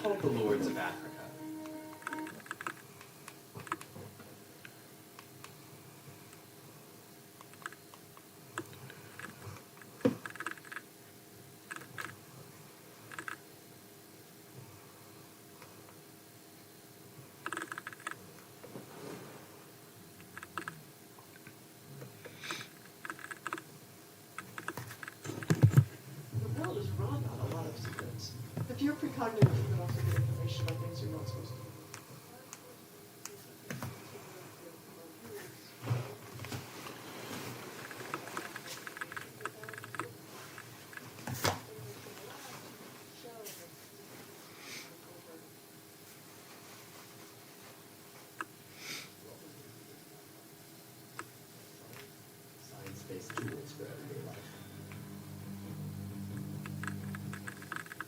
called The Lords of Africa. The world is run on a lot of secrets. If you're precognitive, you can also get information about things you're not supposed to know. Science-based tools for everyday life.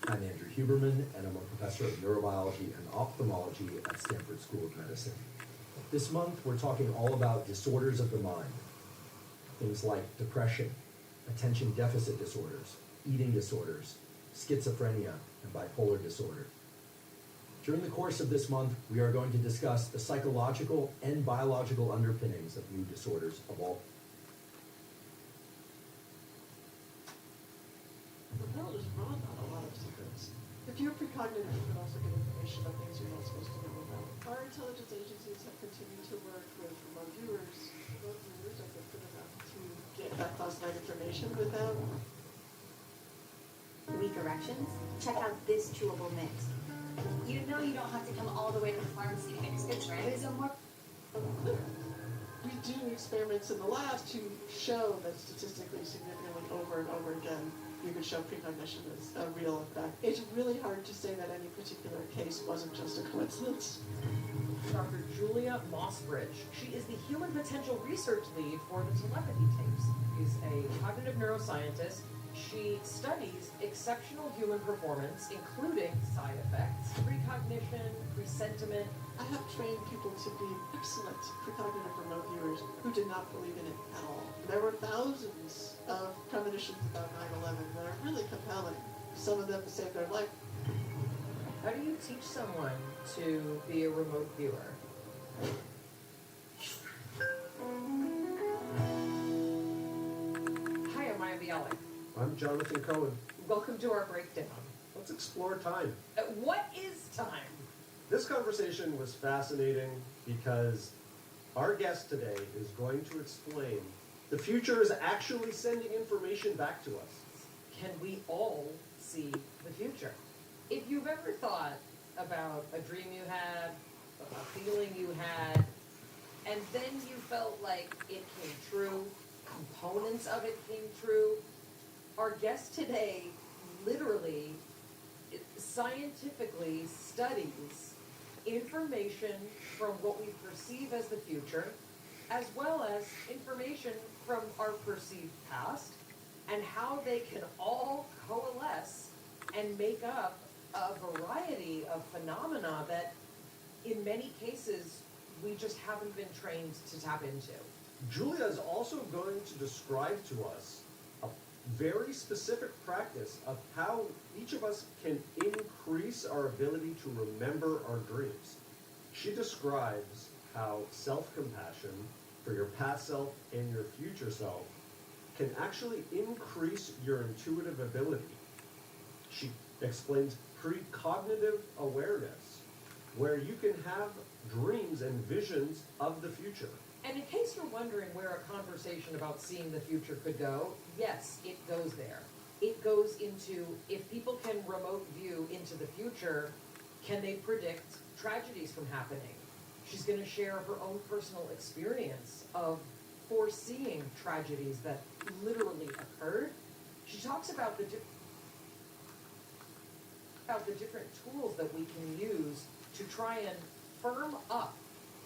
I'm Andrew Huberman, and I'm a professor of neurobiology and ophthalmology at Stanford School of Medicine. This month, we're talking all about disorders of the mind. Things like depression, attention deficit disorders, eating disorders, schizophrenia, and bipolar disorder. During the course of this month, we are going to discuss the psychological and biological underpinnings of mood disorders of all. The world is run on a lot of secrets. If you're precognitive, you can also get information about things you're not supposed to know about. Our intelligence agencies have continued to work with remote viewers. Remote viewers are good enough to get that classified information without. Weak erections? Check out this chewable mix. You know you don't have to come all the way to the pharmacy to get scripts, right? There's a more We do experiments in the lab to show that statistically significantly over and over again, you can show precognition is a real effect. It's really hard to say that any particular case wasn't just a coincidence. Dr. Julia Mossbridge. She is the Human Potential Research Lead for the telepathy tapes. She's a cognitive neuroscientist. She studies exceptional human performance, including side effects, precognition, presentiment. I have trained people to be excellent precognitive remote viewers who did not believe in it at all. There were thousands of premonitions about 9/11 that are really compelling. Some of them saved their life. How do you teach someone to be a remote viewer? Hi, I'm Maya Bialik. I'm Jonathan Cohen. Welcome to our breakdown. Let's explore time. What is time? This conversation was fascinating because our guest today is going to explain the future is actually sending information back to us. Can we all see the future? If you've ever thought about a dream you had, a feeling you had, and then you felt like it came true, components of it came true, our guest today literally scientifically studies information from what we perceive as the future, as well as information from our perceived past, and how they can all coalesce and make up a variety of phenomena that in many cases we just haven't been trained to tap into. Julia is also going to describe to us a very specific practice of how each of us can increase our ability to remember our dreams. She describes how self-compassion for your past self and your future self can actually increase your intuitive ability. She explains precognitive awareness, where you can have dreams and visions of the future. And in case you're wondering where a conversation about seeing the future could go, yes, it goes there. It goes into, if people can remote view into the future, can they predict tragedies from happening? She's going to share her own personal experience of foreseeing tragedies that literally occurred. She talks about the different tools that we can use to try and firm up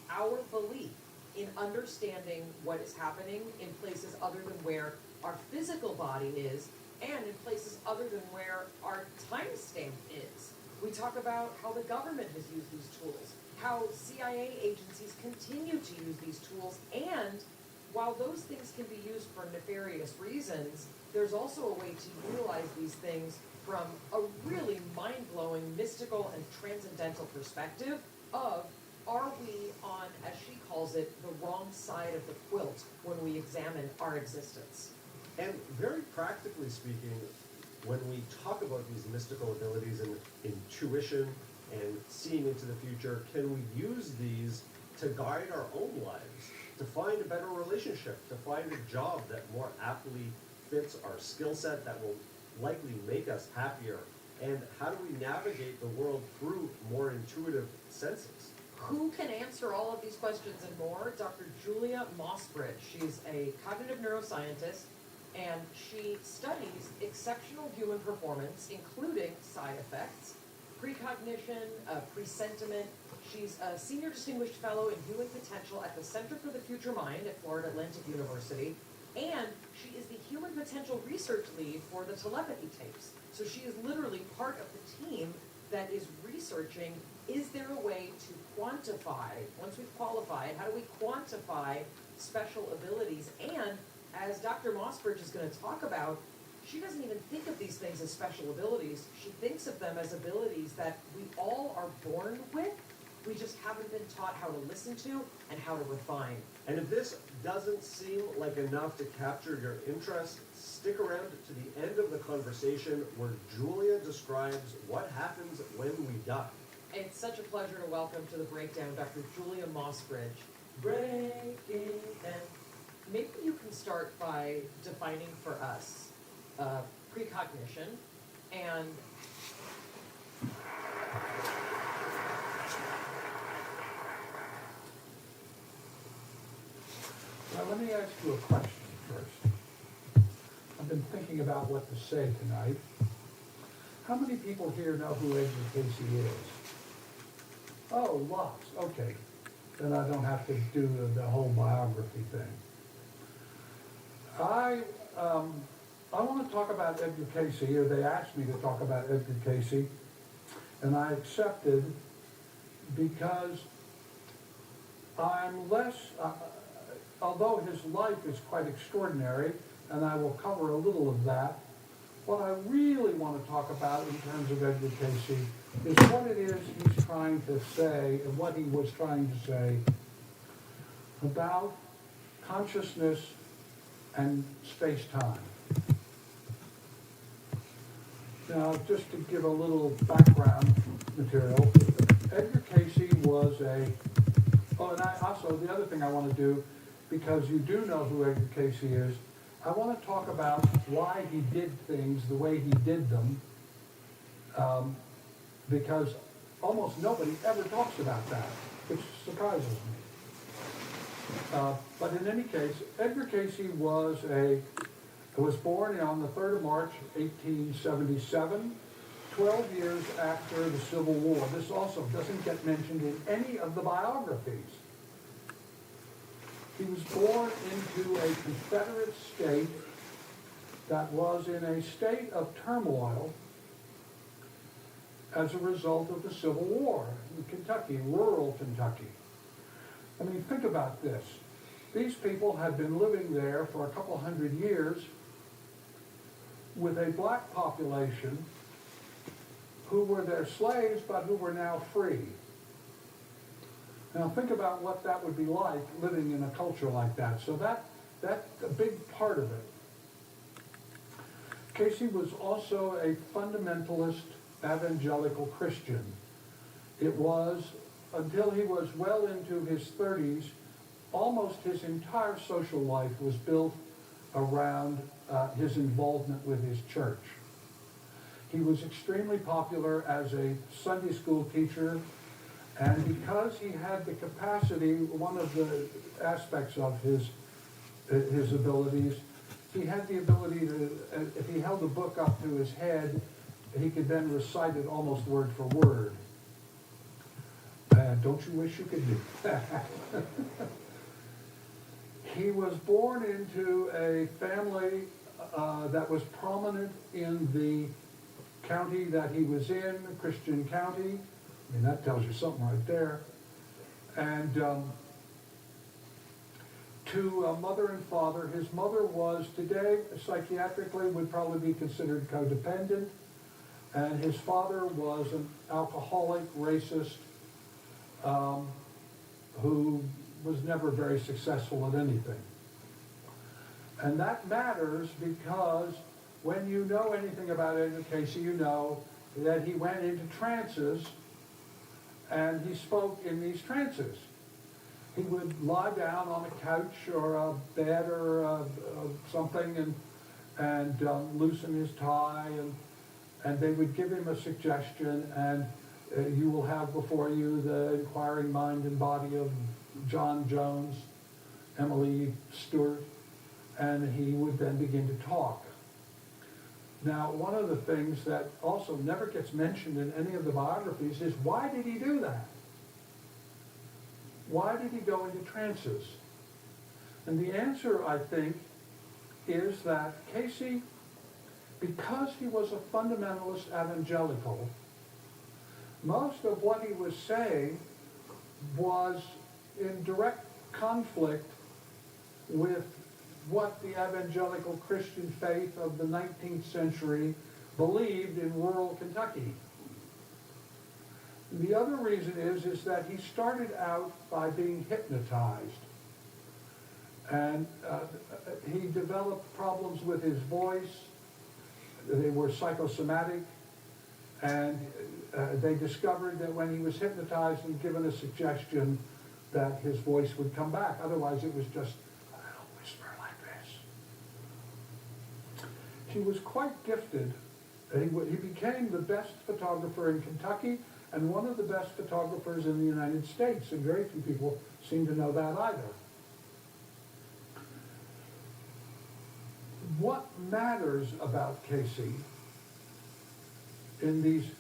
our belief in understanding what is happening in places other than where our physical body is and in places other than where our time stamp is. We talk about how the government has used these tools, how CIA agencies continue to use these tools, and while those things can be used for nefarious reasons, there's also a way to utilize these things from a really mind-blowing, mystical, and transcendental perspective of, are we on, as she calls it, the wrong side of the quilt when we examine our existence? And very practically speaking, when we talk about these mystical abilities and intuition and seeing into the future, can we use these to guide our own lives, to find a better relationship, to find a job that more aptly fits our skill set, that will likely make us happier? And how do we navigate the world through more intuitive senses? Who can answer all of these questions and more? Dr. Julia Mossbridge. She's a cognitive neuroscientist, and she studies exceptional human performance, including side effects, precognition, presentiment. She's a senior distinguished fellow in human potential at the Center for the Future Mind at Florida Atlantic University, and she is the human potential research lead for the telepathy tapes. So she is literally part of the team that is researching, is there a way to quantify, once we've qualified, how do we quantify special abilities? And as Dr. Mossbridge is going to talk about, she doesn't even think of these things as special abilities. She thinks of them as abilities that we all are born with. We just haven't been taught how to listen to and how to refine. And if this doesn't seem like enough to capture your interest, stick around to the end of the conversation where Julia describes what happens when we die. It's such a pleasure to welcome to the breakdown Dr. Julia Mossbridge. Breaking down. Maybe you can start by defining for us precognition and Now, let me ask you a question first. I've been thinking about what to say tonight. How many people here know who Edgar Casey is? Oh, lots. Okay. Then I don't have to do the whole biography thing. I want to talk about Edgar Casey, or they asked me to talk about Edgar Casey, and I accepted because I'm less, although his life is quite extraordinary, and I will cover a little of that, what I really want to talk about in terms of Edgar Casey is what it is he's trying to say and what he was trying to say about consciousness and space-time. Now, just to give a little background material, Edgar Casey was and also the other thing I want to do, because you do know who Edgar Casey is, I want to talk about why he did things the way he did them, because almost nobody ever talks about that, which surprises me. But in any case, Edgar Casey was born on the 3rd of March, 1877, 12 years after the Civil War. This also doesn't get mentioned in any of the biographies. He was born into a Confederate state that was in a state of turmoil as a result of the Civil War in Kentucky, rural Kentucky. I mean, think about this. These people had been living there for a couple hundred years with a black population who were their slaves but who were now free. Now think about what that would be like living in a culture like that. So that's a big part of it. Casey was also a fundamentalist evangelical Christian. It was, until he was well into his 30s, almost his entire social life was built around his involvement with his church. He was extremely popular as a Sunday school teacher, and because he had the capacity, one of the aspects of his abilities, he had the ability to, if he held a book up to his head, he could then recite it almost word for word. Don't you wish you could do that? He was born into a family that was prominent in the county that he was in, Christian County. I mean, that tells you something right there. And to mother and father, his mother was today, psychiatrically, would probably be considered codependent. And his father was an alcoholic, racist, who was never very successful at anything. And that matters because when you know anything about Edgar Cayce, you know that he went into trances and he spoke in these trances. He would lie down on a couch or a bed or something and loosen his tie, and they would give him a suggestion, and you will have before you the inquiring mind and body of John Jones, Emily Stewart, and he would then begin to talk. Now, one of the things that also never gets mentioned in any of the biographies is, why did he do that? Why did he go into trances? And the answer, I think, is that Cayce, because he was a fundamentalist evangelical, most of what he was saying was in direct conflict with what the evangelical Christian faith of the 19th century believed in rural Kentucky. The other reason is that he started out by being hypnotized. And he developed problems with his voice. They were psychosomatic. And they discovered that when he was hypnotized and given a suggestion, that his voice would come back. Otherwise, it was just a little whisper like this. He was quite gifted. He became the best photographer in Kentucky and one of the best photographers in the United States, and very few people seem to know that either. What matters about Cayce in these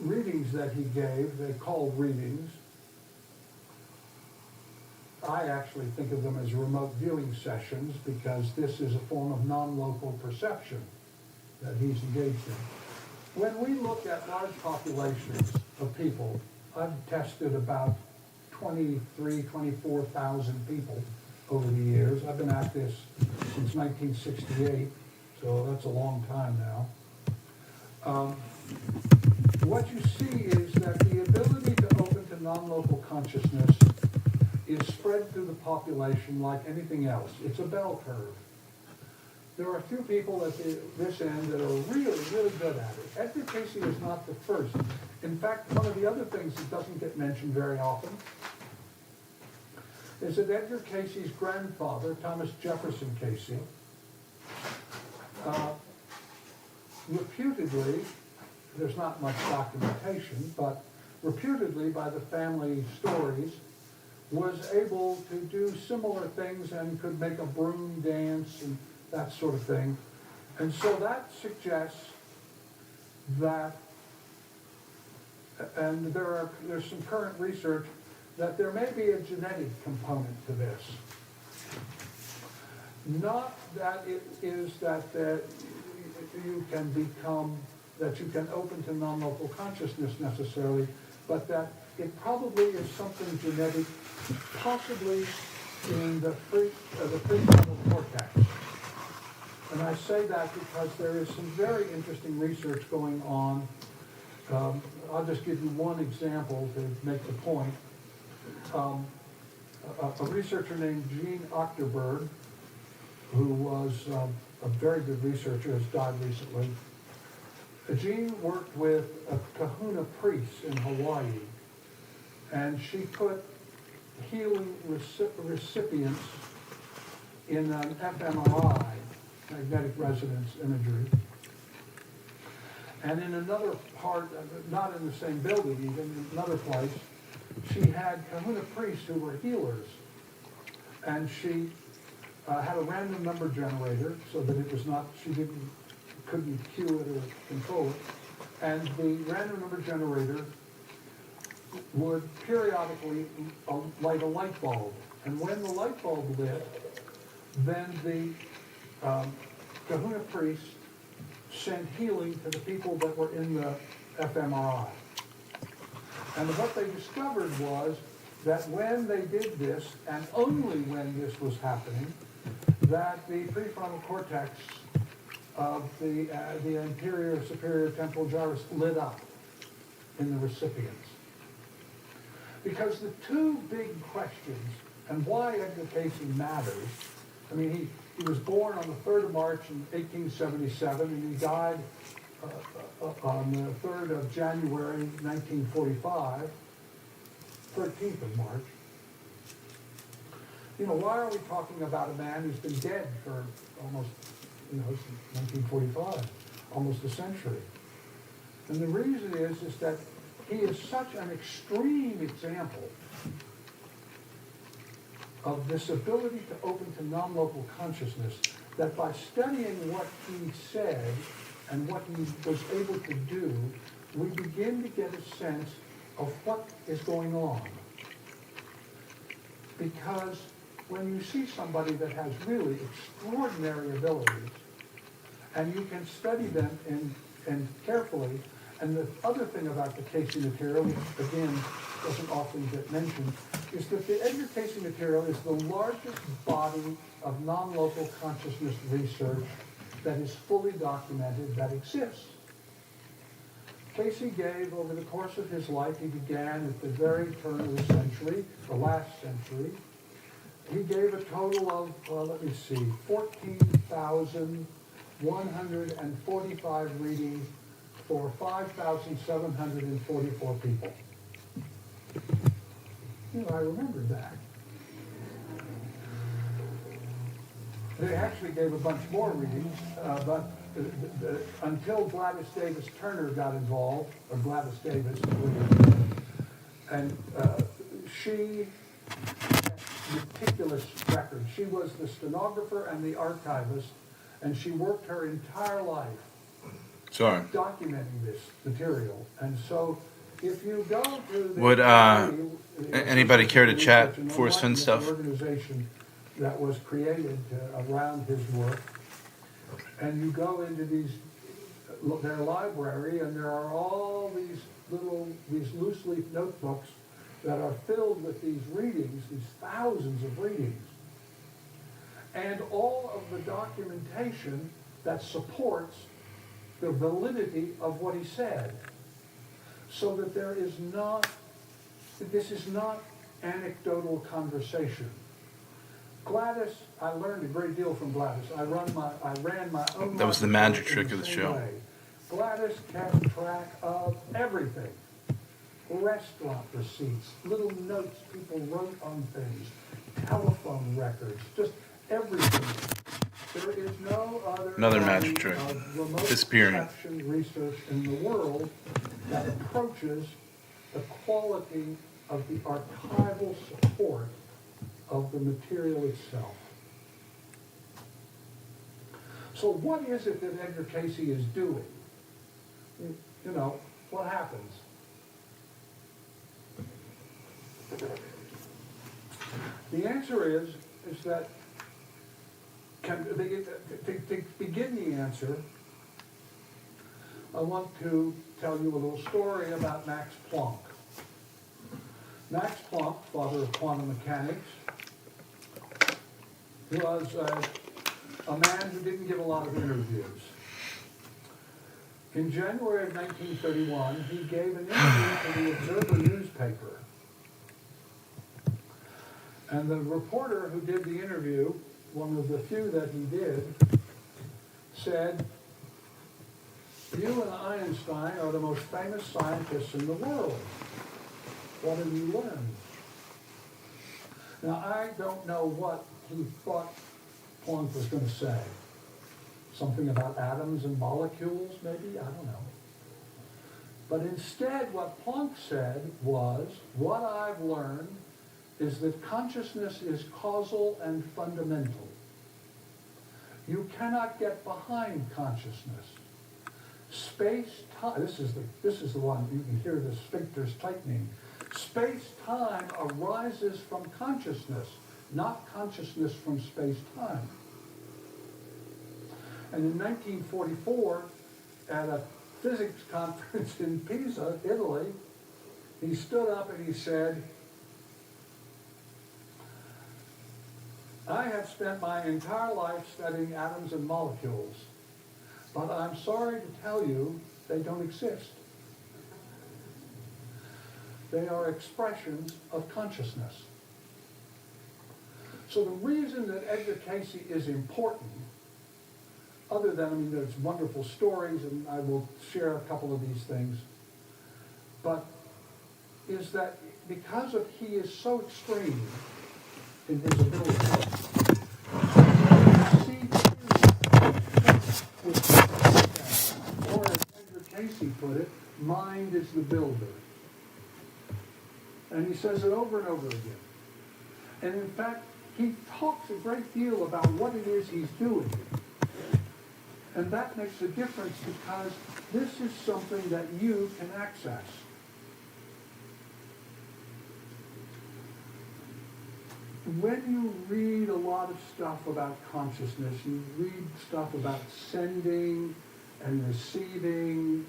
readings that he gave, they called readings. I actually think of them as remote viewing sessions because this is a form of non-local perception that he's engaged in. When we look at large populations of people, I've tested about 24,000 people over the years. I've been at this since 1968, so that's a long time now. What you see is that the ability to open to non-local consciousness is spread through the population like anything else. It's a bell curve. There are a few people at this end that are really, really good at it. Edgar Cayce was not the first. In fact, one of the other things that doesn't get mentioned very often is that Edgar Cayce's grandfather, Thomas Jefferson Cayce, reputedly, there's not much documentation, but reputedly by the family stories, was able to do similar things and could make a broom dance and that sort of thing. And so that suggests that, and there's some current research, that there may be a genetic component to this. Not that it is that you can become, that you can open to non-local consciousness necessarily, but that it probably is something genetic, possibly in the prefrontal cortex. And I say that because there is some very interesting research going on. I'll just give you one example to make the point. A researcher named Gene Ochterberg, who was a very good researcher, has died recently. Gene worked with a Kahuna priest in Hawaii, and she put healing recipients in an fMRI, magnetic resonance imagery. And in another part, not in the same building, even in another place, she had Kahuna priests who were healers. And she had a random number generator so that it was not, couldn't cue it or control it. And the random number generator would periodically light a light bulb. And when the light bulb lit, then the Kahuna priest sent healing to the people that were in the fMRI. And what they discovered was that when they did this, and only when this was happening, that the prefrontal cortex of the anterior superior temporal gyrus lit up in the recipients. Because the two big questions, and why Edgar Cayce matters, I mean, he was born on the 3rd of March in 1877, and he died on the 3rd of January 1945, 13th of March. You know, why are we talking about a man who's been dead for almost, since 1945, almost a century? And the reason is that he is such an extreme example of this ability to open to non-local consciousness, that by studying what he said and what he was able to do, we begin to get a sense of what is going on. Because when you see somebody that has really extraordinary abilities, and you can study them and carefully, and the other thing about the Cayce material, which again doesn't often get mentioned, is that the Edgar Cayce material is the largest body of non-local consciousness research that is fully documented that exists. Cayce gave, over the course of his life, he began at the very turn of the century, the last century, he gave a total of, 14,145 readings for 5,744 people. I remembered that. They actually gave a bunch more readings, but until Gladys Davis Turner got involved, or Gladys Davis, and she had meticulous records. She was the stenographer and the archivist, and she worked her entire life documenting this material. And so if you go to the Would anybody care to chat before we send stuff? Organization that was created around his work, and you go into their library, and there are all these loose leaf notebooks that are filled with these readings, these thousands of readings, and all of the documentation that supports the validity of what he said, so that this is not anecdotal conversation. Gladys, I learned a great deal from Gladys. I ran my own. That was the magic trick of the show. Way. Gladys kept track of everything. Restaurant receipts, little notes people wrote on things, telephone records, just everything. There is no other Another magic trick. remote Disappearing. perception research in the world that approaches the quality of the archival support of the material itself. So what is it that Edgar Cayce is doing? What happens? The answer is that to begin the answer, I want to tell you a little story about Max Planck. Max Planck, father of quantum mechanics, was a man who didn't give a lot of interviews. In January of 1931, he gave an interview to the Observer newspaper. And the reporter who did the interview, one of the few that he did, said, "You and Einstein are the most famous scientists in the world. What have you learned?" Now, I don't know what he thought Planck was going to say. Something about atoms and molecules, maybe? I don't know. But instead, what Planck said was, "What I've learned is that consciousness is causal and fundamental. You cannot get behind consciousness. Space-time," this is the one, you can hear the sphincters tightening. "Space-time arises from consciousness, not consciousness from space-time." And in 1944, at a physics conference in Pisa, Italy, he stood up and he said, "I have spent my entire life studying atoms and molecules, But I'm sorry to tell you, they don't exist. They are expressions of consciousness. So the reason that Edgar Cayce is important, other than, I mean, there's wonderful stories, and I will share a couple of these things, but is that because of he is so extreme in his ability, see or as Edgar Cayce put it, mind is the builder. And he says it over and over again. And in fact, he talks a great deal about what it is he's doing. And that makes a difference because this is something that you can access. When you read a lot of stuff about consciousness, you read stuff about sending and receiving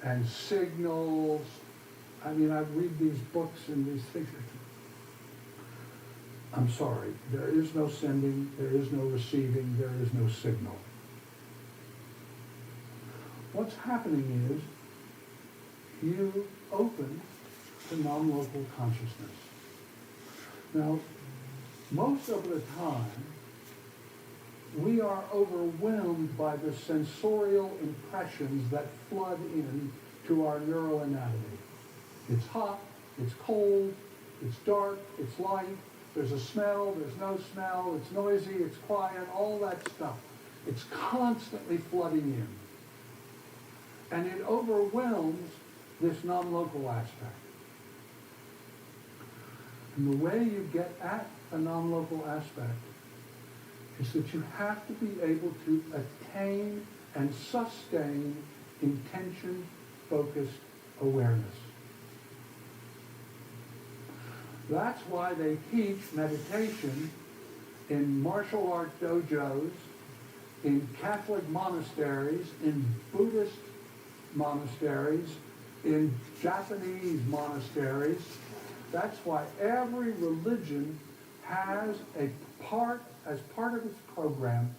and signals. I mean, I read these books and these things. I'm sorry, there is no sending, there is no receiving, there is no signal. What's happening is you open to non-local consciousness. Now, most of the time, we are overwhelmed by the sensorial impressions that flood in to our neuroanatomy. It's hot, it's cold, it's dark, it's light, there's a smell, there's no smell, it's noisy, it's quiet, all that stuff. It's constantly flooding in. And it overwhelms this non-local aspect. And the way you get at a non-local aspect is that you have to be able to attain and sustain intention-focused awareness. That's why they teach meditation in martial art dojos, in Catholic monasteries, in Buddhist monasteries, in Japanese monasteries. That's why every religion has a part, as part of its program,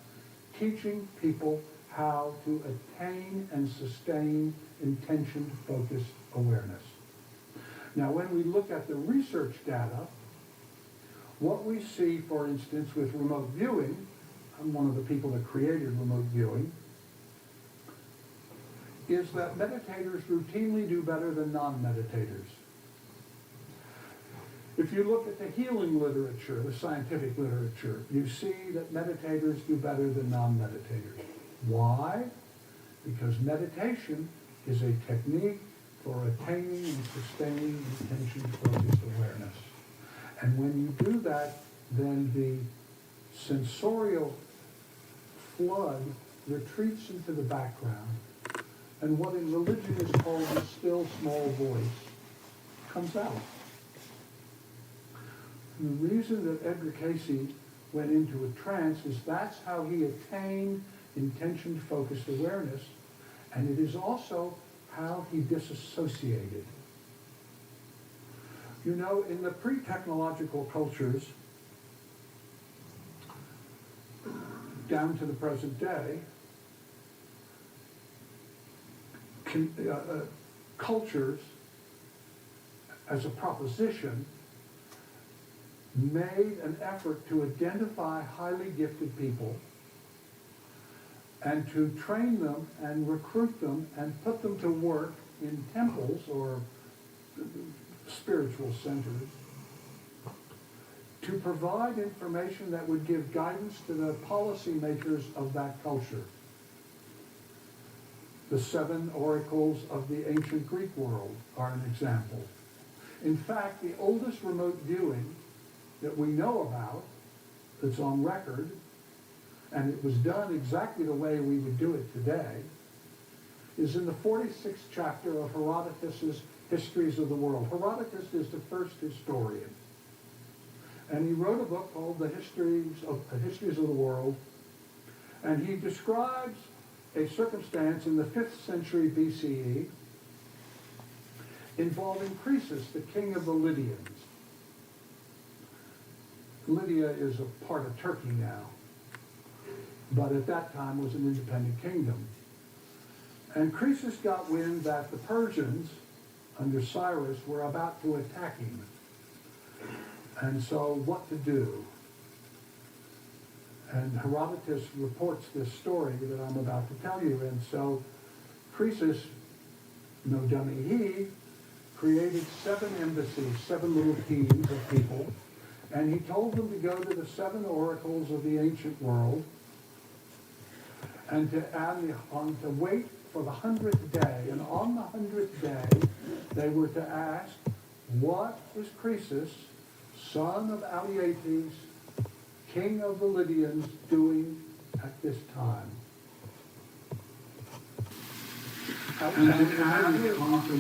teaching people how to attain and sustain intention-focused awareness. Now, when we look at the research data, what we see, for instance, with remote viewing, I'm one of the people that created remote viewing, is that meditators routinely do better than non-meditators. If you look at the healing literature, the scientific literature, you see that meditators do better than non-meditators. Why? Because meditation is a technique for attaining and sustaining intention-focused awareness. And when you do that, then the sensorial flood retreats into the background, and what in religion is called the still small voice comes out. And the reason that Edgar Cayce went into a trance is that's how he attained intention-focused awareness, and it is also how he disassociated. You know, in the pre-technological cultures, down to the present day, cultures, as a proposition, made an effort to identify highly gifted people and to train them and recruit them and put them to work in temples or spiritual centers to provide information that would give guidance to the policymakers of that culture. The 7 oracles of the ancient Greek world are an example. In fact, the oldest remote viewing that we know about, that's on record, and it was done exactly the way we would do it today, is in the 46th chapter of Herodotus' Histories of the World. Herodotus is the first historian. And he wrote a book called The Histories of the World, and he describes a circumstance in the 5th century BCE involving Croesus, the king of the Lydians. Lydia is a part of Turkey now, but at that time was an independent kingdom. And Croesus got wind that the Persians, under Cyrus, were about to attack him. And so what to do? And Herodotus reports this story that I'm about to tell you. And so Croesus, no dummy he, created 7 embassies, 7 little teams of people, and he told them to go to the 7 oracles of the ancient world and to wait for the 100th day. And on the 100th day, they were to ask, what is Croesus, son of Alyattes, king of the Lydians, doing at this time? And to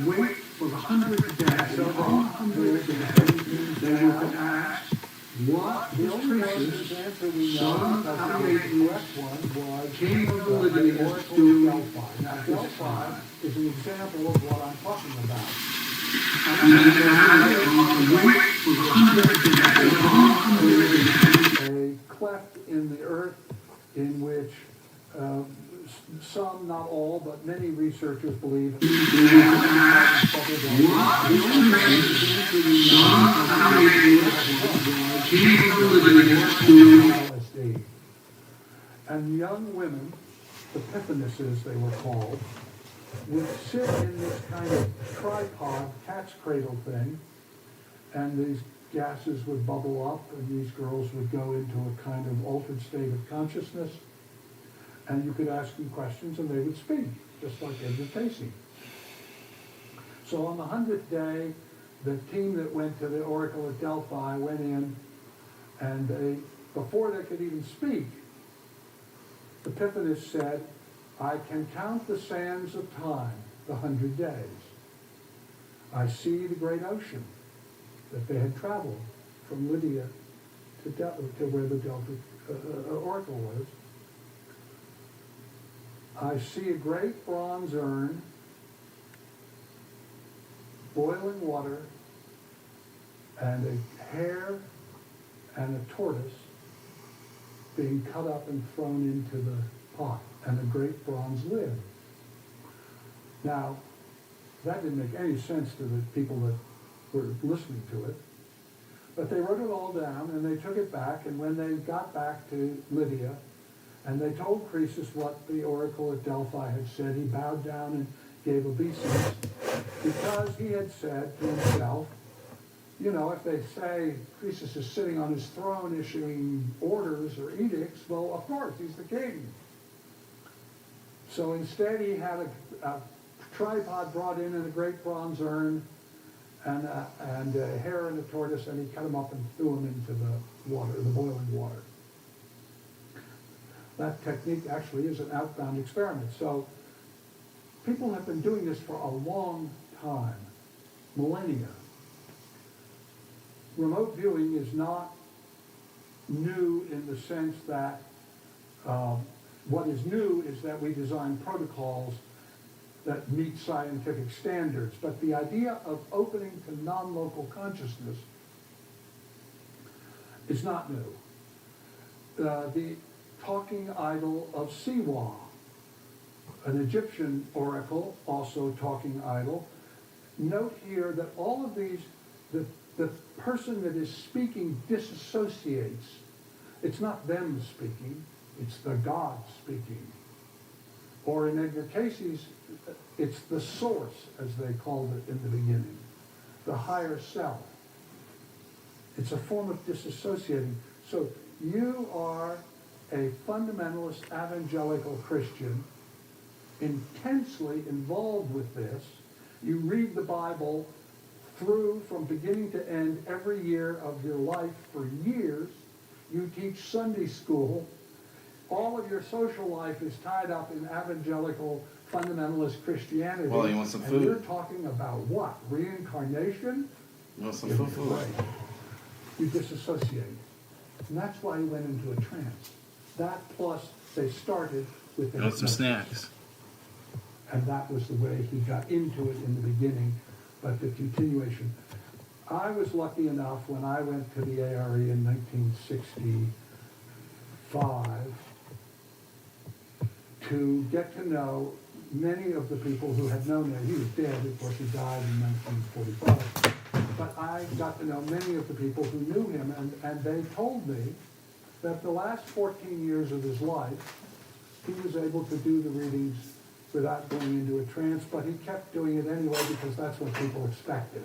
wait for the 100th day. So on the 100th day, they were to ask, what is Croesus, son of Alyattes, king of the Lydians, doing at this time? Is an example of what I'm talking about. And to wait for the 100th day, a cleft in the earth in which some, not all, but many researchers believe LSD. And young women, epiphanuses they were called, would sit in this kind of tripod cat's cradle thing, and these gases would bubble up, and these girls would go into a kind of altered state of consciousness, and you could ask them questions and they would speak, just like Edgar Cayce. So on the 100th day, the team that went to the Oracle at Delphi went in, and before they could even speak, Epiphanes said, I can count the sands of time, the 100 days. I see the great ocean that they had traveled from Lydia to where the Delphic Oracle was. I see a great bronze urn, boiling water, and a hare and a tortoise being cut up and thrown into the pot, and a great bronze lid. Now, that didn't make any sense to the people that were listening to it, but they wrote it all down, and they took it back, and when they got back to Lydia, and they told Croesus what the oracle at Delphi had said, he bowed down and gave obeisance, because he had said to himself, you know, if they say Croesus is sitting on his throne issuing orders or edicts, well, of course, he's the king. So instead he had a tripod brought in a great bronze urn, and a hare and a tortoise, and he cut them up and threw them into the water, the boiling water. That technique actually is an outbound experiment. So people have been doing this for a long time, millennia. Remote viewing is not new in the sense that what is new is that we design protocols that meet scientific standards. But the idea of opening to non-local consciousness is not new. The talking idol of Siwa, an Egyptian oracle, also talking idol. Note here that all of these, the person that is speaking disassociates. It's not them speaking, it's the God speaking. Or in Edgar Cayce's, it's the source, as they called it in the beginning, the higher self. It's a form of disassociating. So you are a fundamentalist evangelical Christian, intensely involved with this. You read the Bible through from beginning to end every year of your life for years. You teach Sunday school. All of your social life is tied up in evangelical fundamentalist Christianity. Well, you want some and food? you're talking about what? Reincarnation? You want some Yeah, food? right. You disassociate. And that's why he went into a trance. That plus they started with the You want some hypnosis. snacks? And that was the way he got into it in the beginning, but the continuation. I was lucky enough when I went to the ARE in 1965 to get to know many of the people who had known him. He was dead, of course, he died in 1945. But I got to know many of the people who knew him, and they told me that the last 14 years of his life, he was able to do the readings without going into a trance, but he kept doing it anyway because that's what people expected.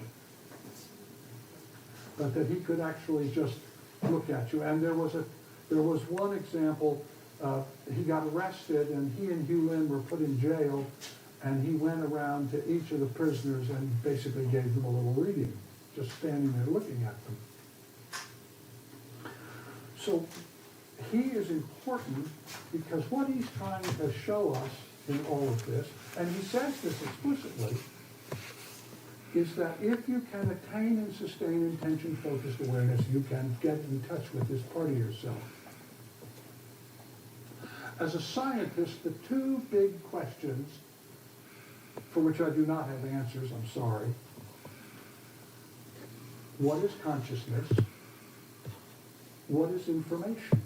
But that he could actually just look at you. And there was one example, he got arrested and he and Hugh Lin were put in jail, and he went around to each of the prisoners and basically gave them a little reading, just standing there looking at them. So he is important because what he's trying to show us in all of this, and he says this explicitly, is that if you can attain and sustain intention-focused awareness, you can get in touch with this part of yourself. As a scientist, the two big questions, for which I do not have answers, I'm sorry. What is consciousness? What is information?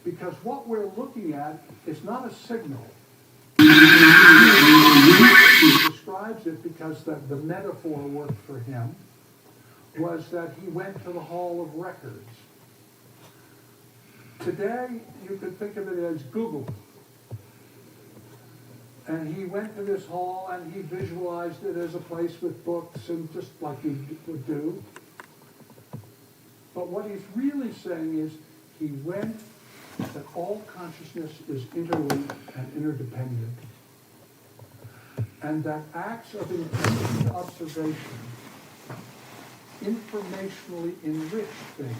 Because what we're looking at is not a signal. He describes it because the metaphor worked for him, was that he went to the Hall of Records. Today, you could think of it as Google. And he went to this hall and he visualized it as a place with books and just like you would do. But what he's really saying is he went that all consciousness is interlinked and interdependent. And that acts of intentional observation informationally enrich things.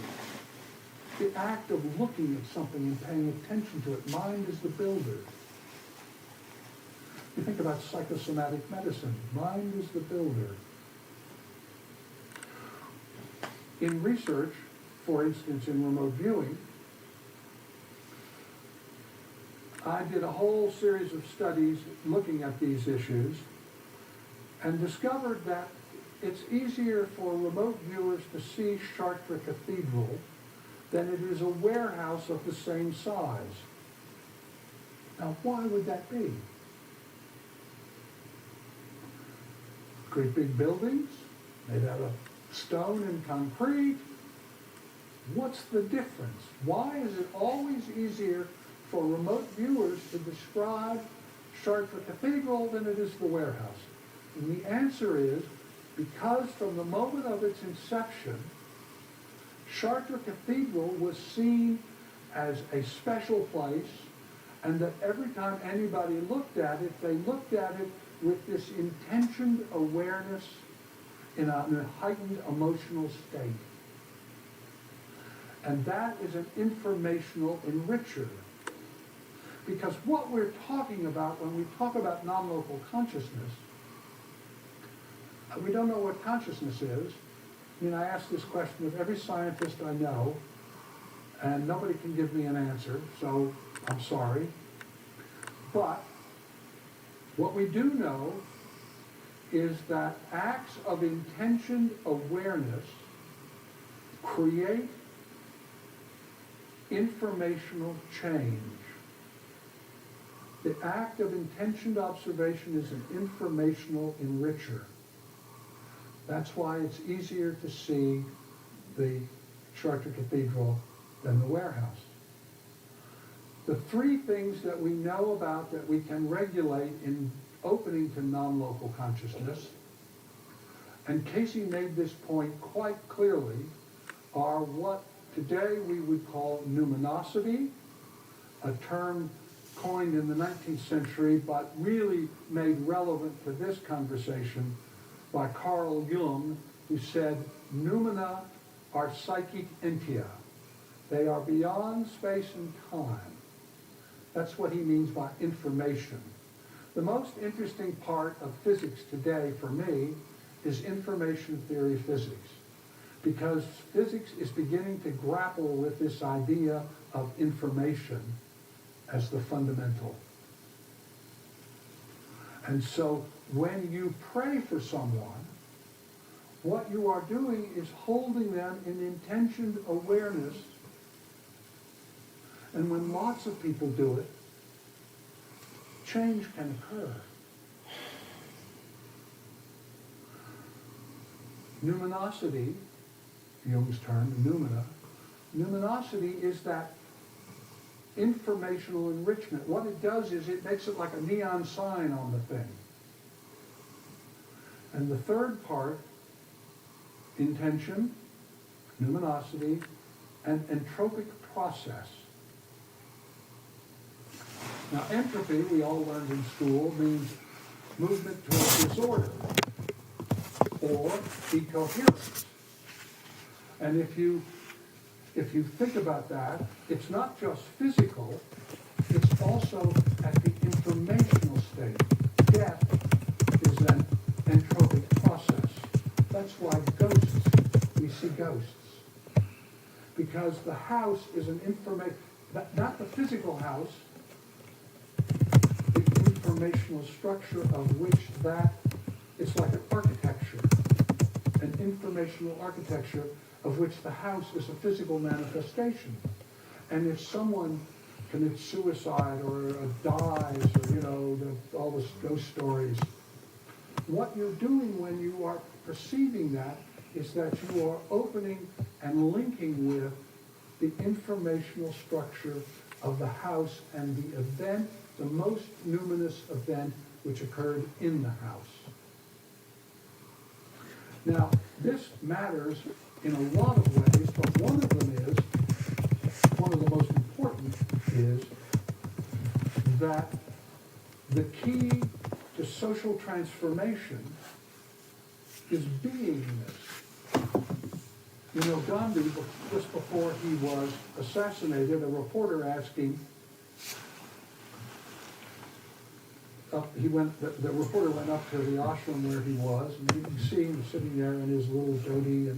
The act of looking at something and paying attention to it, mind is the builder. You think about psychosomatic medicine, mind is the builder. In research, for instance, in remote viewing, I did a whole series of studies looking at these issues and discovered that it's easier for remote viewers to see Chartres Cathedral than it is a warehouse of the same size. Now, why would that be? Great big buildings made out of stone and concrete. What's the difference? Why is it always easier for remote viewers to describe Chartres Cathedral than it is the warehouse? And the answer is because from the moment of its inception, Chartres Cathedral was seen as a special place, and that every time anybody looked at it, they looked at it with this intentioned awareness in a heightened emotional state. And that is an informational enricher. Because what we're talking about when we talk about non-local consciousness, we don't know what consciousness is. I mean, I ask this question of every scientist I know, and nobody can give me an answer, so I'm sorry. But what we do know is that acts of intentioned awareness create informational change. The act of intentioned observation is an informational enricher. That's why it's easier to see the Chartres Cathedral than the warehouse. The three things that we know about that we can regulate in opening to non-local consciousness, and Casey made this point quite clearly, are what today we would call numinosity, a term coined in the 19th century but really made relevant for this conversation by Carl Jung, who said, "Noumena are psychic entia. They are beyond space and time." That's what he means by information. The most interesting part of physics today, for me, is information theory physics, because physics is beginning to grapple with this idea of information as the fundamental. And so when you pray for someone, what you are doing is holding them in intentioned awareness. And when lots of people do it, change can occur. Numinosity, Jung's term, noumena, numinosity is that informational enrichment. What it does is it makes it like a neon sign on the thing. And the third part, intention, numinosity, and entropic process. Now, entropy, we all learned in school, means movement toward disorder or decoherence. And if you think about that, it's not just physical, it's also at the informational state. Death is an entropic process. That's why we see ghosts. Because the house is an not the physical house, the informational structure of which it's like an architecture, an informational architecture of which the house is a physical manifestation. And if someone commits suicide or dies, or all those ghost stories, what you're doing when you are perceiving that is that you are opening and linking with the informational structure of the house and the event, the most numinous event which occurred in the house. Now, this matters in a lot of ways, but one of the most important is that the key to social transformation is beingness. Gandhi, just before he was assassinated, a reporter asked him, the reporter went up to the ashram where he was, and you can see him sitting there in his little dhoti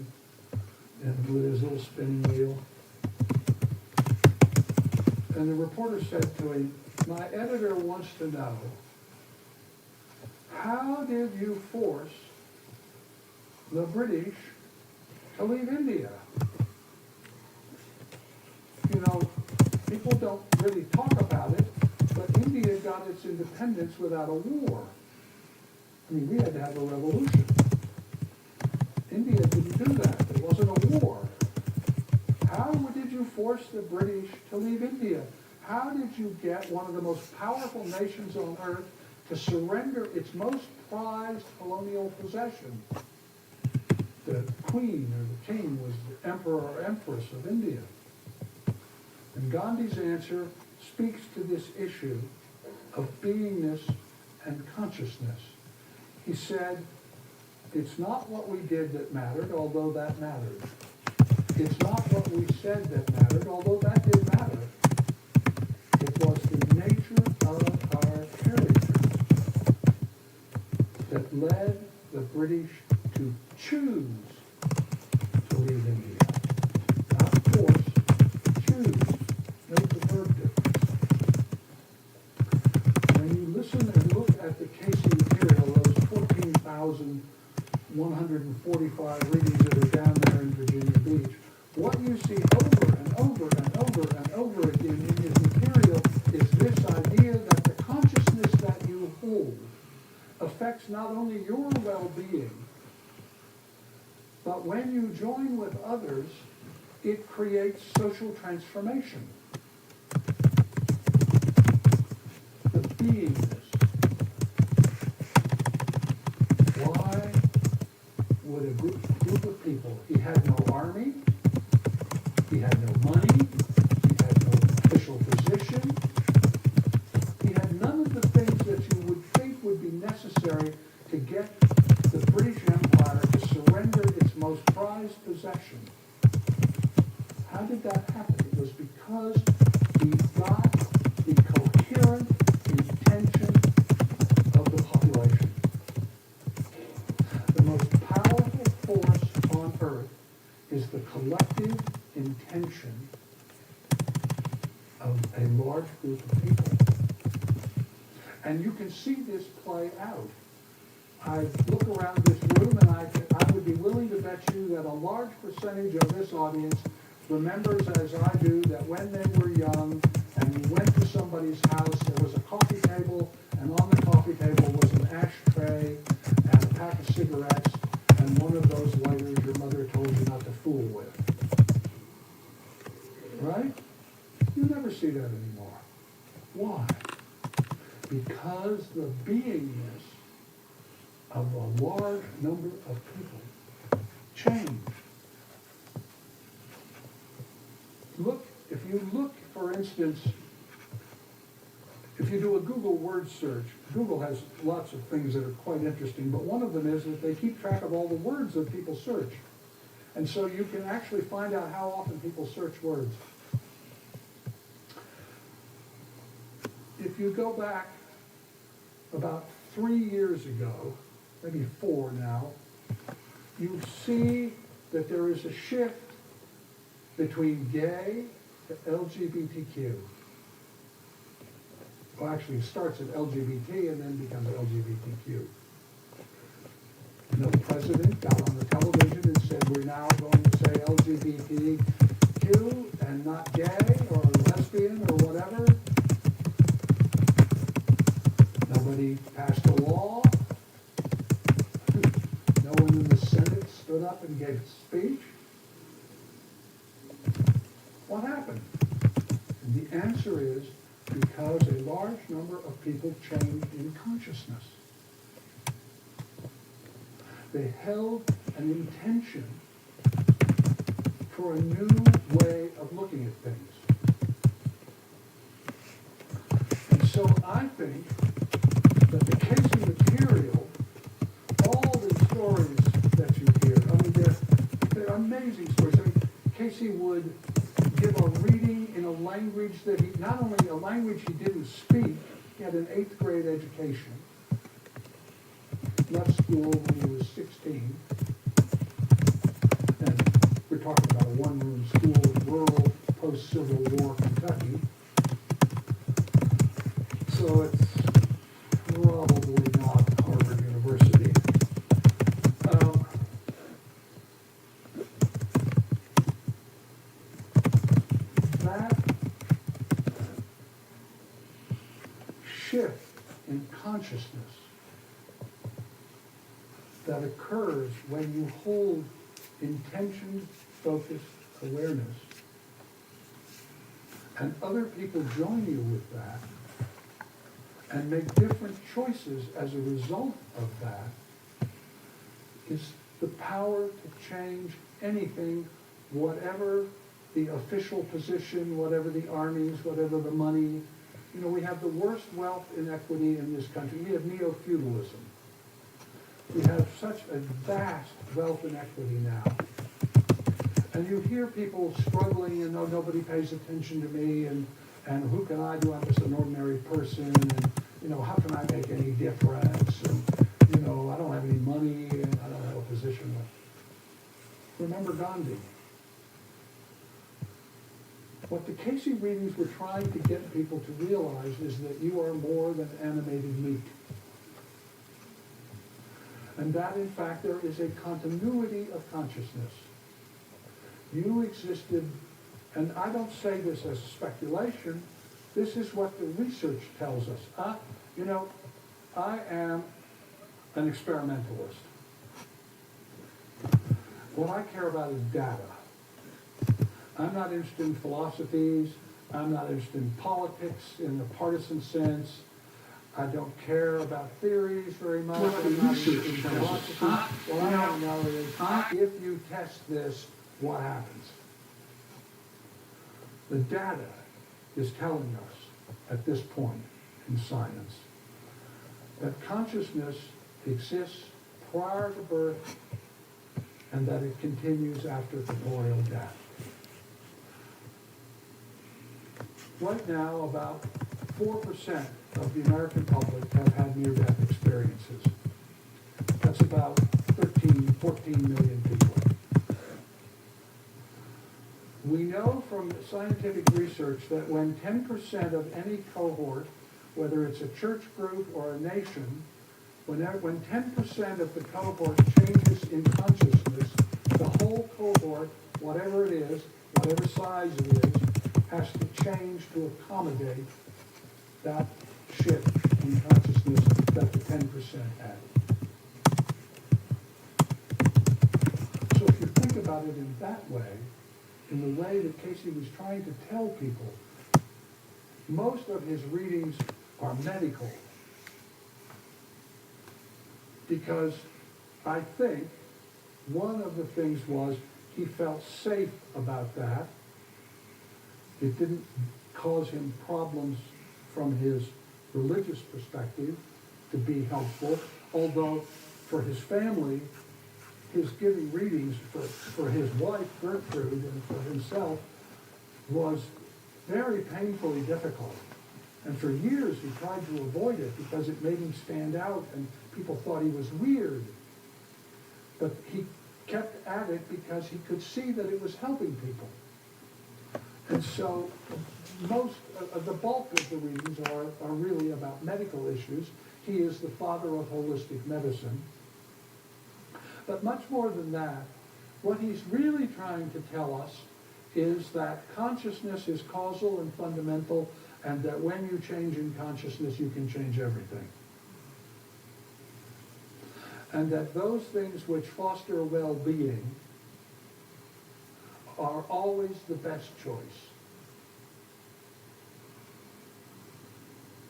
and with his little spinning wheel. And the reporter said to him, "My editor wants to know, how did you force the British to leave India?" People don't really talk about it, but India got its independence without a war. We had to have a revolution. India didn't do that. There wasn't a war. How did you force the British to leave India? How did you get one of the most powerful nations on earth to surrender its most prized colonial possession? The queen or the king was the emperor or empress of India. And Gandhi's answer speaks to this issue of beingness and consciousness. He said, it's not what we did that mattered, although that mattered. It's not what we said that mattered, although that did matter. It was the nature of our character that led the British to choose to leave India. Not force, choose. Note the verb difference. When you listen and look at the Casey material, those 145 readings that are down there in Virginia Beach, what you see over and over and over and over again in his material is this idea that the consciousness that you hold affects not only your well-being, but when you join with others, it creates social transformation. The beingness. Why would a group of people, he had no army, he had no money, he had no official position, he had none of the things that you would think would be necessary to get the British Empire to surrender its most prized possession. How did that happen? It was because he got the coherent intention of the population. The most powerful force on earth is the collective intention of a large group of people. And you can see this play out. I look around this room and I would be willing to bet you that a large percentage of this audience remembers, as I do, that when they were young and you went to somebody's house, there was a coffee table and on the coffee table was an ashtray and a pack of cigarettes and one of those lighters your mother told you not to fool with. Right? You never see that anymore. Why? Because the beingness of a large number of people changed. Look, if you look, for instance, if you do a Google word search, Google has lots of things that are quite interesting, but one of them is that they keep track of all the words that people search. And so you can actually find out how often people search words. If you go back about 3 years ago, maybe 4 now, you see that there is a shift between gay to LGBTQ. Well, actually, it starts at LGBT and then becomes LGBTQ. No president got on the television and said, we're now going to say LGBTQ and not gay or lesbian or whatever. Nobody passed a law. No one in the Senate stood up and gave a speech. What happened? And the answer is because a large number of people changed in consciousness. They held an intention for a new way of looking at things. And so I think that the Casey material, all the stories that you hear, I mean, they're amazing stories. I mean, Casey would give a reading in a language that he, not only a language he didn't speak, he had an 8th grade education. Left school when he was 16. And we're talking about a one-room school in rural post-Civil War Kentucky. So it's probably not Harvard University. That shift in consciousness that occurs when you hold intention-focused awareness, and other people join you with that, and make different choices as a result of that, is the power to change anything, whatever the official position, whatever the armies, whatever the money. You know, we have the worst wealth inequity in this country. We have neo-feudalism. We have such a vast wealth inequity now. And you hear people struggling and, oh, nobody pays attention to me, and who can I do? I'm just an ordinary person, and, you know, how can I make any difference? And, you know, I don't have any money, and I don't have a position. Remember Gandhi. What the Casey readings were trying to get people to realize is that you are more than animated meat. And that, in fact, there is a continuity of consciousness. You existed, and I don't say this as speculation, this is what the research tells us. You know, I am an experimentalist. What I care about is data. I'm not interested in philosophies. I'm not interested in politics in the partisan sense. I don't care about theories very much. I'm not interested in philosophy. What I want to know is, if you test this, what happens? The data is telling us at this point in science that consciousness exists prior to birth and that it continues after corporeal death. Right now, about 4% of the American public have had near-death experiences. That's about 14 million people. We know from scientific research that when 10% of any cohort, whether it's a church group or a nation, when 10% of the cohort changes in consciousness, the whole cohort, whatever it is, whatever size it is, has to change to accommodate that shift in consciousness. consciousness that the 10% had. So if you think about it in that way, in the way that Casey was trying to tell people, most of his readings are medical. Because I think one of the things was he felt safe about that. It didn't cause him problems from his religious perspective to be helpful, although for his family, his giving readings for his wife, Gertrude, and for himself was very painfully difficult. And for years he tried to avoid it because it made him stand out and people thought he was weird. But he kept at it because he could see that it was helping people. And so most, the bulk of the readings are really about medical issues. He is the father of holistic medicine. But much more than that, what he's really trying to tell us is that consciousness is causal and fundamental, and that when you change in consciousness, you can change everything. And that those things which foster well-being are always the best choice.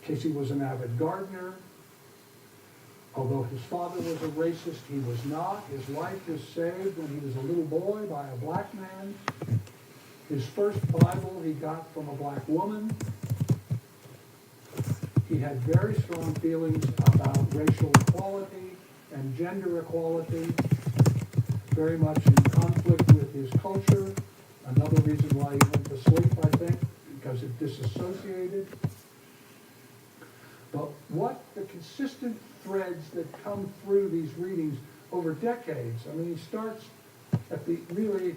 Casey was an avid gardener. Although his father was a racist, he was not. His life was saved when he was a little boy by a black man. His first Bible he got from a black woman. He had very strong feelings about racial equality and gender equality, very much in conflict with his culture. Another reason why he went to sleep, I think, because it disassociated. But what the consistent threads that come through these readings over decades, I mean, he starts at the really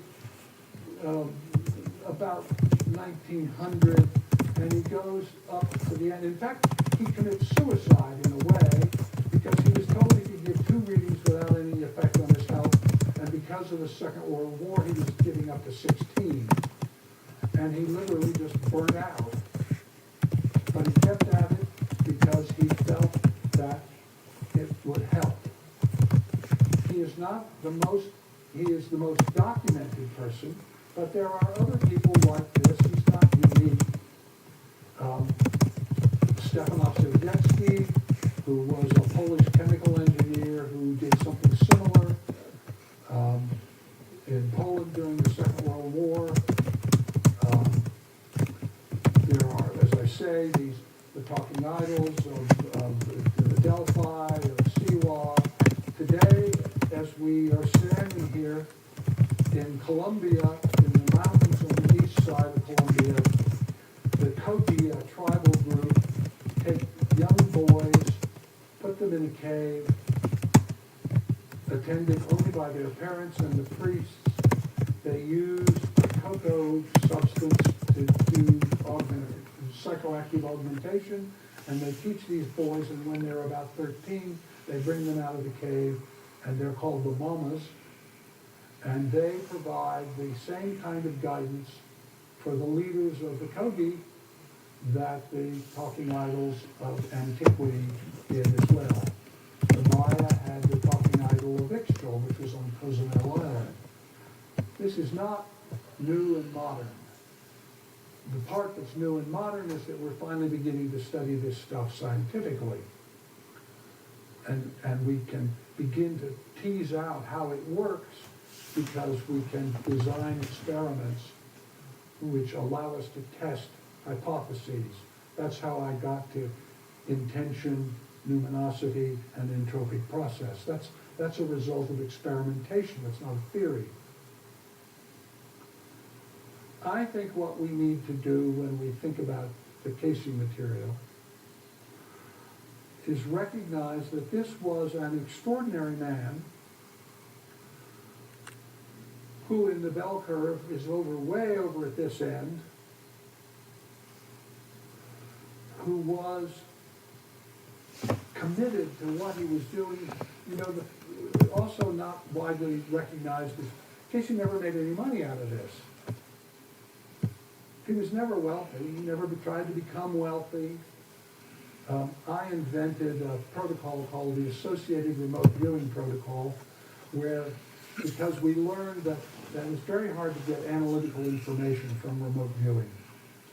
about 1900, and he goes up to the end. In fact, he commits suicide in a way because he was told he could give 2 readings without any effect on his health, and because of the Second World War, he was giving up to 16, and he literally just burned out. But he kept at it because he felt that it would help. He is not the most, he is the most documented person, but there are other people like this. He's not unique. Stefanow Siedziecki, who was a Polish chemical engineer who did something similar in Poland during the Second World War. There are, as I say, the talking idols of the Delphi, of Siwa. Today, as we are standing here in Colombia, in the mountains on the east side of Colombia, the Kogi tribal group take young boys, put them in a cave, attended only by their parents and the priests. They use a cocoa substance to do psychoactive augmentation, and they teach these boys, and when they're about 13, they bring them out of the cave, and they're called the mamas, and they provide the same kind of guidance for the leaders of the Kogi that the talking idols of antiquity did as well. The Maya had the talking idol of Ixchel, which was on Cozumel Island. This is not new and modern. The part that's new and modern is that we're finally beginning to study this stuff scientifically. And we can begin to tease out how it works because we can design experiments which allow us to test hypotheses. That's how I got to intention, numinosity, and entropic process. That's a result of experimentation. That's not a theory. I think what we need to do when we think about the Casey material is recognize that this was an extraordinary man who in the bell curve is way over at this end, who was committed to what he was doing, also not widely recognized as, Casey never made any money out of this. He was never wealthy. He never tried to become wealthy. I invented a protocol called the Associated Remote Viewing Protocol, where, because we learned that it's very hard to get analytical information from remote viewing,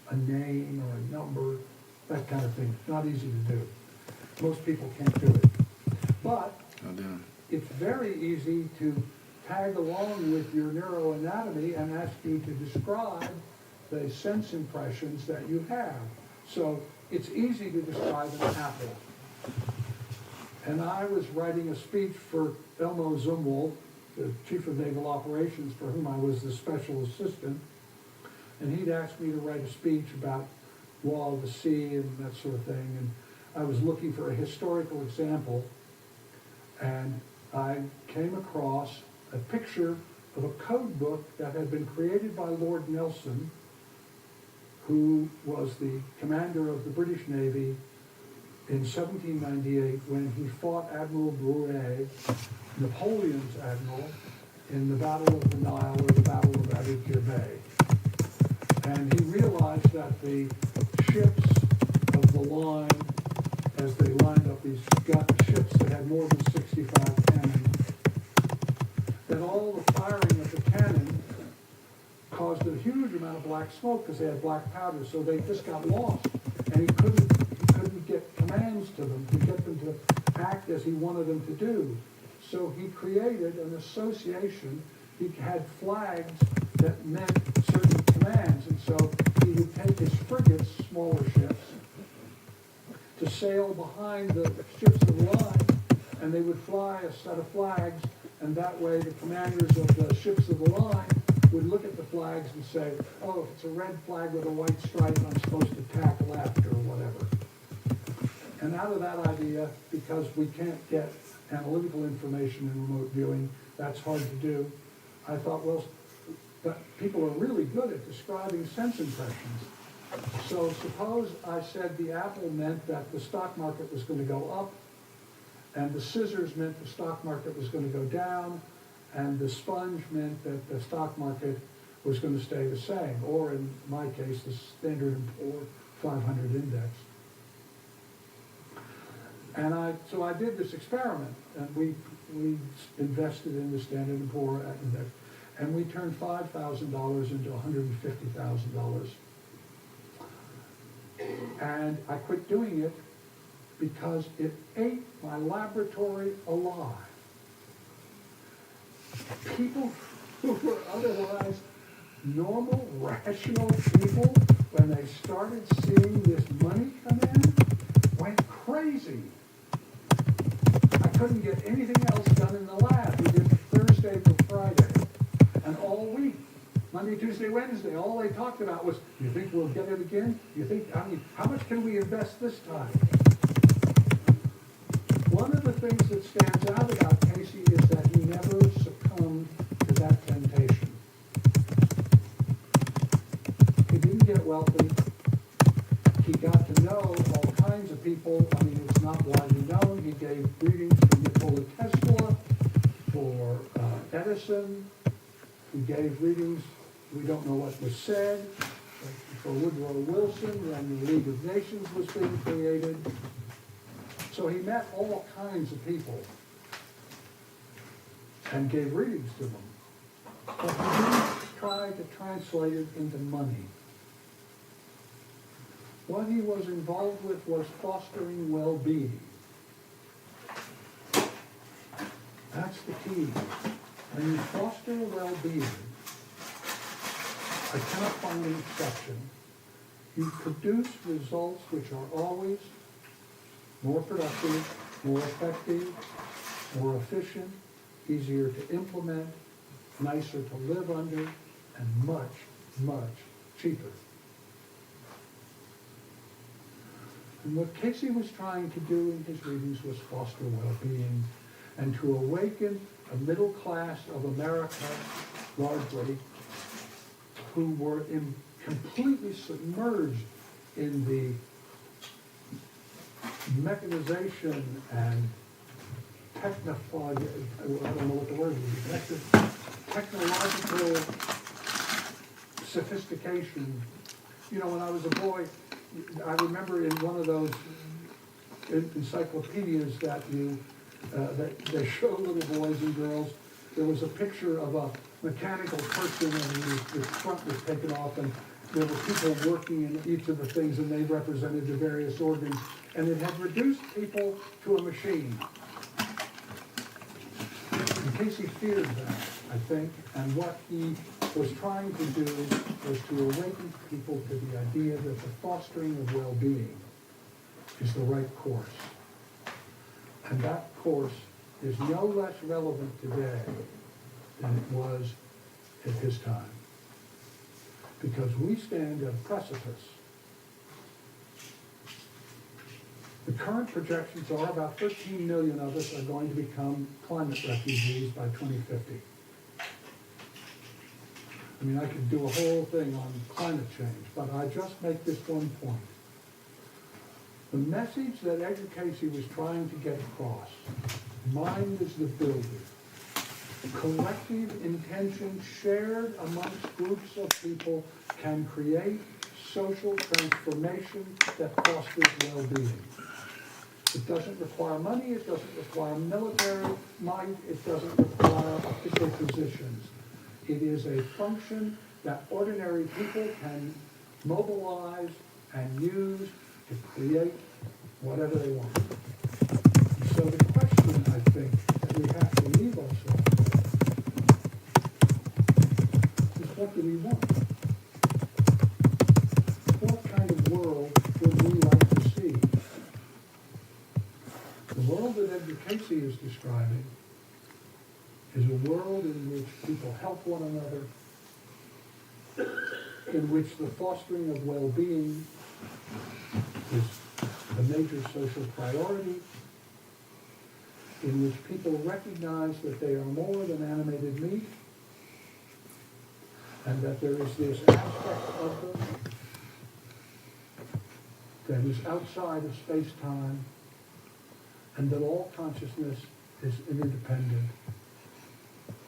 a name or a number, that kind of thing. It's not easy to do. Most people can't do it. But it's very easy to tag along with your neuroanatomy and ask you to describe the sense impressions that you have. So it's easy to describe an apple. And I was writing a speech for Elmo Zumwalt, the Chief of Naval Operations, for whom I was the special assistant. And he'd asked me to write a speech about Wall of the Sea and that sort of thing. And I was looking for a historical example. And I came across a picture of a code book that had been created by Lord Nelson, who was the commander of the British Navy in 1798 when he fought Admiral Brueys, Napoleon's admiral, in the Battle of the Nile or the Battle of Aboukir Bay. And he realized that the ships of the line, as they lined up these ships that had more than 65 cannon, that all the firing of the cannon caused a huge amount of black smoke because they had black powder, so they just got lost. And he couldn't get commands to them, to get them to act as he wanted them to do. So he created an association. He had flags that meant certain commands, and so he would take his frigates, smaller ships, to sail behind the ships of the line, and they would fly a set of flags, and that way the commanders of the ships of the line would look at the flags and say, oh, if it's a red flag with a white stripe, I'm supposed to tack left or whatever. And out of that idea, because we can't get analytical information in remote viewing, that's hard to do, I thought, well, but people are really good at describing sense impressions. So suppose I said the apple meant that the stock market was going to go up, and the scissors meant the stock market was going to go down, and the sponge meant that the stock market was going to stay the same, or in my case, the Standard & Poor's 500 index. And so I did this experiment, and we invested in the Standard & Poor's index, and we turned $5,000 into $150,000. And I quit doing it because it ate my laboratory alive. People who were otherwise normal, rational people, when they started seeing this money come in, went crazy. I couldn't get anything else done in the lab. We did Thursday to Friday, and all week, Monday, Tuesday, Wednesday, all they talked about was, you think we'll get it again? You think, how much can we invest this time? One of the things that stands out about Casey is that he never succumbed to that temptation. He didn't get wealthy. He got to know all kinds of people. I mean, it's not widely known. He gave readings for Nikola Tesla, for Edison. He gave readings, we don't know what was said, for Woodrow Wilson when the League of Nations was being created. So he met all kinds of people and gave readings to them. But he didn't try to translate it into money. What he was involved with was fostering well-being. That's the key. When you foster well-being, I cannot find an exception. You produce results which are always more productive, more effective, more efficient, easier to implement, nicer to live under, and much, much cheaper. And what Casey was trying to do in his readings was foster well-being and to awaken a middle class of America, largely, who were completely submerged in the mechanization and I don't know what the word is, technological sophistication. You know, when I was a boy, I remember in one of those encyclopedias that that they show little boys and girls. There was a picture of a mechanical person, and the front was taken off, and there were people working in each of the things, and they represented the various organs, and it had reduced people to a machine. And Casey feared that, I think, and what he was trying to do was to awaken people to the idea that the fostering of well-being is the right course. And that course is no less relevant today than it was at his time. Because we stand at a precipice. The current projections are about 13 million of us are going to become climate refugees by 2050. I mean, I could do a whole thing on climate change, but I just make this one point. The message that Edgar Casey was trying to get across, mind is the builder, collective intention shared amongst groups of people can create social transformation that fosters well-being. It doesn't require money, it doesn't require military might, it doesn't require official positions. It is a function that ordinary people can mobilize and use to create whatever they want. So the question, I think, that we have to leave ourselves with is, what do we want? What kind of world would we like to see? The world that Edgar Casey is describing is a world in which people help one another, in which the fostering of well-being is a major social priority, in which people recognize that they are more than animated meat, and that there is this aspect of them that is outside of space-time, and that all consciousness is interdependent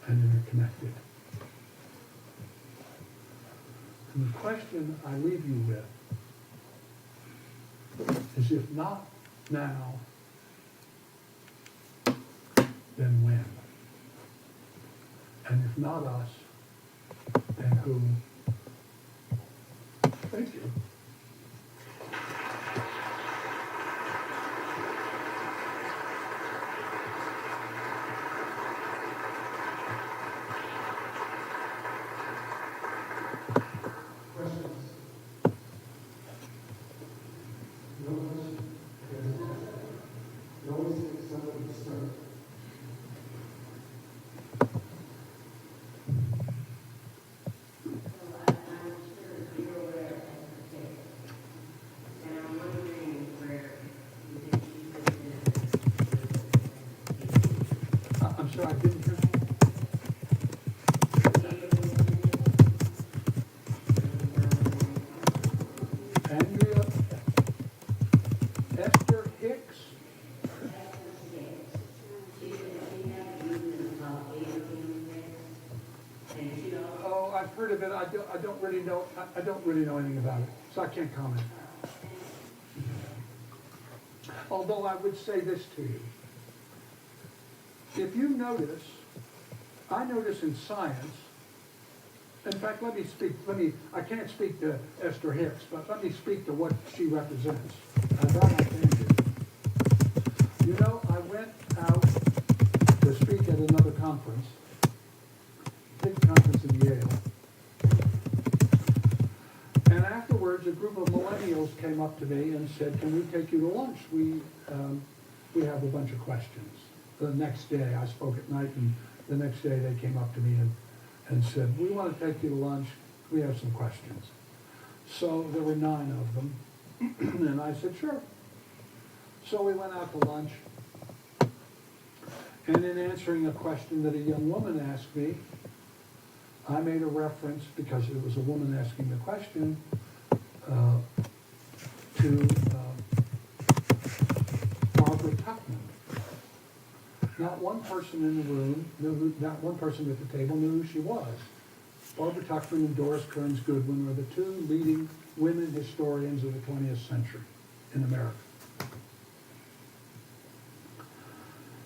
and interconnected. And the question I leave you with is, if not now, then when? And if not us, then who? Thank you. I'm sorry, I didn't hear. Andrea, Esther Hicks. Oh, I've heard of it. I don't really know. I don't really know anything about it, so I can't comment. Although I would say this to you. If you notice, I notice in science, in fact, I can't speak to Esther Hicks, but let me speak to what she represents. That I can do. You know, I went out to speak at another conference, big conference in Yale. And afterwards, a group of millennials came up to me and said, "Can we take you to lunch? We have a bunch of questions." The next day, I spoke at night, and the next day they came up to me and said, "We want to take you to lunch. We have some questions." So there were 9 of them, and I said, "Sure." So we went out to lunch, and in answering a question that a young woman asked me, I made a reference, because it was a woman asking the question, to Barbara Tuchman. Not one person in the room not one person at the table knew who she was. Barbara Tuchman and Doris Kearns Goodwin were the 2 leading women historians of the 20th century in America.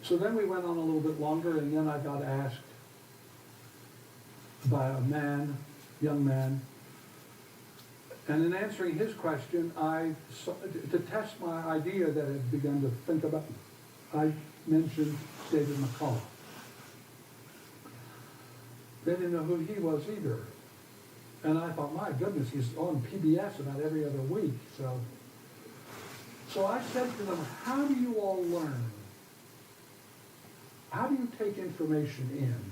So then we went on a little bit longer, and then I got asked by a man, young man, and in answering his question, to test my idea that I had begun to think about, I mentioned David McCullough. They didn't know who he was either. And I thought, my goodness, he's on PBS about every other week. So I said to them, how do you all learn? How do you take information in?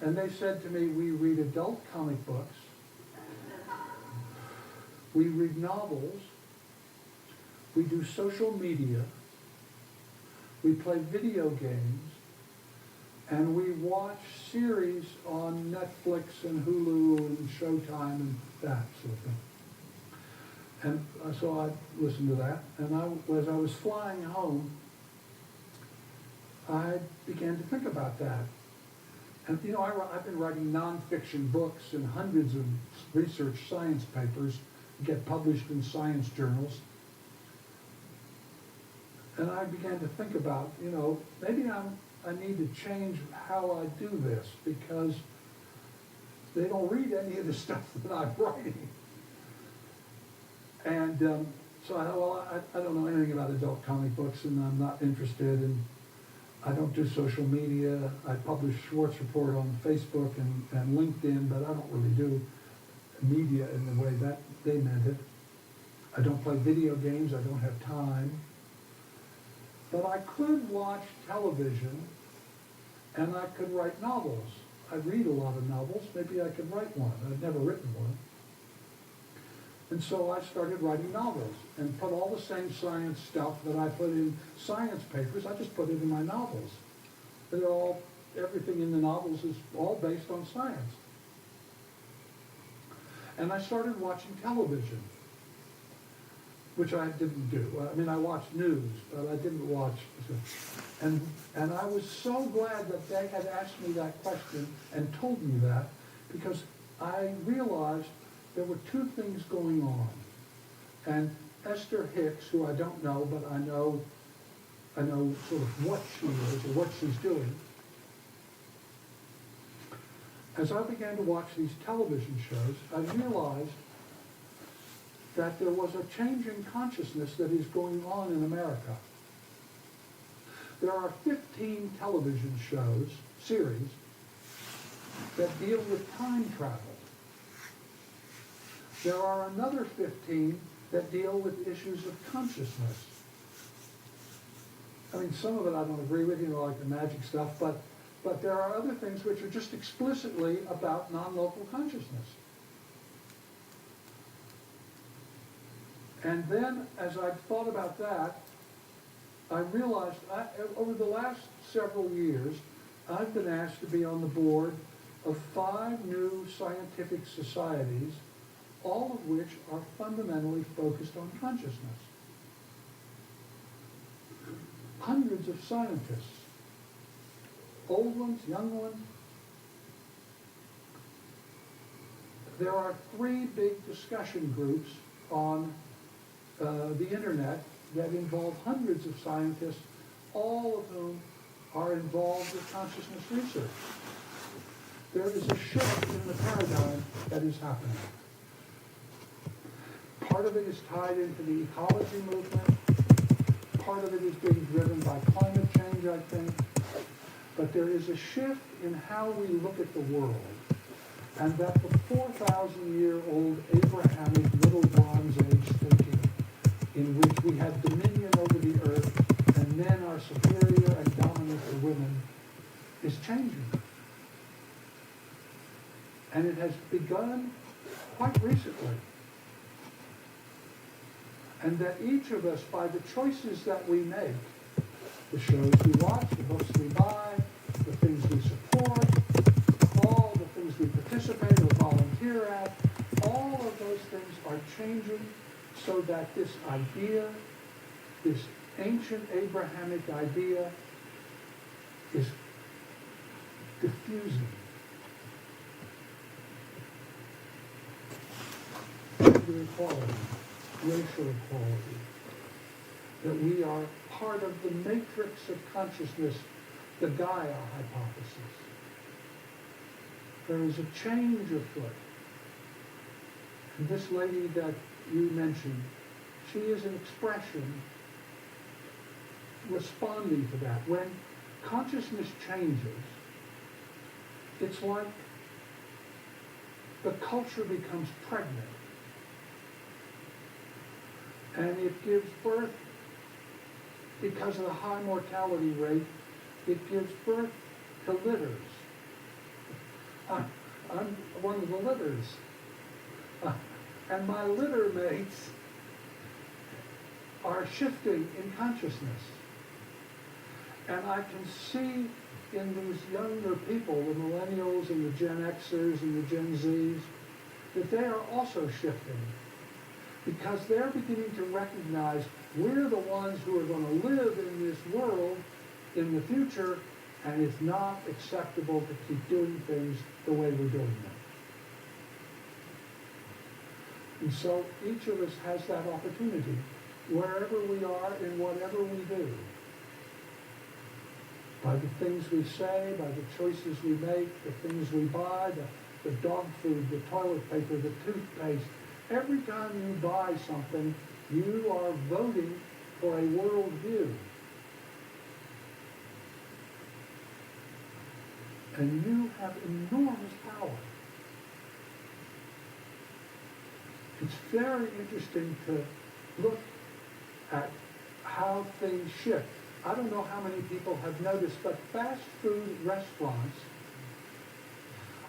And they said to me, we read adult comic books, we read novels, we do social media, we play video games, and we watch series on Netflix and Hulu and Showtime and that sort of thing. And so I listened to that, and as I was flying home, I began to think about that. And you know, I've been writing nonfiction books and hundreds of research science papers that get published in science journals. And I began to think about, you know, maybe I need to change how I do this, because they don't read any of the stuff that I'm writing. And so I thought, well, I don't know anything about adult comic books, and I'm not interested, and I don't do social media. I publish Schwartz Report on Facebook and LinkedIn, but I don't really do media in the way that they meant it. I don't play video games. I don't have time. But I could watch television, and I could write novels. I read a lot of novels. Maybe I could write one. I've never written one. And so I started writing novels and put all the same science stuff that I put in science papers, I just put it in my novels. Everything in the novels is all based on science. And I started watching television, which I didn't do. I mean, I watched news, but I didn't watch. And I was so glad that they had asked me that question and told me that, because I realized there were two things going on. And Esther Hicks, who I don't know, but I know sort of what she is or what she's doing. As I began to watch these television shows, I realized that there was a change in consciousness that is going on in America. There are 15 television series, that deal with time travel. There are another 15 that deal with issues of consciousness. I mean, some of it I don't agree with, like the magic stuff, but there are other things which are just explicitly about non-local consciousness. And then, as I thought about that, I realized over the last several years, I've been asked to be on the board of 5 new scientific societies, all of which are fundamentally focused on consciousness. Hundreds of scientists, old ones, young ones. There are 3 big discussion groups on the internet that involve hundreds of scientists, all of whom are involved with consciousness research. There is a shift in the paradigm that is happening. Part of it is tied into the ecology movement. Part of it is being driven by climate change, I think. But there is a shift in how we look at the world. And that the 4,000-year-old Abrahamic Middle Bronze Age thinking, in which we had dominion over the earth and men are superior and dominant to women, is changing. And it has begun quite recently. And that each of us, by the choices that we make, the shows we watch, the books we buy, the things we support, all the things we participate or volunteer at, all of those things are changing so that this idea, this ancient Abrahamic idea, is diffusing. Gender equality, racial equality, that we are part of the matrix of consciousness, the Gaia hypothesis. There is a change afoot. And this lady that you mentioned, she is an expression responding to that. When consciousness changes, it's like the culture becomes pregnant. And it gives birth, because of the high mortality rate, it gives birth to litters. I'm one of the litters. And my litter mates are shifting in consciousness. And I can see in these younger people, the millennials and the Gen Xers and the Gen Zs, that they are also shifting. Because they're beginning to recognize we're the ones who are going to live in this world in the future, and it's not acceptable to keep doing things the way we're doing them. And so each of us has that opportunity, wherever we are and whatever we do. By the things we say, by the choices we make, the things we buy, the dog food, the toilet paper, the toothpaste. Every time you buy something, you are voting for a worldview. And you have enormous power. It's very interesting to look at how things shift. I don't know how many people have noticed, but fast food restaurants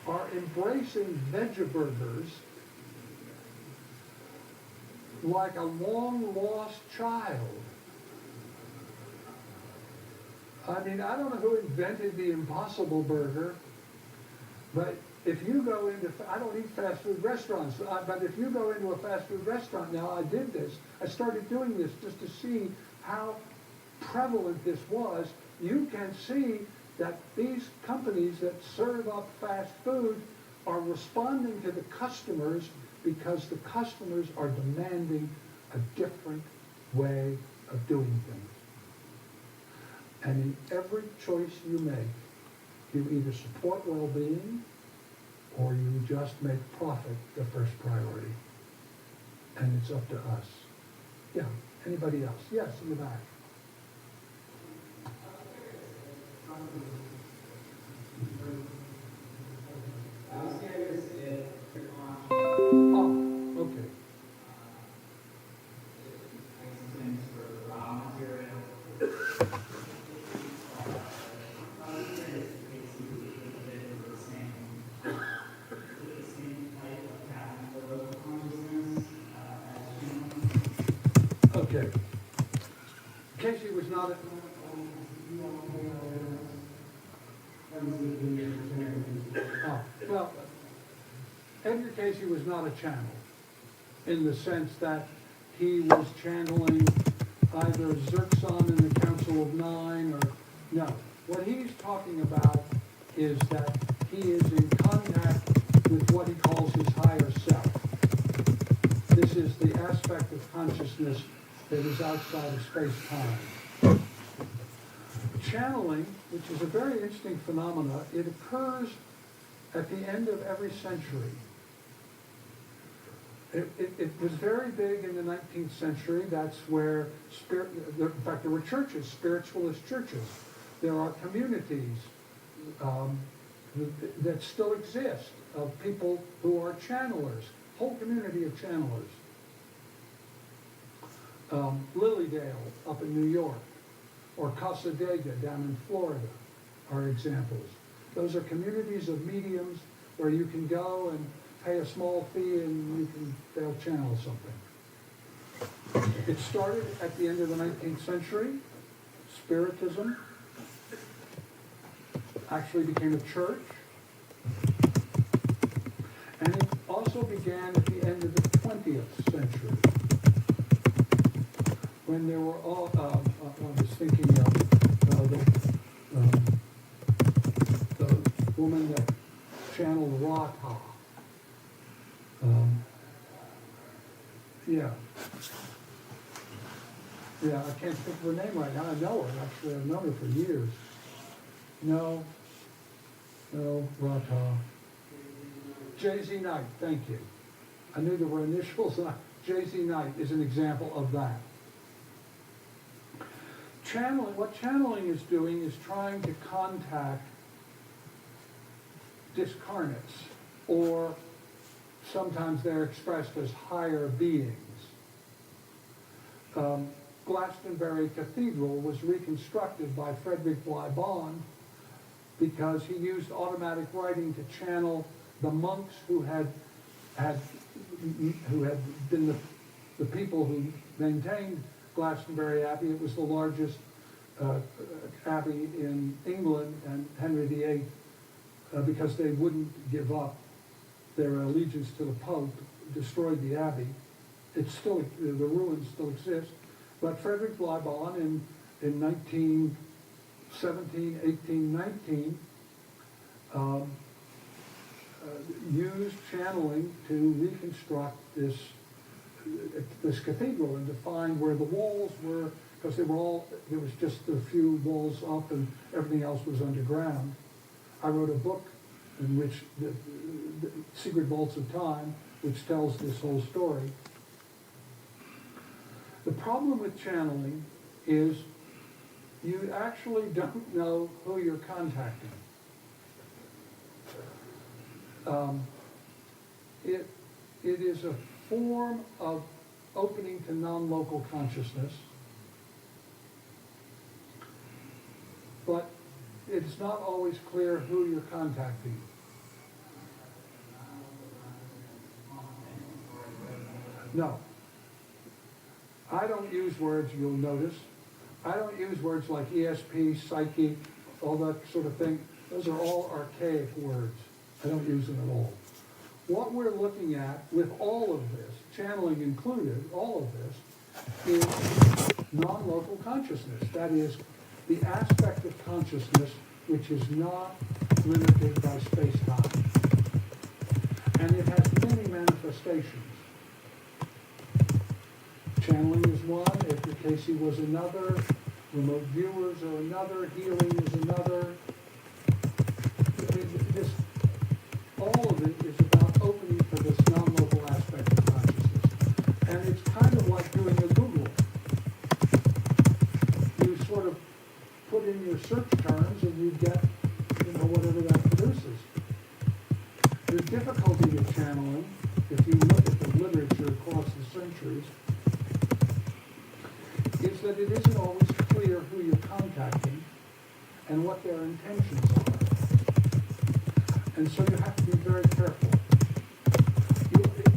are embracing veggie-burgers like a long-lost child. I mean, I don't know who invented the Impossible Burger, but if you go into, I don't eat fast food restaurants, but if you go into a fast food restaurant now, I did this, I started doing this just to see how prevalent this was. You can see that these companies that serve up fast food are responding to the customers because the customers are demanding a different way of doing things. And in every choice you make, you either support well-being or you just make profit the first priority. And it's up to us. Yeah, anybody else? Yes, in the back. Oh, okay. Okay. Casey was not a... Oh, well, Edgar Casey was not a channel in the sense that he was channeling either Xerxon in the Council of Nine or... No. What he's talking about is that he is in contact with what he calls his higher self. This is the aspect of consciousness that is outside of space-time. Channeling, which is a very interesting phenomena, it occurs at the end of every century. It was very big in the 19th century. That's where, in fact, there were churches, spiritualist churches. There are communities that still exist of people who are channelers, whole community of channelers. Lilydale up in New York, or Casadega down in Florida are examples. Those are communities of mediums where you can go and pay a small fee and they'll channel something. It started at the end of the 19th century. Spiritism actually became a church. And it also began at the end of the 20th century, when there were all, I was thinking of the woman that channeled Rata. Yeah, I can't think of her name right now. I know her, actually, I've known her for years. No, Rata. J.Z. Knight, thank you. I knew there were initials. J.Z. Knight is an example of that. Channeling, what channeling is doing is trying to contact discarnates, or sometimes they're expressed as higher beings. Glastonbury Cathedral was reconstructed by Frederick Bligh Bond because he used automatic writing to channel the monks who had been the people who maintained Glastonbury Abbey. It was the largest abbey in England, and Henry VIII, because they wouldn't give up their allegiance to the Pope, destroyed the abbey. It's still, the ruins still exist, but Frederick Bligh Bond in 1917, 18, 19 used channeling to reconstruct this cathedral and to find where the walls were, because there was just a few walls up and everything else was underground. I wrote a book in which, the Secret Vaults of Time, which tells this whole story. The problem with channeling is you actually don't know who you're contacting. It is a form of opening to non-local consciousness, but it's not always clear who you're contacting. No. I don't use words, you'll notice. I don't use words like ESP, psyche, all that sort of thing. Those are all archaic words. I don't use them at all. What we're looking at with all of this, channeling included, all of this, is non-local consciousness. That is, the aspect of consciousness which is not limited by space-time. And it has many manifestations. Channeling is one, efficacy was another, remote viewers are another, healing is another. All of it is about opening for this non-local aspect of consciousness. And it's kind of like doing a Google. You sort of put in your search terms and you get, whatever that produces. The difficulty with channeling, if you look at the literature across the centuries, is that it isn't always clear who you're contacting and what their intentions are. And so you have to be very careful.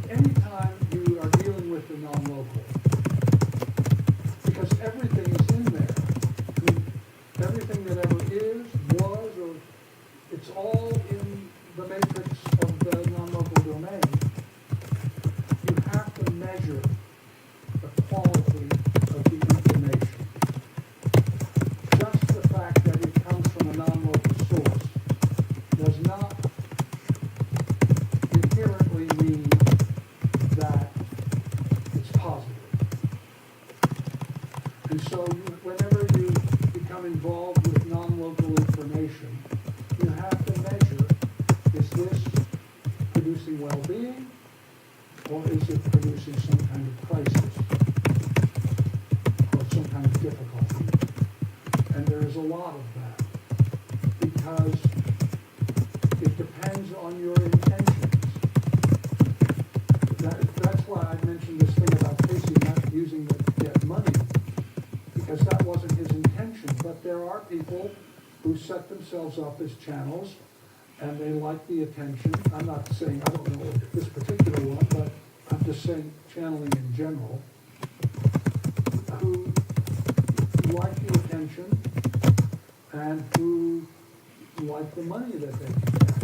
Anytime you are dealing with the non-local, because everything is in there. I mean, everything that ever is, was, or it's all in the matrix of the non-local domain. You have to measure the quality of the information. Just the fact that it comes from a non-local source does not inherently mean that it's positive. And so whenever you become involved with non-local information, you have to measure, is this producing well-being, or is it producing some kind of crisis, or some kind of difficulty? And there is a lot of that, because it depends on your intentions. That's why I mentioned this thing about Casey not using it to get money, because that wasn't his intention. But there are people who set themselves up as channels, and they like the attention. I'm not saying, I don't know this particular one, but I'm just saying channeling in general, who like the attention and who like the money that they can get.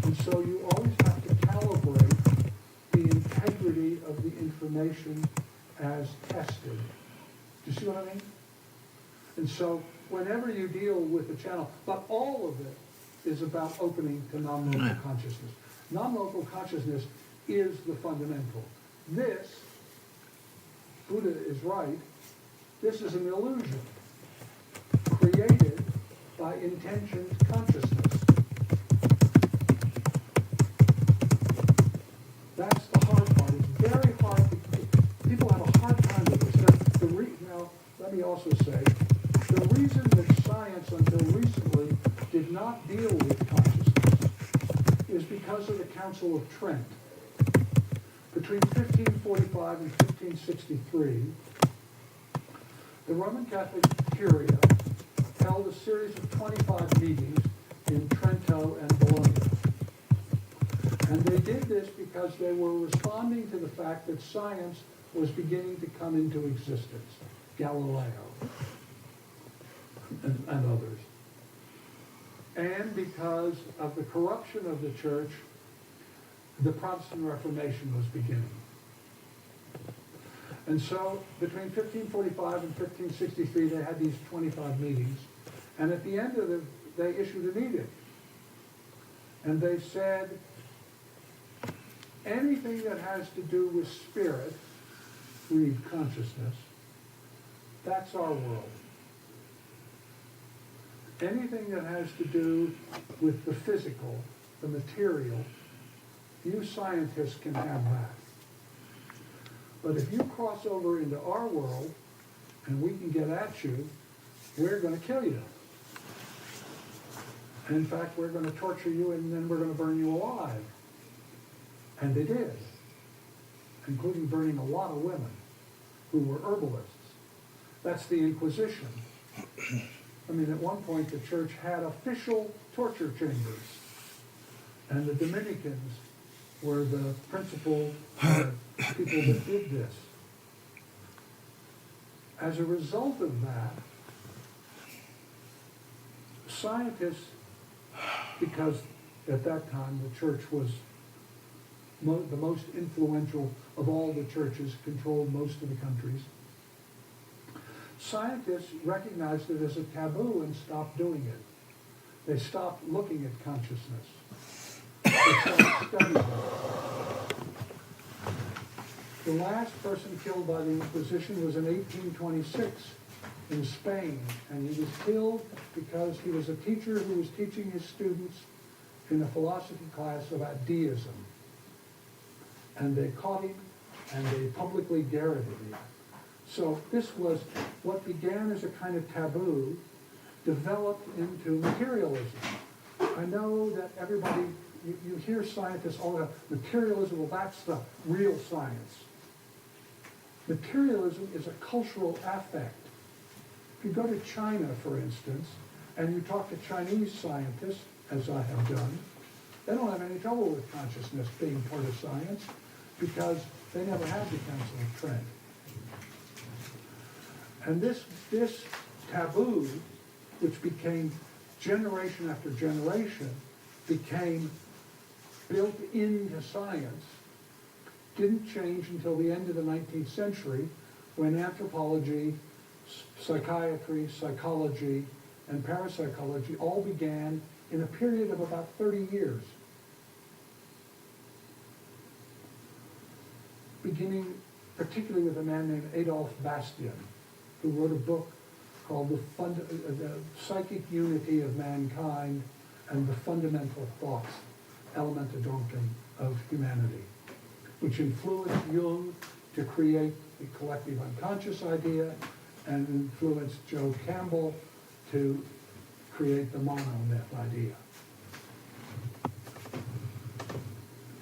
And so you always have to calibrate the integrity of the information as tested. Do you see what I mean? And so whenever you deal with a channel, but all of it is about opening to non-local consciousness. Non-local consciousness is the fundamental. This Buddha is right, this is an illusion created by intentioned consciousness. That's the hard part. It's very hard. People have a hard time with this. Now, let me also say, the reason that science until recently did not deal with consciousness is because of the Council of Trent. Between 1545 and 1563, the Roman Catholic Curia held a series of 25 meetings in Trento and Bologna. And they did this because they were responding to the fact that science was beginning to come into existence. Galileo and others. And because of the corruption of the church, the Protestant Reformation was beginning. And so between 1545 and 1563, they had these 25 meetings. And at the end of it, they issued an edict. And they said, anything that has to do with spirit, read consciousness, that's our world. Anything that has to do with the physical, the material, you scientists can have that. But if you cross over into our world and we can get at you, we're going to kill you. And in fact, we're going to torture you and then we're going to burn you alive. And they did, including burning a lot of women who were herbalists. That's the Inquisition. I mean, at one point, the church had official torture chambers. And the Dominicans were the principal people that did this. As a result of that, scientists, because at that time the church was the most influential of all the churches, controlled most of the countries, scientists recognized it as a taboo and stopped doing it. They stopped looking at consciousness. They stopped studying it. The last person killed by the Inquisition was in 1826 in Spain, and he was killed because he was a teacher who was teaching his students in a philosophy class about deism. And they caught him, and they publicly garroted him. So this was what began as a kind of taboo, developed into materialism. I know that everybody, you hear scientists all the time, materialism, well, that's the real science. Materialism is a cultural affect. If you go to China, for instance, and you talk to Chinese scientists, as I have done, they don't have any trouble with consciousness being part of science because they never had the Council of Trent. And this taboo, which became generation after generation, became built into science, didn't change until the end of the 19th century when anthropology, psychiatry, psychology, and parapsychology all began in a period of about 30 years. Beginning particularly with a man named Adolf Bastian, who wrote a book called The Psychic Unity of Mankind and the Fundamental Thoughts, Elementgedanken of Humanity, which influenced Jung to create the collective unconscious idea and influenced Joe Campbell to create the monomyth idea.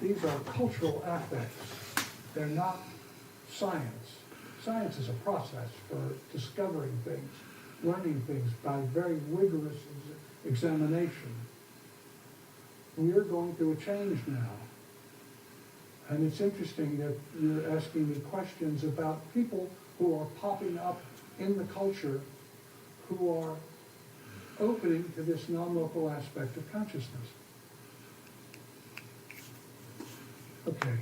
These are cultural affects. They're not science. Science is a process for discovering things, learning things by very rigorous examination. We are going through a change now. And it's interesting that you're asking me questions about people who are popping up in the culture who are opening to this non-local aspect of consciousness. Okay.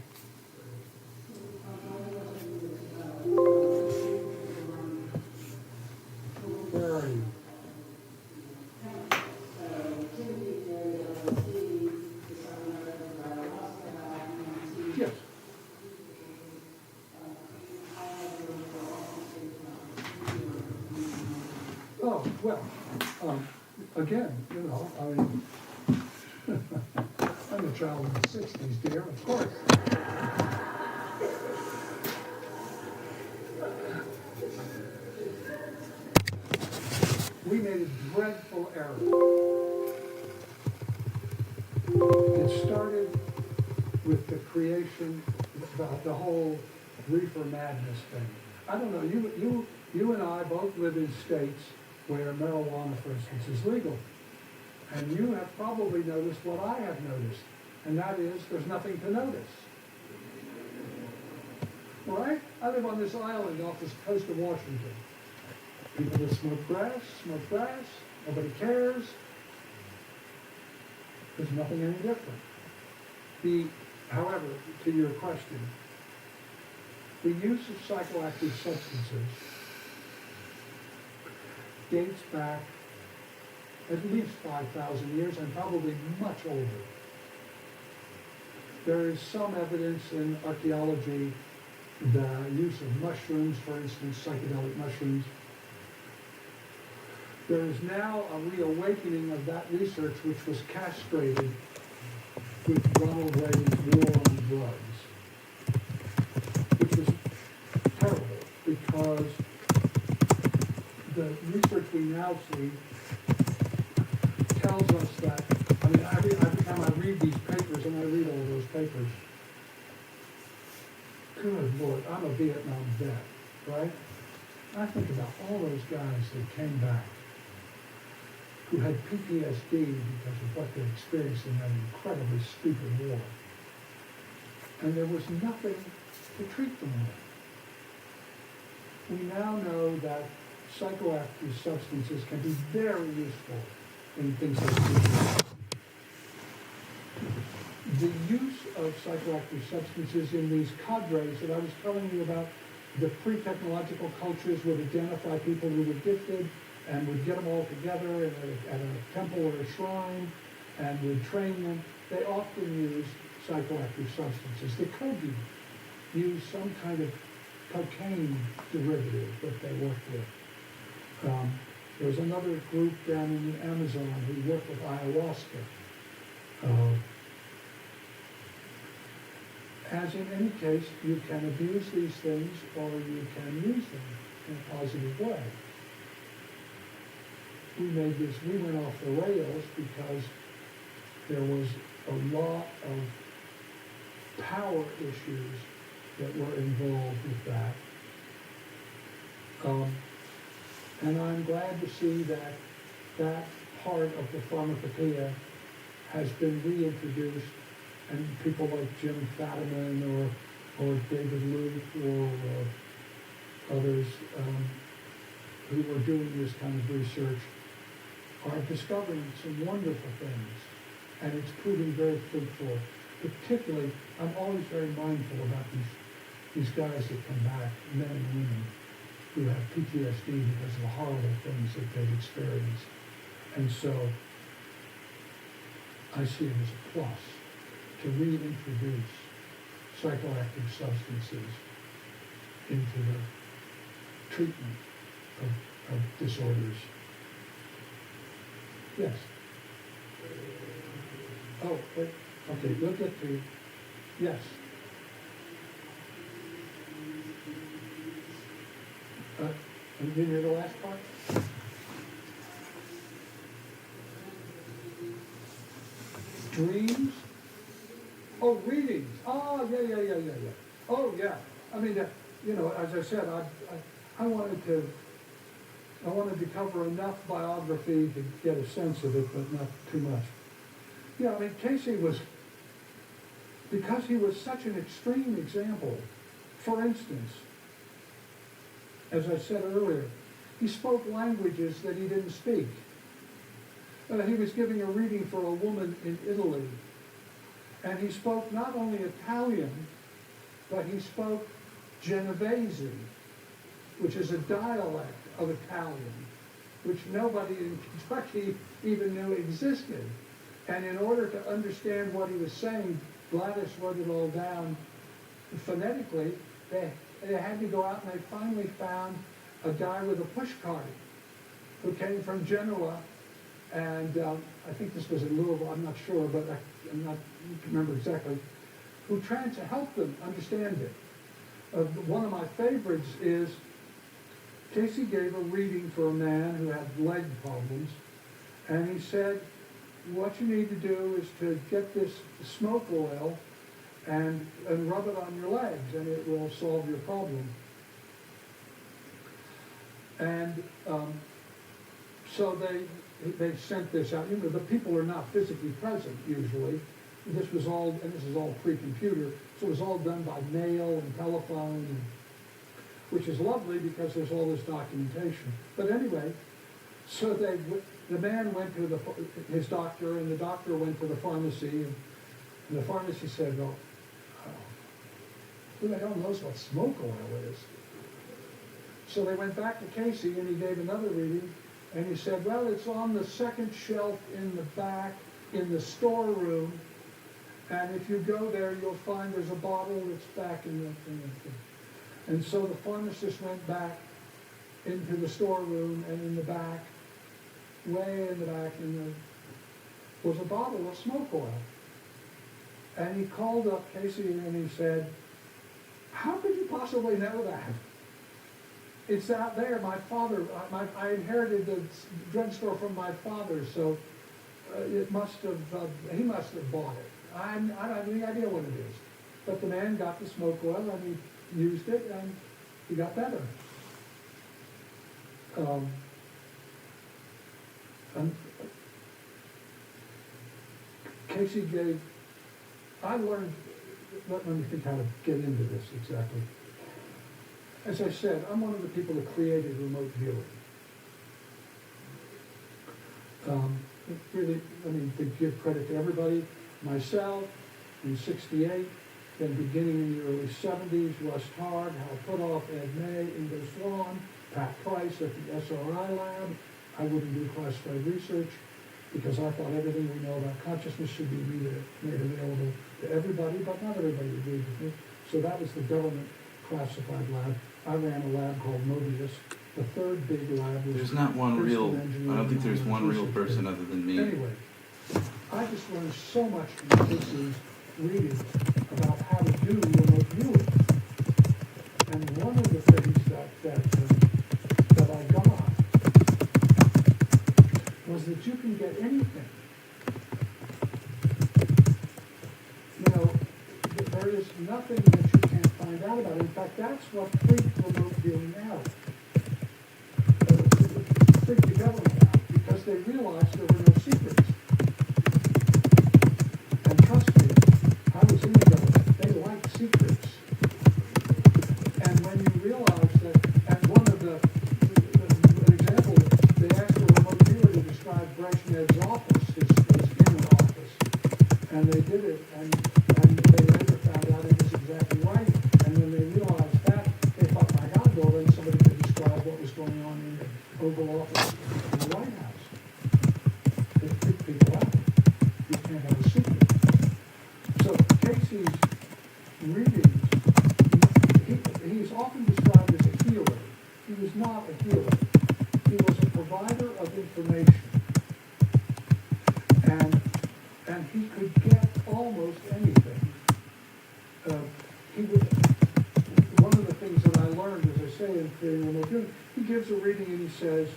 Where are you? Yes. again, you know, I mean, I'm a child of the sixties, dear, of course. We made a dreadful error. It started with the creation, the whole reefer madness thing. I don't know, you and I both live in states where marijuana, for instance, is legal. And you have probably noticed what I have noticed, and that is there's nothing to notice. Right? I live on this island off the coast of Washington. People that smoke grass, nobody cares. There's nothing any different. However, to your question, the use of psychoactive substances dates back at least 5,000 years and probably much older. There is some evidence in archaeology, the use of mushrooms, for instance, psychedelic mushrooms. There is now a reawakening of that research which was castrated with Ronald Reagan's war on drugs, which was terrible because the research we now see tells us that, I mean, every time I read these papers, and I read all those papers, good Lord, I'm a Vietnam vet, right? I think about all those guys that came back who had PTSD because of what they experienced in that incredibly stupid war. And there was nothing to treat them with. We now know that psychoactive substances can be very useful in things like this. The use of psychoactive substances in these cadres that I was telling you about, the pre-technological cultures would identify people who were gifted and would get them all together at a temple or a shrine and would train them. They often use psychoactive substances. The Kogi use some kind of cocaine derivative that they work with. There's another group down in the Amazon who work with ayahuasca. As in any case, you can abuse these things or you can use them in a positive way. We went off the rails because there was a lot of power issues that were involved with that. And I'm glad to see that that part of the pharmacopoeia has been reintroduced, and people like Jim Fadiman or David Luke or others who are doing this kind of research are discovering some wonderful things, and it's proving very fruitful. Particularly, I'm always very mindful about these guys that come back, men and women, who have PTSD because of the horrible things that they've experienced. And so I see it as a plus to reintroduce psychoactive substances into the treatment of disorders. Yes. Oh, wait. Okay, we'll get to, yes. And did you hear the last part? Dreams? Oh, readings. Oh, yeah. Oh, yeah. I mean, you know, as I said, I wanted to cover enough biography to get a sense of it, but not too much. Yeah, I mean, Casey was, because he was such an extreme example, for instance, as I said earlier, he spoke languages that he didn't speak. He was giving a reading for a woman in Italy, and he spoke not only Italian, but he spoke Genovese, which is a dialect of Italian, which nobody in Kentucky even knew existed. And in order to understand what he was saying, Gladys wrote it all down phonetically. They had to go out, and they finally found a guy with a push cart who came from Genoa and I think this was in Louisville, I'm not sure, but I'm not remember exactly, who tried to help them understand it. One of my favorites is Casey gave a reading for a man who had leg problems, and he said, what you need to do is to get this smoke oil and rub it on your legs, and it will solve your problem. And so they sent this out. You know, the people are not physically present usually. This is all pre-computer, so it was all done by mail and telephone, which is lovely because there's all this documentation. But anyway, so the man went to his doctor, and the doctor went to the pharmacy, and the pharmacy said, well, who the hell knows what smoke oil is? So they went back to Casey, and he gave another reading, and he said, well, it's on the second shelf in the back in the storeroom, and if you go there, you'll find there's a bottle that's back in the thing. And so the pharmacist went back into the storeroom, and in the back, way in the back, was a bottle of smoke oil. And he called up Casey and he said, how could you possibly know that? It's out there. My father, I inherited the drugstore from my father, so it must have, he must have bought it. I don't have any idea what it is. But the man got the smoke oil and he used it and he got better. And Casey gave, I learned, let me think how to get into this exactly. As I said, I'm one of the people that created remote viewing. Really, I mean, to give credit to everybody, myself in '68, then beginning in the early '70s, Russ Todd, Hal Putoff, Ed May, Ingo Swan, Pat Price at the SRI lab. I wouldn't do classified research because I thought everything we know about consciousness should be made available to everybody, but not everybody agreed with me. So that was the government classified lab. I ran a lab called Mobius. The third big lab was There's not one real, Princeton Engineering I don't think there's and one real Research person Group. other than me. Anyway, I just learned so much from Casey's reading about how to do remote viewing. And one of the things that I got was that you can get anything. You know, there is nothing that you can't find out about. In fact, that's what freaked remote viewing out. Freaked the government out because they realized there were no secrets. And trust me, I was in the government. They liked secrets. And when you realize that, and one of an example, they asked a remote viewer to describe Brezhnev's office, his inner office. And they did it, and they later found out it was exactly right. And when they realized that, they thought, my God, well, then somebody could describe what was going on in the Oval Office in the White House. They freaked people out. You can't have a secret. So Casey's readings, he's often described as a healer. He was not a healer. He was a provider of information. And he could get almost anything. One of the things that I learned, as I say, in creating remote viewing, he gives a reading and he says,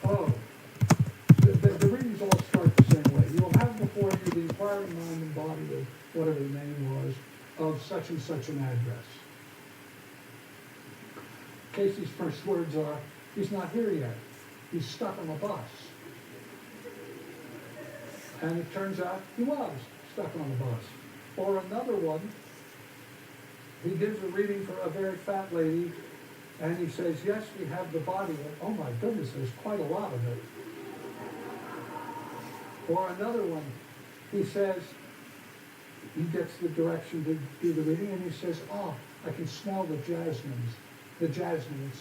the readings all start the same way. You'll have before you the inquiring mind and body of whatever the name was of such and such an address. Casey's first words are, he's not here yet. He's stuck on a bus. And it turns out he was stuck on a bus. Or another one, he gives a reading for a very fat lady, and he says, yes, we have the body. Oh my goodness, there's quite a lot of it. Or another one, he says, he gets the direction to do the reading, and he says, oh, I can smell the jasmines. The jasmine,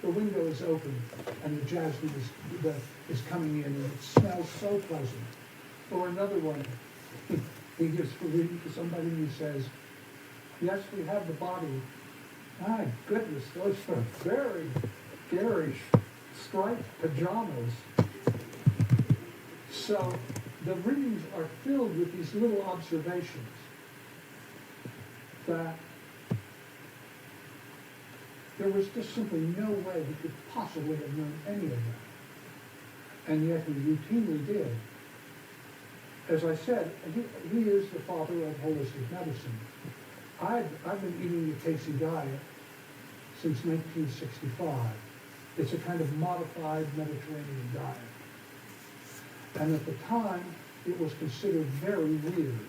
the window is open, and the jasmine is coming in, and it smells so pleasant. Or another one, he gives a reading to somebody and he says, yes, we have the body. My goodness, those are very garish striped pajamas. So the readings are filled with these little observations that there was just simply no way he could possibly have known any of that. And yet he routinely did. As I said, he is the father of holistic medicine. I've been eating the Casey diet since 1965. It's a kind of modified Mediterranean diet. And at the time, it was considered very weird.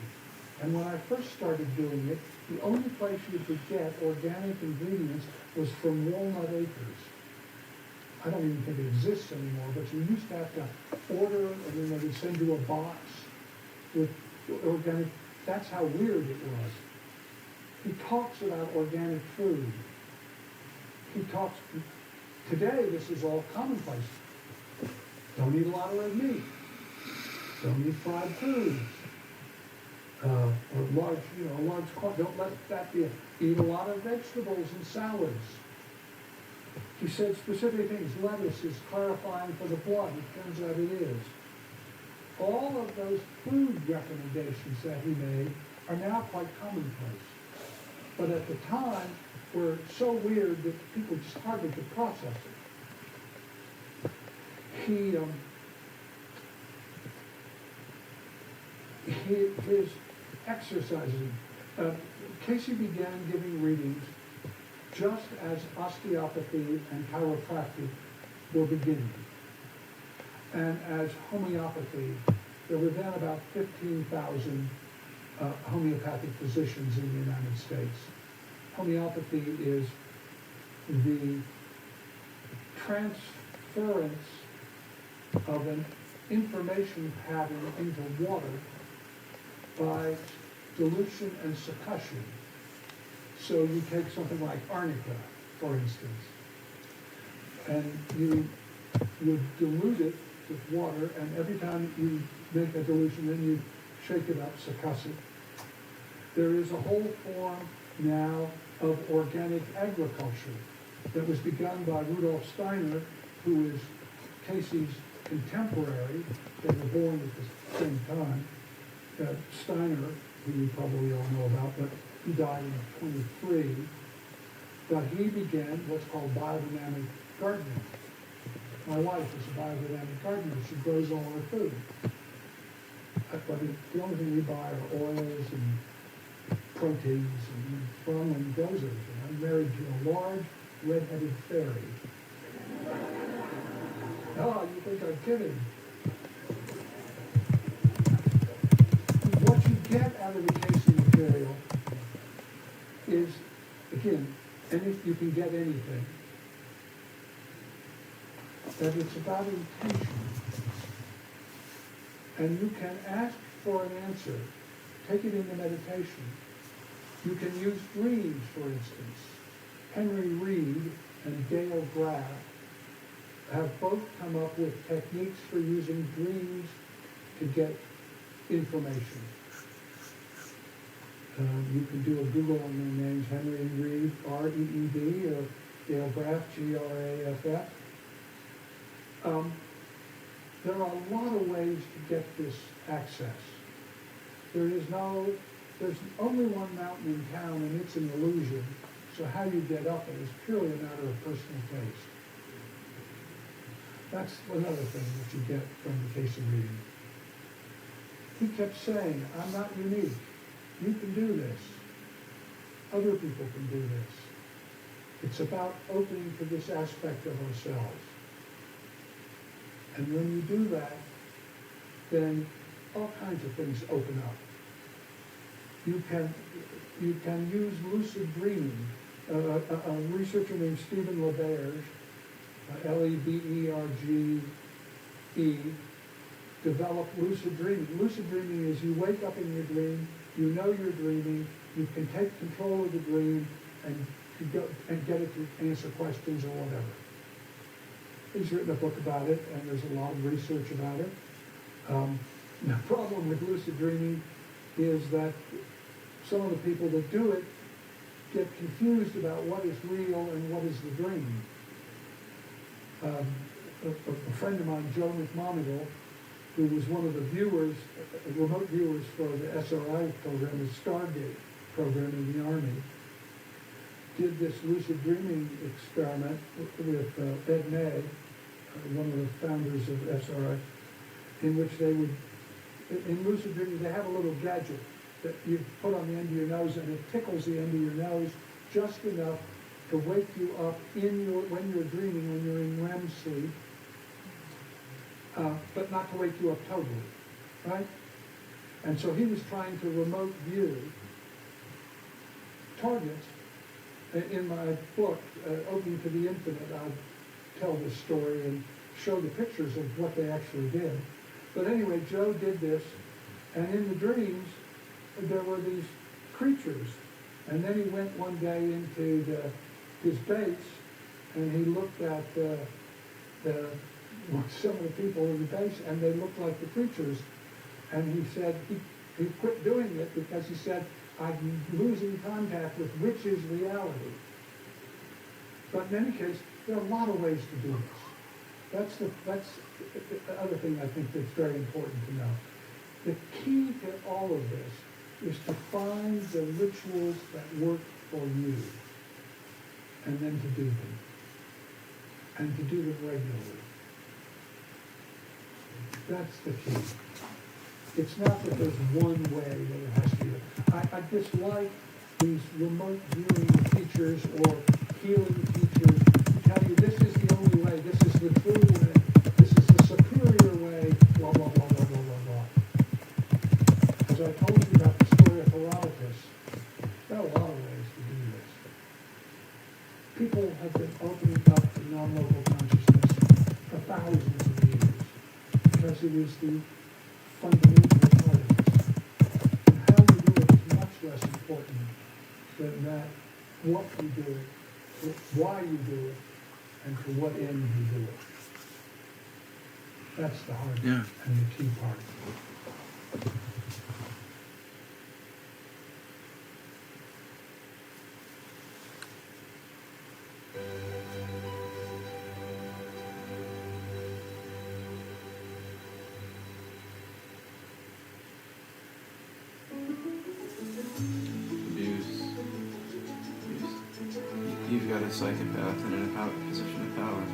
And when I first started doing it, the only place you could get organic ingredients was from Walnut Acres. I don't even think it exists anymore, but you used to have to order, and then they would send you a box with organic. That's how weird it was. He talks about organic food. He talks, today this is all commonplace. Don't eat a lot of red meat. Don't eat fried foods. Or large, don't let that be. Eat a lot of vegetables and salads. He said specific things. Lettuce is clarifying for the blood. It turns out it is. All of those food recommendations that he made are now quite commonplace. But at the time, were so weird that people just hardly could process it. His exercising, Casey began giving readings just as osteopathy and chiropractic were beginning. And as homeopathy, there were then about 15,000 homeopathic physicians in the United States. Homeopathy is the transference of an information pattern into water by dilution and succussion. So you take something like arnica, for instance, and you would dilute it with water, and every time you make a dilution, then you shake it up, succuss it. There is a whole form now of organic agriculture that was begun by Rudolf Steiner, who is Casey's contemporary. They were born at the same time. Steiner, who you probably all know about, but he died in 23. But he began what's called biodynamic gardening. My wife is a biodynamic gardener. She grows all her food. But the only thing we buy are oils and proteins and from and grows everything. I'm married to a large red-headed fairy. Oh, you think I'm kidding? What you get out of the Casey material is, again, you can get anything, that it's about intention. And you can ask for an answer. Take it into meditation. You can use dreams, for instance. Henry Reed and Dale Graff have both come up with techniques for using dreams to get information. You can do a Google on their names, Henry Reed, R-E-E-D, or Dale Graff, G-R-A-F-F. There are a lot of ways to get this access. There's only one mountain in town, and it's an illusion. So how you get up it is purely a matter of personal taste. That's another thing that you get from the Casey reading. He kept saying, I'm not unique. You can do this. Other people can do this. It's about opening to this aspect of ourselves. And when you do that, then all kinds of things open up. You can use lucid dreaming. A researcher named Stephen LeBerge, Leberge, developed lucid dreaming. Lucid dreaming is you wake up in your dream, you know you're dreaming, you can take control of the dream and get it to answer questions or whatever. He's written a book about it, and there's a lot of research about it. The problem with lucid dreaming is that some of the people that do it get confused about what is real and what is the dream. A friend of mine, Joe McMonigal, who was one of the viewers, remote viewers for the SRI program, the Stargate program in the Army, did this lucid dreaming experiment with Ed May, one of the founders of SRI, in which they would, in lucid dreaming, they have a little gadget that you put on the end of your nose, and it tickles the end of your nose just enough to wake you up when you're dreaming, when you're in REM sleep, but not to wake you up totally, right? And so he was trying to remote view targets. In my book, Open to the Infinite, I tell this story and show the pictures of what they actually did. But anyway, Joe did this, and in the dreams, there were these creatures. And then he went one day into his base, and he looked at some of the people in the base, and they looked like the creatures. And he said he quit doing it because he said, I'm losing contact with which is reality. But in any case, there are a lot of ways to do this. That's the other thing I think that's very important to know. The key to all of this is to find the rituals that work for you, and then to do them, and to do them regularly. That's the key. It's not that there's one way that it has to be. I dislike these remote viewing teachers or healing teachers who tell you this is the only way, this is the true way, this is the superior way, blah, blah, blah, blah, blah, blah, blah. As I told you about the story of Herodotus, there are a lot of ways to do this. People have been opening up the non-local consciousness for thousands of years because it is the fundamental part of this. And how you do it is much less important than that, what you do it, why you do it, and to what end you do it. That's the hard Yeah. and the key part. You've got a psychopath in a position of power.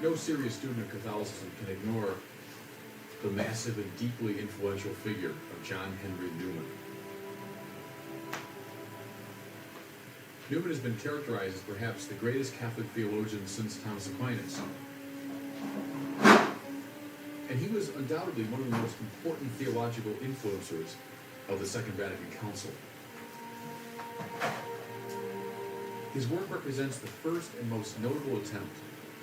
No serious student of Catholicism can ignore the massive and deeply influential figure of John Henry Newman. Newman has been characterized as perhaps the greatest Catholic theologian since Thomas Aquinas. And he was undoubtedly one of the most important theological influencers of the Second Vatican Council. His work represents the first and most notable attempt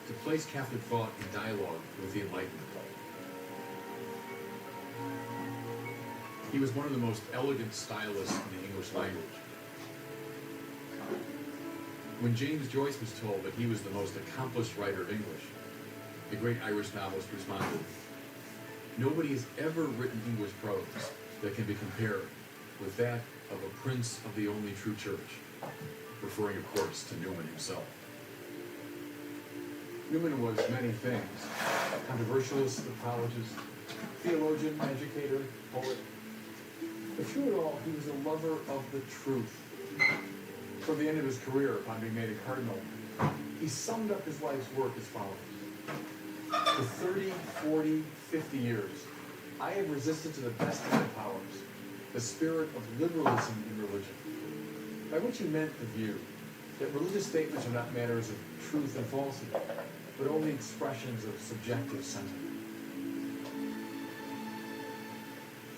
to place Catholic thought in dialogue with the Enlightenment. He was one of the most elegant stylists in the English language. When James Joyce was told that he was the most accomplished writer of English, the great Irish novelist responded, "Nobody has ever written English prose that can be compared with that of a prince of the only true church," referring, of course, to Newman himself. Newman was many things: controversialist, apologist, theologian, educator, poet. But through it all, he was a lover of the truth. Toward the end of his career, upon being made a cardinal, he summed up his life's work as follows: "For 30, 40, 50 years, I have resisted to the best of my powers the spirit of liberalism in religion," by which he meant the view that religious statements are not matters of truth and falsity, but only expressions of subjective sentiment.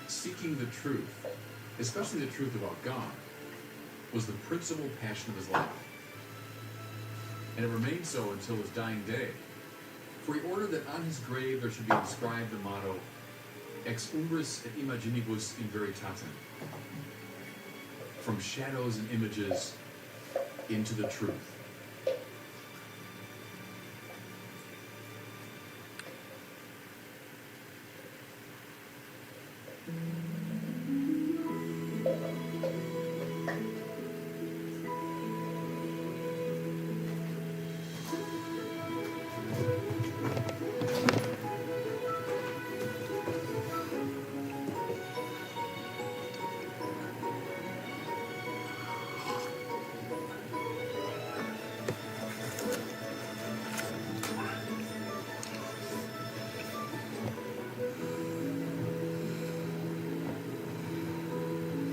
Seeking the truth, especially the truth about God, was the principal passion of his life. And it remained so until his dying day, for he ordered that on his grave there should be inscribed the motto, "Ex umbris et imaginibus in veritatem," from shadows and images into the truth.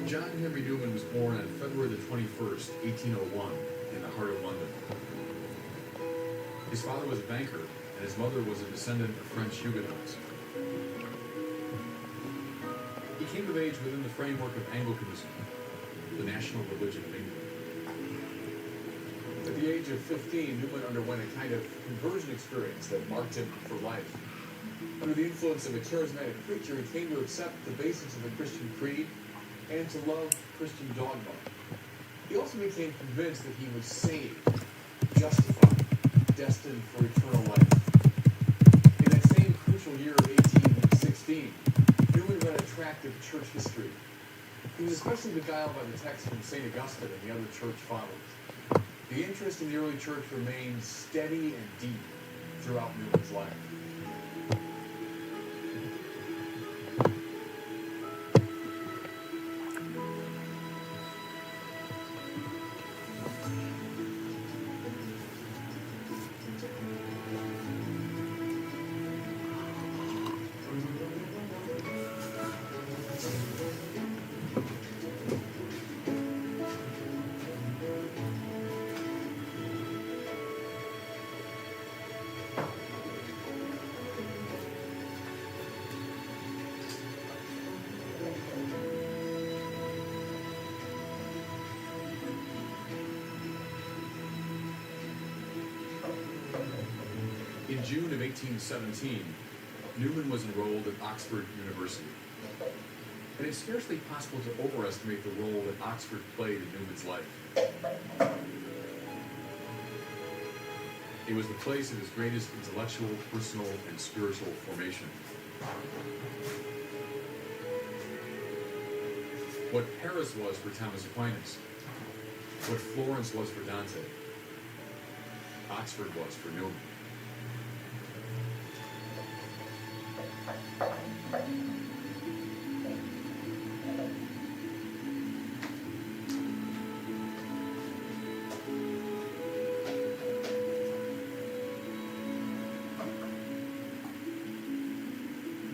John Henry Newman was born on February the 21st, 1801, in the heart of London. His father was a banker, and his mother was a descendant of French Huguenots. He came of age within the framework of Anglicanism, the national religion of England. At the age of 15, Newman underwent a kind of conversion experience that marked him for life. Under the influence of a charismatic preacher, he came to accept the basics of the Christian creed and to love Christian dogma. He also became convinced that he was saved, justified, destined for eternal life. In that same crucial year of 1816, Newman read a tract of church history. He was especially beguiled by the text from St. Augustine and the other church fathers. The interest in the early church remained steady and deep throughout Newman's life. In June of 1817, Newman was enrolled at Oxford University. And it's scarcely possible to overestimate the role that Oxford played in Newman's life. It was the place of his greatest intellectual, personal, and spiritual formation. What Paris was for Thomas Aquinas, what Florence was for Dante, Oxford was for Newman.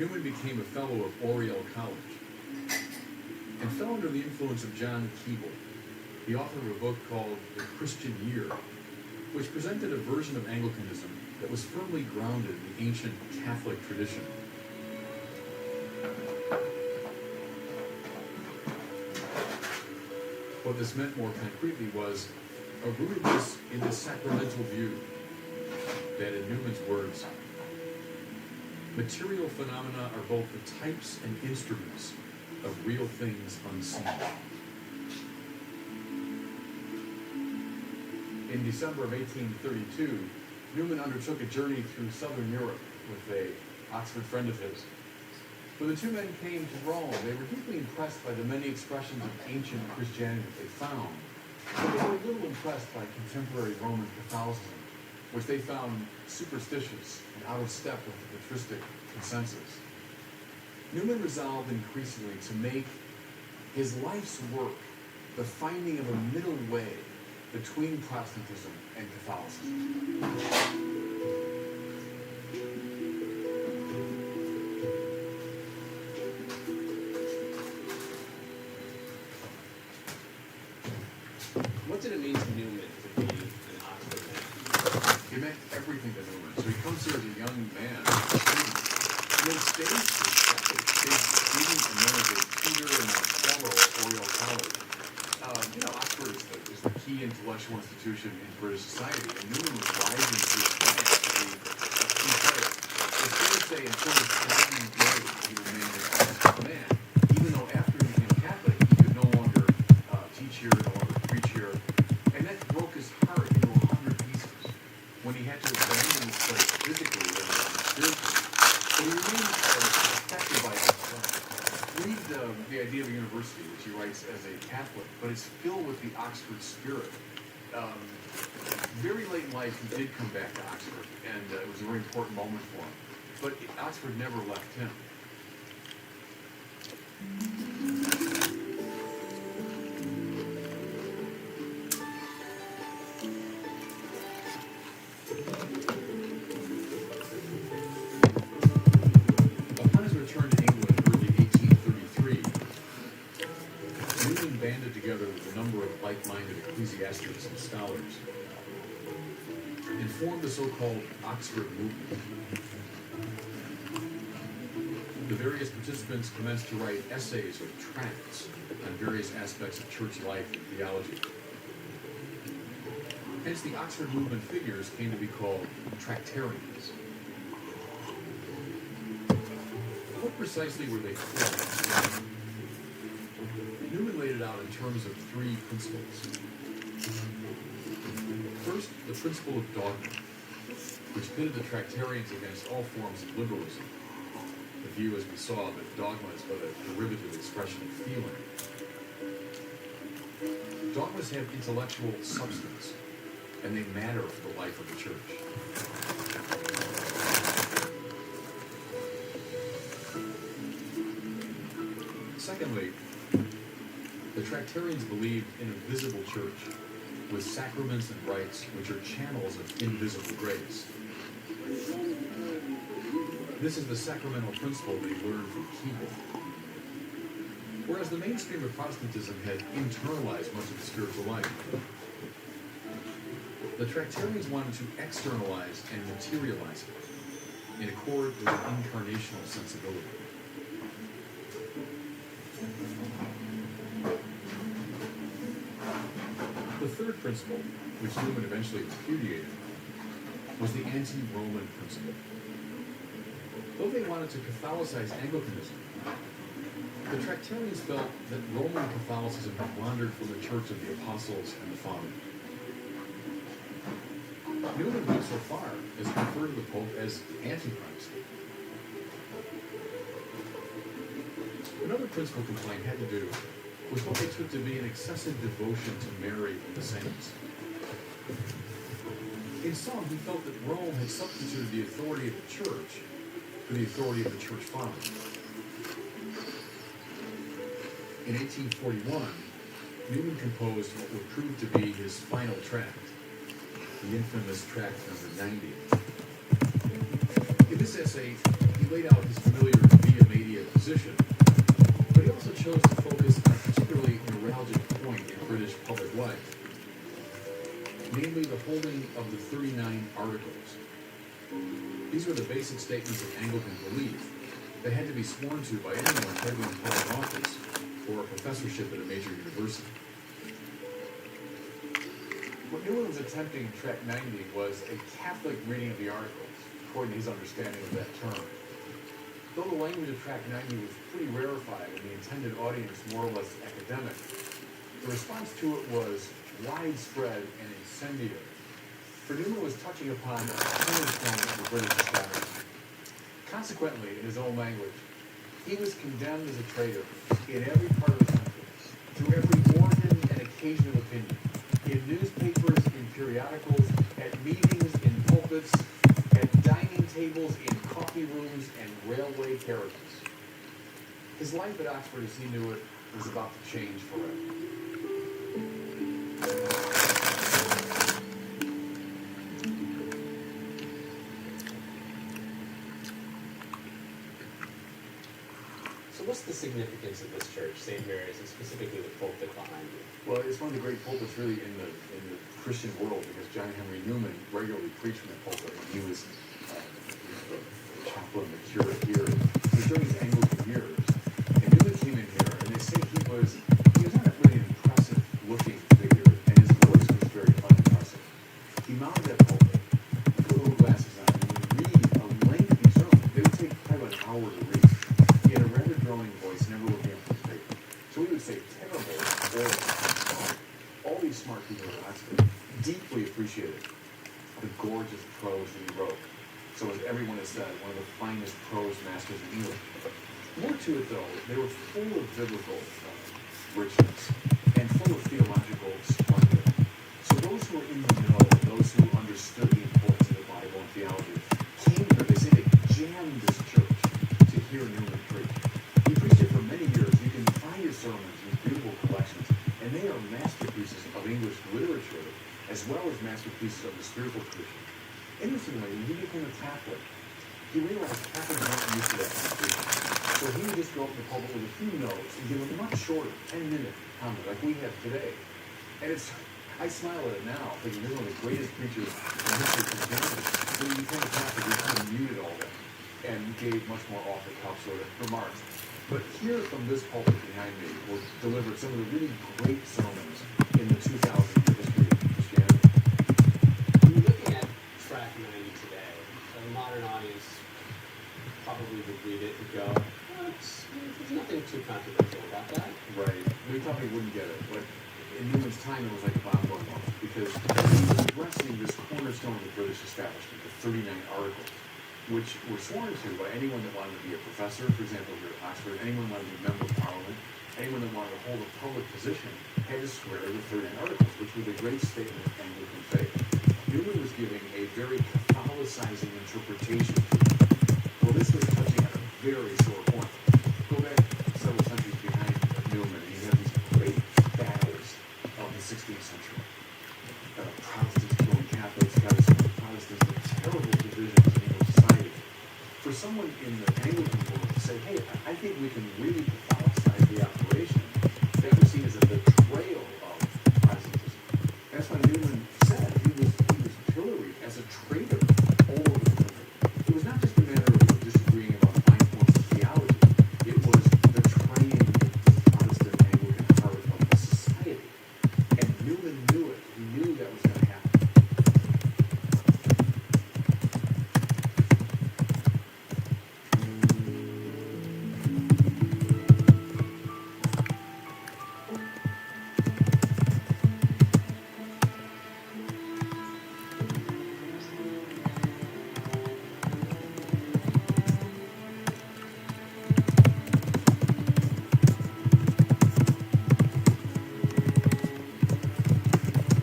Newman became a fellow of Oriel College and fell under the influence of John Keble, the author of a book called The Christian Year, which presented a version of Anglicanism that was firmly grounded in the ancient Catholic tradition. What this meant more concretely was a rootedness in the sacramental view that, in Newman's words, material phenomena are both the types and instruments of real things unseen. In December of 1832, Newman undertook a journey through southern Europe with an Oxford friend of his. When the two men came to Rome, they were deeply impressed by the many expressions of ancient Christianity that they found, but they were a little impressed by contemporary Roman Catholicism, which they found superstitious and out of step with the patristic consensus. Newman resolved increasingly to make his life's work the finding of a middle way between Protestantism and Catholicism. What did it mean to Newman to be an Oxford man? It meant everything to Newman. So he comes here as a young man, a student. He then stays as a student and then as a tutor and a fellow at Oriel College. Oxford is the key intellectual institution in British society, and Newman was rising to his rank to be a key player. It's fair to say until his dying day, he remained an Oxford man, even though after he became Catholic, he could no longer teach here, no longer preach here, and that broke his heart into 100 pieces when he had to abandon this place physically and spiritually. But he remained affected by it. Read the idea of a university, which he writes as a Catholic, but it's filled with the Oxford spirit. Very late in life, he did come back to Oxford, and it was a very important moment for him. But Oxford never left him. Upon his return to England early 1833, Newman banded together with a number of like-minded ecclesiastics and scholars and formed the so-called Oxford movement. The various participants commenced to write essays or tracts on various aspects of church life and theology. Hence, the Oxford movement figures came to be called Tractarians. What precisely were they for? Newman laid it out in terms of three principles. First, the principle of dogma, which pitted the Tractarians against all forms of liberalism. The view, as we saw, that dogma is but a derivative expression of feeling. Dogmas have intellectual substance, and they matter for the life of the church. Secondly, the Tractarians believed in a visible church with sacraments and rites which are channels of invisible grace. This is the sacramental principle they learned from Keble. Whereas the mainstream of Protestantism had internalized much of the spiritual life, the Tractarians wanted to externalize and materialize it in accord with an incarnational sensibility. The third principle, which Newman eventually repudiated, was the anti-Roman principle. Though they wanted to Catholicize Anglicanism, the Tractarians felt that Roman Catholicism had wandered from the Church of the Apostles and the Fathers. Newman went so far as to refer to the Pope as Antichrist. Another principal complaint had to do with what they took to be an excessive devotion to Mary and the saints. In sum, he felt that Rome had substituted the authority of the Church for the authority of the Church Fathers. In 1841, Newman composed what would prove to be his final tract, the infamous tract number 90. In this essay, he laid out his familiar via media position, but he also chose to focus on a particularly neuralgic point in British public life, namely the holding of the 39 Articles. These were the basic statements of Anglican belief that had to be sworn to by anyone holding public office or a professorship at a major university. What Newman was attempting in Track 90 was a Catholic reading of the Articles, according to his understanding of that term. Though the language of Track 90 was pretty rarefied and the intended audience more or less academic, the response to it was widespread and incendiary. For Newman was touching upon a cornerstone of the British establishment. Consequently, in his own language, he was condemned as a traitor in every part of the country, through every organ and occasion of opinion, in newspapers, in periodicals, at meetings, in pulpits, at dining tables, in coffee rooms, and railway carriages. His life at Oxford, as he knew it, was about to change forever. So what's the significance of this church, St. Mary's, and specifically the pulpit behind you? Well, it's one of the great pulpits really in the Christian world, because John Henry Newman regularly preached from the pulpit when he was the chaplain, the curate here. It was during his Anglican years. And Newman came in here, and they say he was not really an impressive looking figure, and his voice was very unimpressive. He mounted that pulpit, put little glasses on, and would read a lengthy sermon. They would take probably an hour to read. He had a rather droning voice, never looking up from his paper. So he would say terrible, horrible. All these smart people at Oxford deeply appreciated the gorgeous prose that he wrote. So as everyone has said, one of the finest prose masters in England. More to it though, they were full of biblical richness and full of theological splendor. So those who were in the know, those who understood the importance of the Bible and theology, came here. They say they jammed this church to hear Newman preach. He preached it for many years. You can find his sermons in beautiful collections, and they are masterpieces of English literature, as well as masterpieces of the spiritual tradition. Interestingly, when he became a Catholic, he realized Catholics weren't used to that kind of preaching. So he would just go up in the pulpit with a few notes and give a much shorter, 10-minute comment, like we have today. And I smile at it now, thinking he's one of the greatest preachers in history of Christianity. When he became a Catholic, he kind of muted all that and gave much more off-the-cuff sort of remarks. But here from this pulpit behind me were delivered some of the really great sermons in the 2000 history of Christianity. When you're looking at Track 90 today, a modern audience probably would read it and go, oh, there's nothing too controversial about that. Right. We probably wouldn't get it, but in Newman's time it was like a bomb going off, because he was addressing this cornerstone of the British establishment, the 39 Articles, which were sworn to by anyone that wanted to be a professor, for example, here at Oxford, anyone wanted to be a member of Parliament, anyone that wanted to hold a public position had to swear to the 39 Articles, which were the great statement of Anglican faith. Newman was giving a very Catholicizing interpretation to it. Well, this was touching on a very sore point. Go back several centuries behind Newman, and you have these great battles of the 16th century. Protestants killing Catholics, Catholics killing Protestants, the terrible divisions in English society. For someone in the Anglican world to say, hey, I think we can really Catholicize the operation, that was seen as a betrayal of Protestantism. That's why Newman said he was pilloried as a traitor all over the country. It was not just a matter of disagreeing about fine points of theology. It was betraying the Protestant Anglican heart of the society. And Newman knew it. He knew that was going to happen.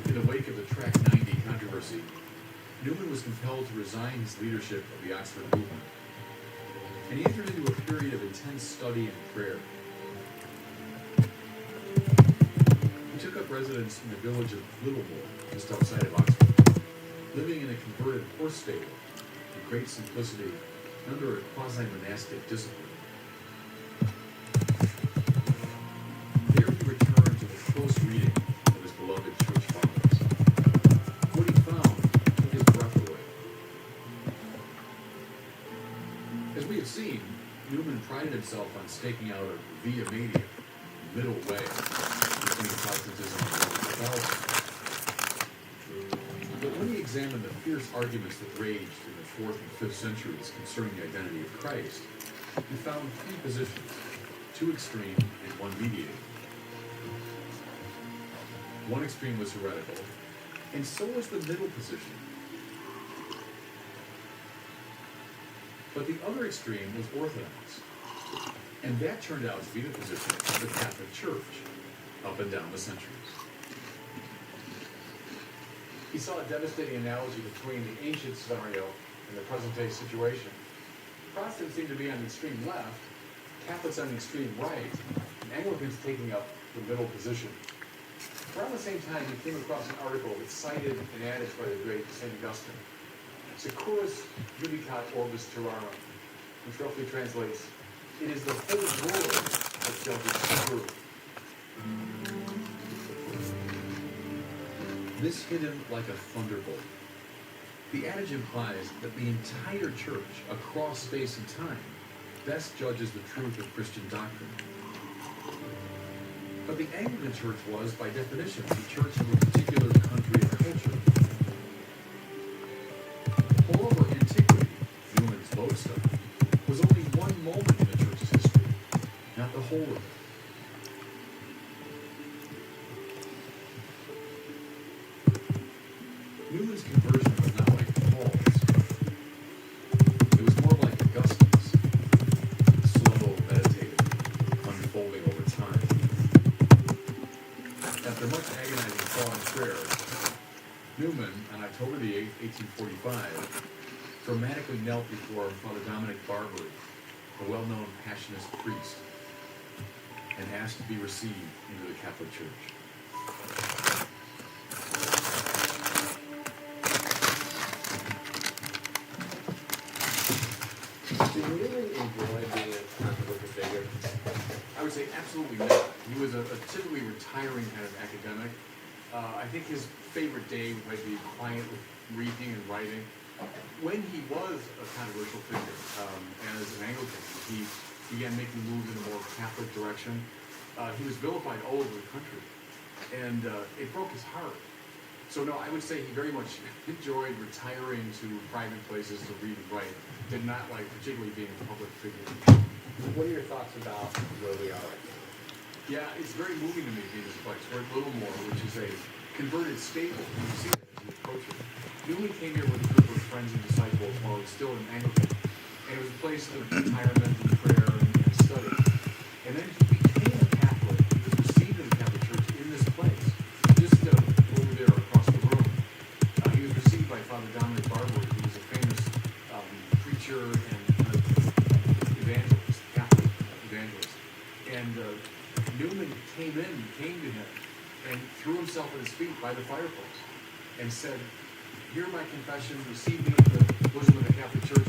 In the wake of the Track 90 controversy, Newman was compelled to resign his leadership of the Oxford movement, and he entered into a period of intense study and prayer. He took up residence in the village of Littlemore, just outside of Oxford, living in a converted horse stable with great simplicity under a quasi-monastic discipline. There he returned to the close reading of his beloved church fathers. What he found took his breath away. As we have seen, Newman prided himself on staking out a via media, middle way, between Protestantism and Catholicism. But when he examined the fierce arguments that raged in the 4th and 5th centuries concerning the identity of Christ, he found 3 positions, 2 extreme and 1 mediating. One extreme was heretical, and so was the middle position. But the other extreme was orthodox, and that turned out to be the position of the Catholic Church up and down the centuries. He saw a devastating analogy between the ancient scenario and the present-day situation. Protestants seem to be on the extreme left, Catholics on the extreme right, and Anglicans taking up the middle position. Around the same time, he came across an article that cited an adage by the great St. Augustine, Securus judicat orbis terrarum, which roughly translates, it is the whole world that judges the truth. This hit him like a thunderbolt. The adage implies that the entire church, across space and time, best judges the truth of Christian doctrine. But the Anglican Church was, by definition, the church of a particular country or culture. Moreover, antiquity, Newman's lodestone, was only one moment in the church's history, not the whole of it. Newman's conversion was not like Paul's. It was more like Augustine's, slow, meditative, unfolding over time. After much agonizing thought and prayer, Newman, on October the 8th, 1845, dramatically knelt before Father Dominic Barbary, a well-known Passionist priest, and asked to be received into the Catholic Church. Did Newman enjoy being a controversial figure? I would say absolutely not. He was a typically retiring kind of academic. I think his favorite day would be quiet with reading and writing. When he was a controversial figure, as an Anglican, he began making moves in a more Catholic direction. He was vilified all over the country, and it broke his heart. So no, I would say he very much enjoyed retiring to private places to read and write. Did not like particularly being a public figure. What are your thoughts about where we are right now? Yeah, it's very moving to me to be this place. We're at Littlemore, which is a converted stable. You can see that as you approach it. Newman came here with a group of friends and disciples while he was still an Anglican. And it was a place of retirement and prayer and study. And then he became a Catholic. He was received in the Catholic Church in this place, just over there across the room. He was received by Father Dominic Barbary, who was a famous preacher and evangelist, Catholic evangelist. And Newman came to him and threw himself at his feet by the fireplace and said, hear my confession, receive me into the bosom of the Catholic Church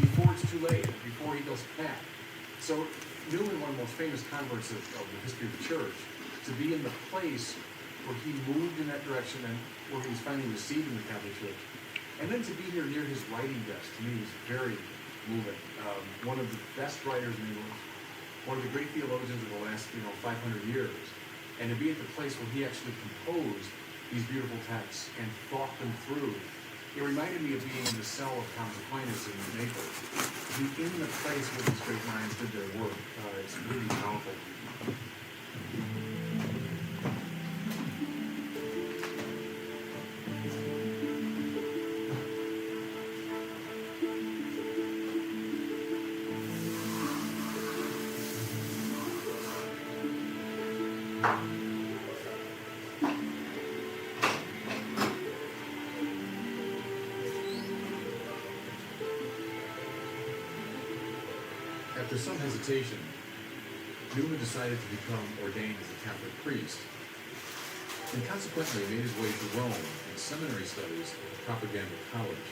before it's too late, before he goes fat. So Newman, one of the most famous converts of the history of the church, to be in the place where he moved in that direction and where he was finally received in the Catholic Church. And then to be here near his writing desk, to me, is very moving. One of the best writers in England, one of the great theologians of the last, 500 years. And to be at the place where he actually composed these beautiful texts and thought them through, it reminded me of being in the cell of Thomas Aquinas in Naples. To be in the place where these great minds did their work, it's really powerful. After some hesitation, Newman decided to become ordained as a Catholic priest, and consequently made his way to Rome in seminary studies at the Propaganda College.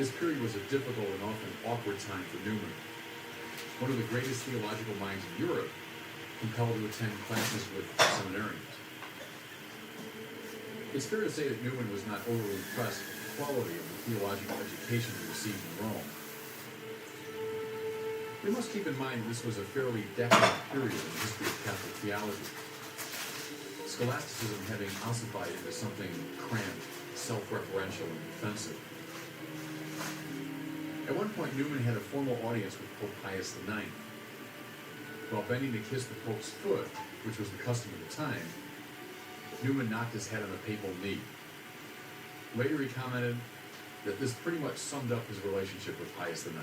This period was a difficult and often awkward time for Newman, one of the greatest theological minds in Europe, compelled to attend classes with seminarians. It's fair to say that Newman was not overly impressed with the quality of the theological education he received in Rome. We must keep in mind that this was a fairly decadent period in the history of Catholic theology, scholasticism having ossified into something cramped, self-referential, and defensive. At one point, Newman had a formal audience with Pope Pius IX. While bending to kiss the Pope's foot, which was the custom at the time, Newman knocked his head on the papal knee. Later he commented that this pretty much summed up his relationship with Pius IX.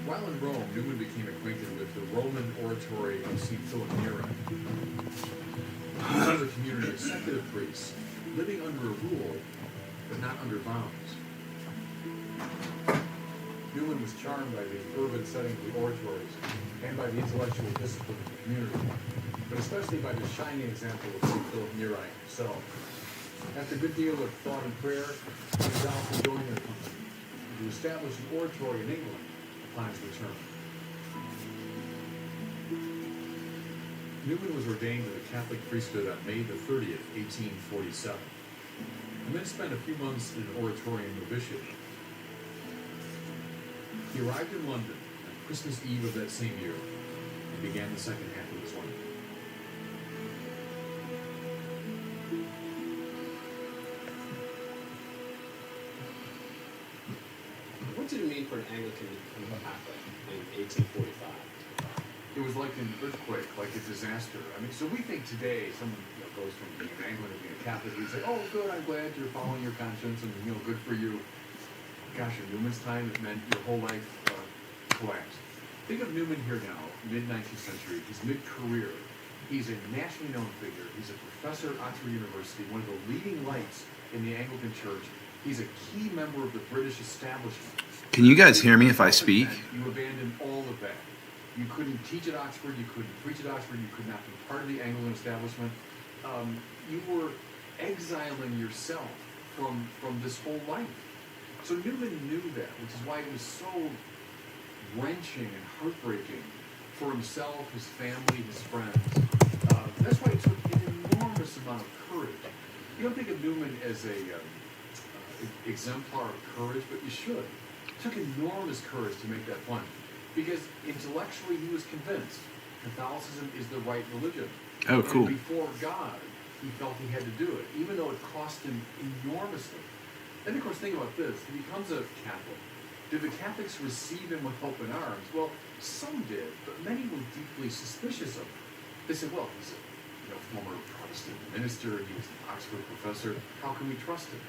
While in Rome, Newman became acquainted with the Roman oratory of St. Philip Neri. This was a community of secular priests living under a rule, but not under vows. Newman was charmed by the urban setting of the oratories and by the intellectual discipline of the community, but especially by the shining example of St. Philip Neri himself. After a good deal of thought and prayer, he resolved to join their company and to establish an oratory in England upon his return. Newman was ordained to the Catholic priesthood on May the 30th, 1847, and then spent a few months in an oratorian novitiate. He arrived in London on Christmas Eve of that same year and began the second half of his life. What did it mean for an Anglican to become a Catholic in 1845? It was like an earthquake, like a disaster. I mean, so we think today someone goes from being an Anglican to being a Catholic, we say, oh, good, I'm glad you're following your conscience and, good for you. Gosh, in Newman's time, it meant your whole life collapsed. Think of Newman here now, mid-19th century, his mid-career. He's a nationally known figure. He's a professor at Oxford University, one of the leading lights in the Anglican Church. He's a key member of the British establishment. Can you guys hear me if I speak? You abandoned all of that. You couldn't teach at Oxford, you couldn't preach at Oxford, you could not be part of the Anglican establishment. You were exiling yourself from this whole life. So Newman knew that, which is why it was so wrenching and heartbreaking for himself, his family, his friends. That's why it took an enormous amount of courage. You don't think of Newman as a exemplar of courage, but you should. It took enormous courage to make that plunge, because intellectually he was convinced Catholicism is the right religion. Oh, cool. And before God, he felt he had to do it, even though it cost him enormously. And of course, think about this. He becomes a Catholic. Did the Catholics receive him with open arms? Well, some did, but many were deeply suspicious of him. They said, well, he's a former Protestant minister, he was an Oxford professor, how can we trust him?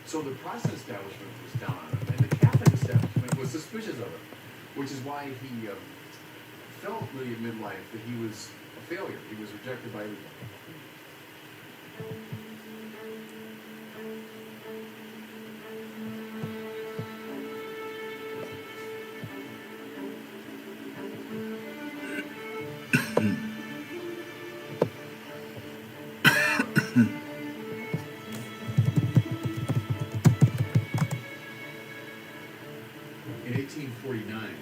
So the Protestant establishment was down on him, and the Catholic establishment was suspicious of him, which is why he felt really at midlife that he was a failure. He was rejected by everybody. In 1849,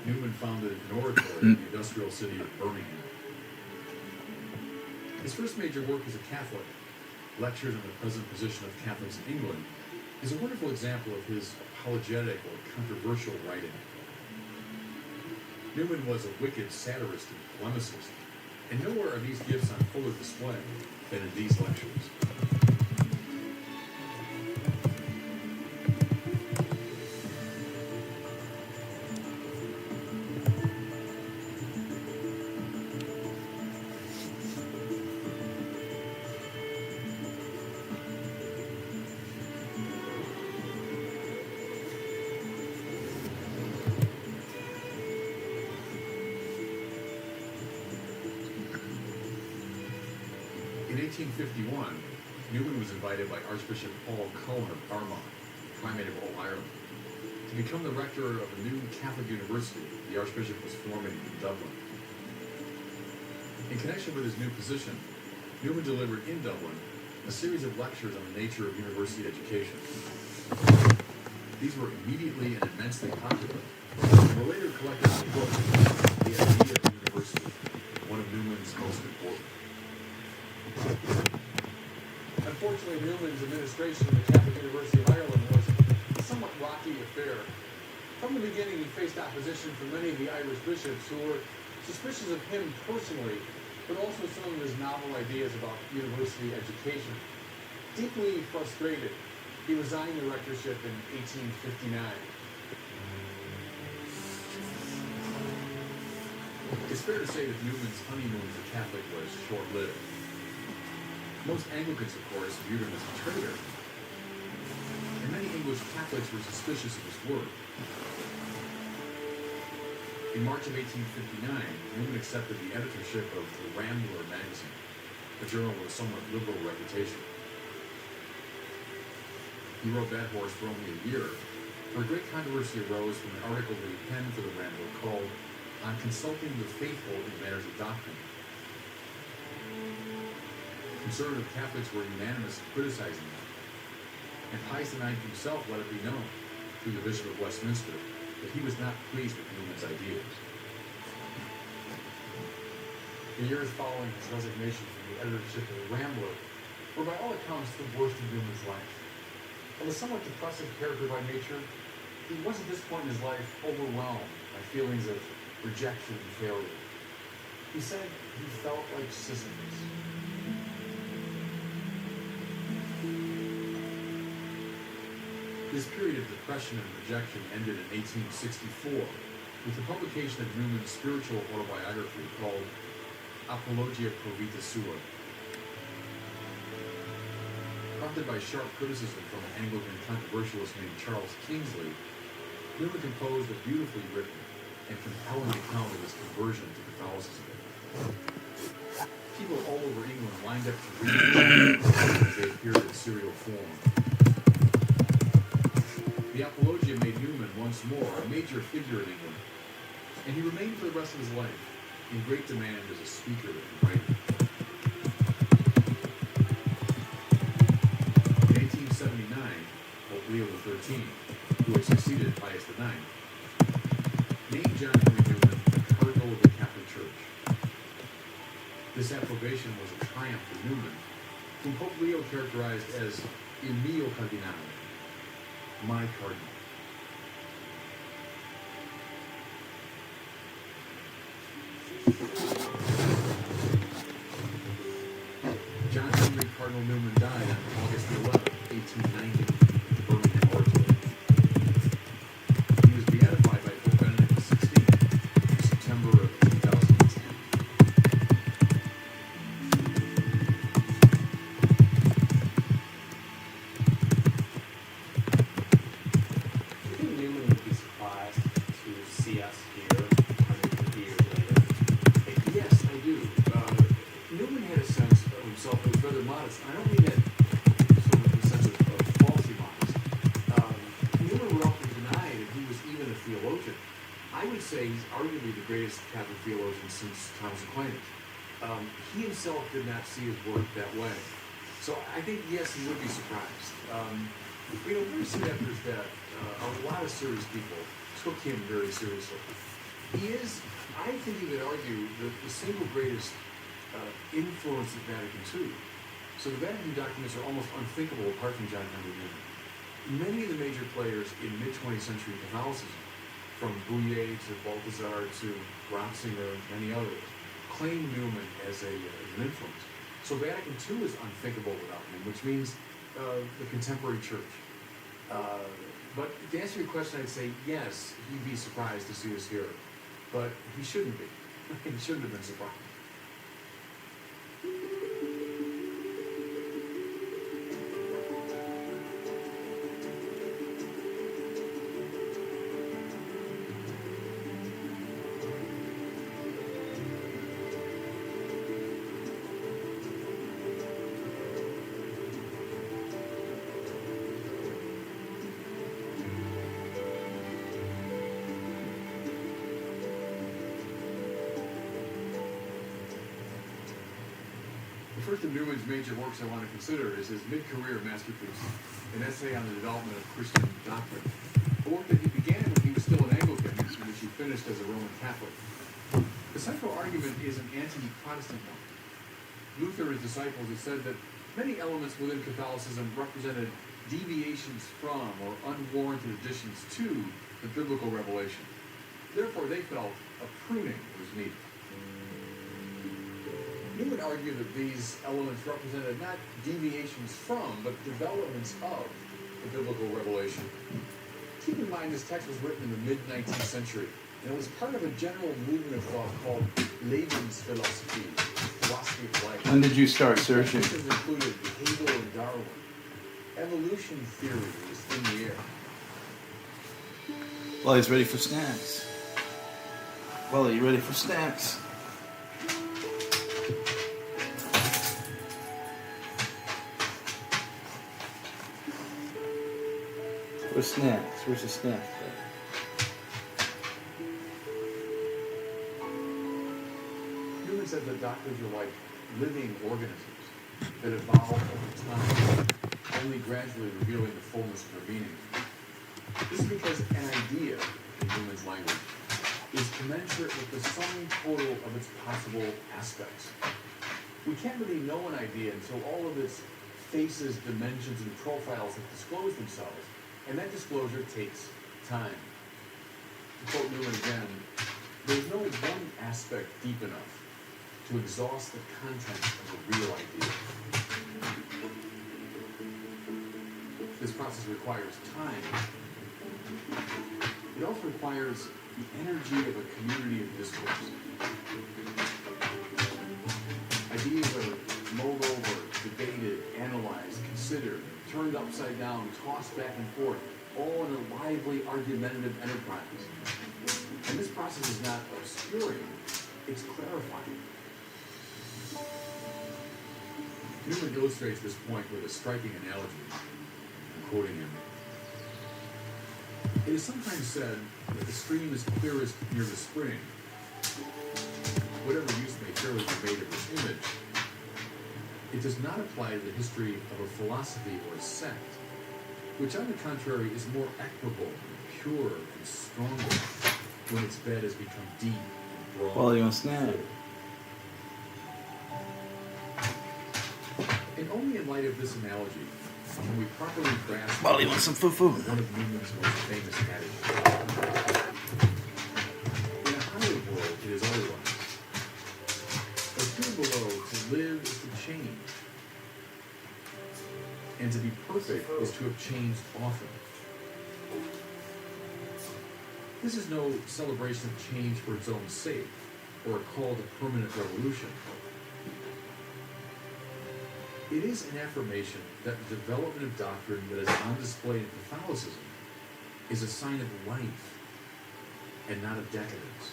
Newman founded an oratory in the industrial city of Birmingham. His first major work as a Catholic, Lectures on the Present Position of Catholics in England, is a wonderful example of his apologetic or controversial writing. Newman was a wicked satirist and polemicist, and nowhere are these gifts on fuller display than in these lectures. In 1851, Newman was invited by Archbishop Paul Cullen of Armagh, Primate of All Ireland, to become the rector of a new Catholic university the Archbishop was forming in Dublin. In connection with his new position, Newman delivered in Dublin a series of lectures on the nature of university education. These were immediately and immensely popular, and were later collected in a book, The Idea of University, one of Newman's most important. Unfortunately, Newman's administration of the Catholic University of Ireland was a somewhat rocky affair. From the beginning, he faced opposition from many of the Irish bishops who were suspicious of him personally, but also some of his novel ideas about university education. Deeply frustrated, he resigned the rectorship in 1859. It's fair to say that Newman's honeymoon as a Catholic was short-lived. Most Anglicans, of course, viewed him as a traitor, and many English Catholics were suspicious of his work. In March of 1859, Newman accepted the editorship of the Rambler magazine, a journal with a somewhat liberal reputation. He wrote that horse for only a year, for a great controversy arose from an article that he penned for the Rambler called "On Consulting the Faithful in Matters of Doctrine." Conservative Catholics were unanimous in criticizing him, and Pius IX himself let it be known, through the Bishop of Westminster, that he was not pleased with Newman's ideas. The years following his resignation from the editorship of the Rambler were by all accounts the worst of Newman's life. Of a somewhat depressive character by nature, he was at this point in his life overwhelmed by feelings of rejection and failure. He said he felt like Sisyphus. This period of depression and rejection ended in 1864 with the publication of Newman's spiritual autobiography called Apologia Pro Vita Sua. Prompted by sharp criticism from an Anglican controversialist named Charles Kingsley, Newman composed a beautifully written and compelling account of his conversion to Catholicism. People all over England lined up to read it as they appeared in serial form. The Apologia made Newman once more a major figure in England, and he remained for the rest of his life in great demand as a speaker and writer. In 1879, Pope Leo XIII, who had succeeded Pius IX, named John Henry Newman Cardinal of the Catholic Church. This approbation was a triumph for Newman, whom Pope Leo characterized as il mio cardinale, my cardinal. John Henry Cardinal Newman died on August 11, 1890, in Birmingham, Oratory. He was beatified by Pope Benedict XVI in September of 2010. Do you think Newman would be surprised to see us here 150 years later? Yes, I do. Newman had a sense of himself that was rather modest. I don't mean that sort of in the sense of falsely modest. Newman would often deny that he was even a theologian. I would say he's arguably the greatest Catholic theologian since Thomas Aquinas. He himself did not see his work that way. So I think, yes, he would be surprised. Very soon after his death, a lot of serious people took him very seriously. He is, I think you could argue, the single greatest influence of Vatican II. So the Vatican documents are almost unthinkable apart from John Henry Newman. Many of the major players in mid-20th century Catholicism, from Bouillet to Balthazar to Ratzinger and many others, claim Newman as an influence. So Vatican II is unthinkable without him, which means the contemporary church. But to answer your question, I'd say yes, he'd be surprised to see us here. But he shouldn't be. He shouldn't have been surprised. first of Newman's major works I want to consider is his mid-career masterpiece, an essay on the development of Christian doctrine, a work that he began when he was still an Anglican, which he finished as a Roman Catholic. The central argument is an anti-Protestant one. Luther and his disciples have said that many elements within Catholicism represented deviations from or unwarranted additions to the biblical revelation. Therefore, they felt a pruning was needed. He would argue that these elements represented not deviations from, but developments of the biblical revelation. Keep in mind this text was written in the mid-19th century, and it was part of a general movement of thought called Lebensphilosophie, philosophy of life. When did you start searching? This included Hegel and Darwin. Evolution theory was in the air. Well, he's ready for snacks. Well, are you ready for snacks? Where's snacks? Where's the snacks? Newman said that doctrines are like living organisms that evolve over time, only gradually revealing the fullness of their meaning. This is because an idea, in Newman's language, is commensurate with the sum total of its possible aspects. We can't really know an idea until all of its faces, dimensions, and profiles have disclosed themselves, and that disclosure takes time. To quote Newman again, there's no one aspect deep enough to exhaust the content of a real idea. This process requires time. It also requires the energy of a community of discourse. Ideas are mulled over, debated, analyzed, considered, turned upside down, tossed back and forth, all in a lively, argumentative enterprise. And this process is not obscuring, it's clarifying. Newman illustrates this point with a striking analogy. I'm quoting him. It is sometimes said that the stream is clearest near the spring. Whatever use may fairly be made of this image, it does not apply to the history of a philosophy or a sect, which on the contrary is more equable, pure, and stronger when its bed has become deep and broad. Well, you want snack? And only in light of this analogy can we properly grasp Well, you want some food? one of Newman's most famous adages. In a higher world, it is otherwise. But here below, to live is to change. And to be perfect is to have changed often. This is no celebration of change for its own sake, or a call to permanent revolution. It is an affirmation that the development of doctrine that is on display in Catholicism is a sign of life and not of decadence.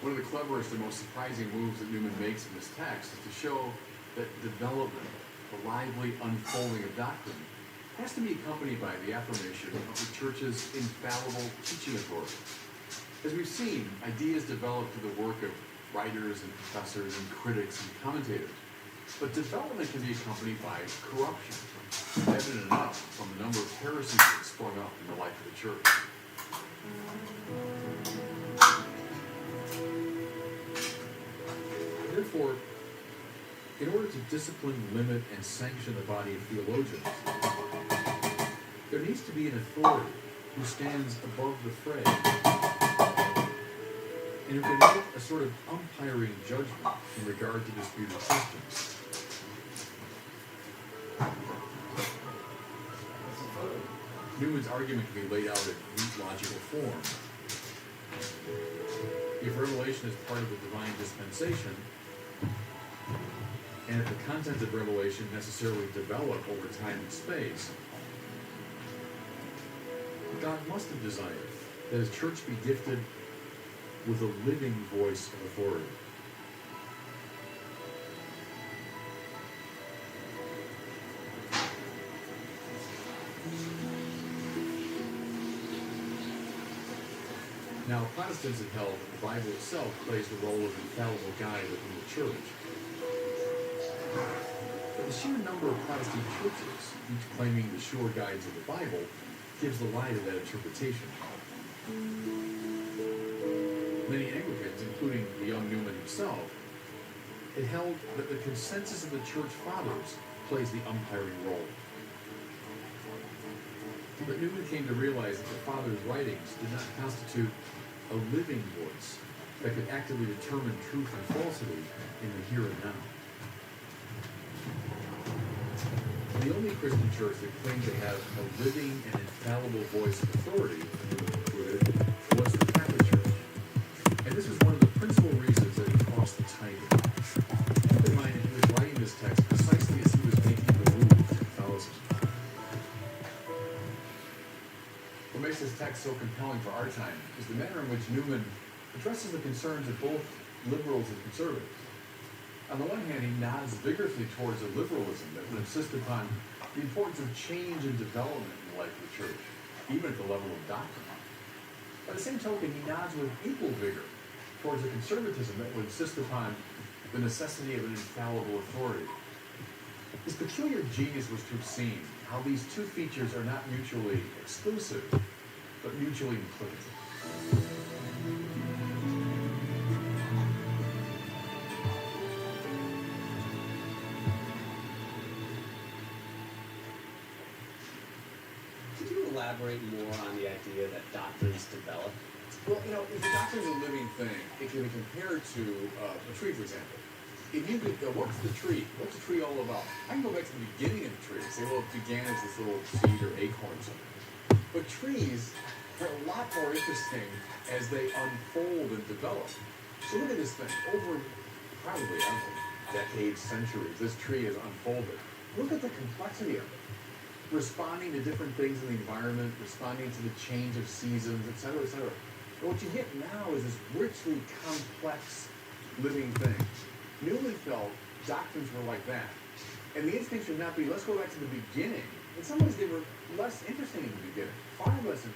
One of the cleverest and most surprising moves that Newman makes in this text is to show that development, the lively unfolding of doctrine, has to be accompanied by the affirmation of the Church's infallible teaching authority. As we've seen, ideas develop through the work of writers and professors and critics and commentators. But development can be accompanied by corruption, evident enough from the number of heresies that have sprung up in the life of the Church. Therefore, in order to discipline, limit, and sanction the body of theologians, there needs to be an authority who stands above the fray and who can make a sort of umpiring judgment in regard to disputed questions. Newman's argument can be laid out in neat logical form. If revelation is part of the divine dispensation, and if the content of revelation necessarily develop over time and space, God must have desired that his church be gifted with a living voice of authority. Now, Protestants had held that the Bible itself plays the role of infallible guide within the church. But the sheer number of Protestant churches, each claiming the sure guides of the Bible, gives the lie to that interpretation. Many Anglicans, including the young Newman himself, had held that the consensus of the church fathers plays the umpiring role. But Newman came to realize that the fathers' writings did not constitute a living voice that could actively determine truth and falsity in the here and now. The only Christian church that claimed to have a living and infallible voice of authority, Newman concluded, was the Catholic Church. And this was one of the principal reasons that he crossed the Tiber. Keep in mind that he was writing this text precisely as he was making the move to Catholicism. What makes this text so compelling for our time is the manner in which Newman addresses the concerns of both liberals and conservatives. On the one hand, he nods vigorously towards a liberalism that would insist upon the importance of change and development in the life of the church, even at the level of doctrine. By the same token, he nods with equal vigor towards a conservatism that would insist upon the necessity of an infallible authority. His peculiar genius was to have seen how these two features are not mutually exclusive, but mutually implicative. Could you elaborate more on the idea that doctrines develop? Well, if the doctrine is a living thing, it can be compared to a tree, for example. If you could go, what's the tree? What's the tree all about? I can go back to the beginning of the tree and say, well, it began as this little seed or acorn or something. But trees are a lot more interesting as they unfold and develop. So look at this thing. Over probably, I don't know, decades, centuries, this tree has unfolded. Look at the complexity of it. Responding to different things in the environment, responding to the change of seasons, et cetera, et cetera. But what you get now is this richly complex living thing. Newman felt doctrines were like that. And the instinct should not be, let's go back to the beginning. In some ways, they were less interesting in the beginning, far less interesting.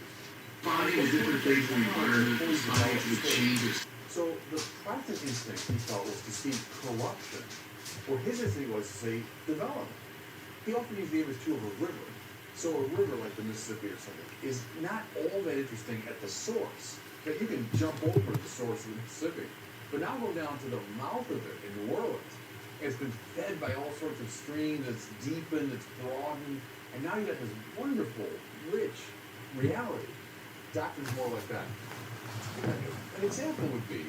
Responding to different things in the environment, responding to the changes. So the Protestant instinct, he felt, was to see corruption, or his instinct was to say development. He often used the image, too, of a river. So a river like the Mississippi or something is not all that interesting at the source. That you can jump over the source of the Mississippi. But now go down to the mouth of it in New Orleans. It's been fed by all sorts of streams, it's deepened, it's broadened, and now you got this wonderful, rich reality. Doctrine's more like that. An example would be,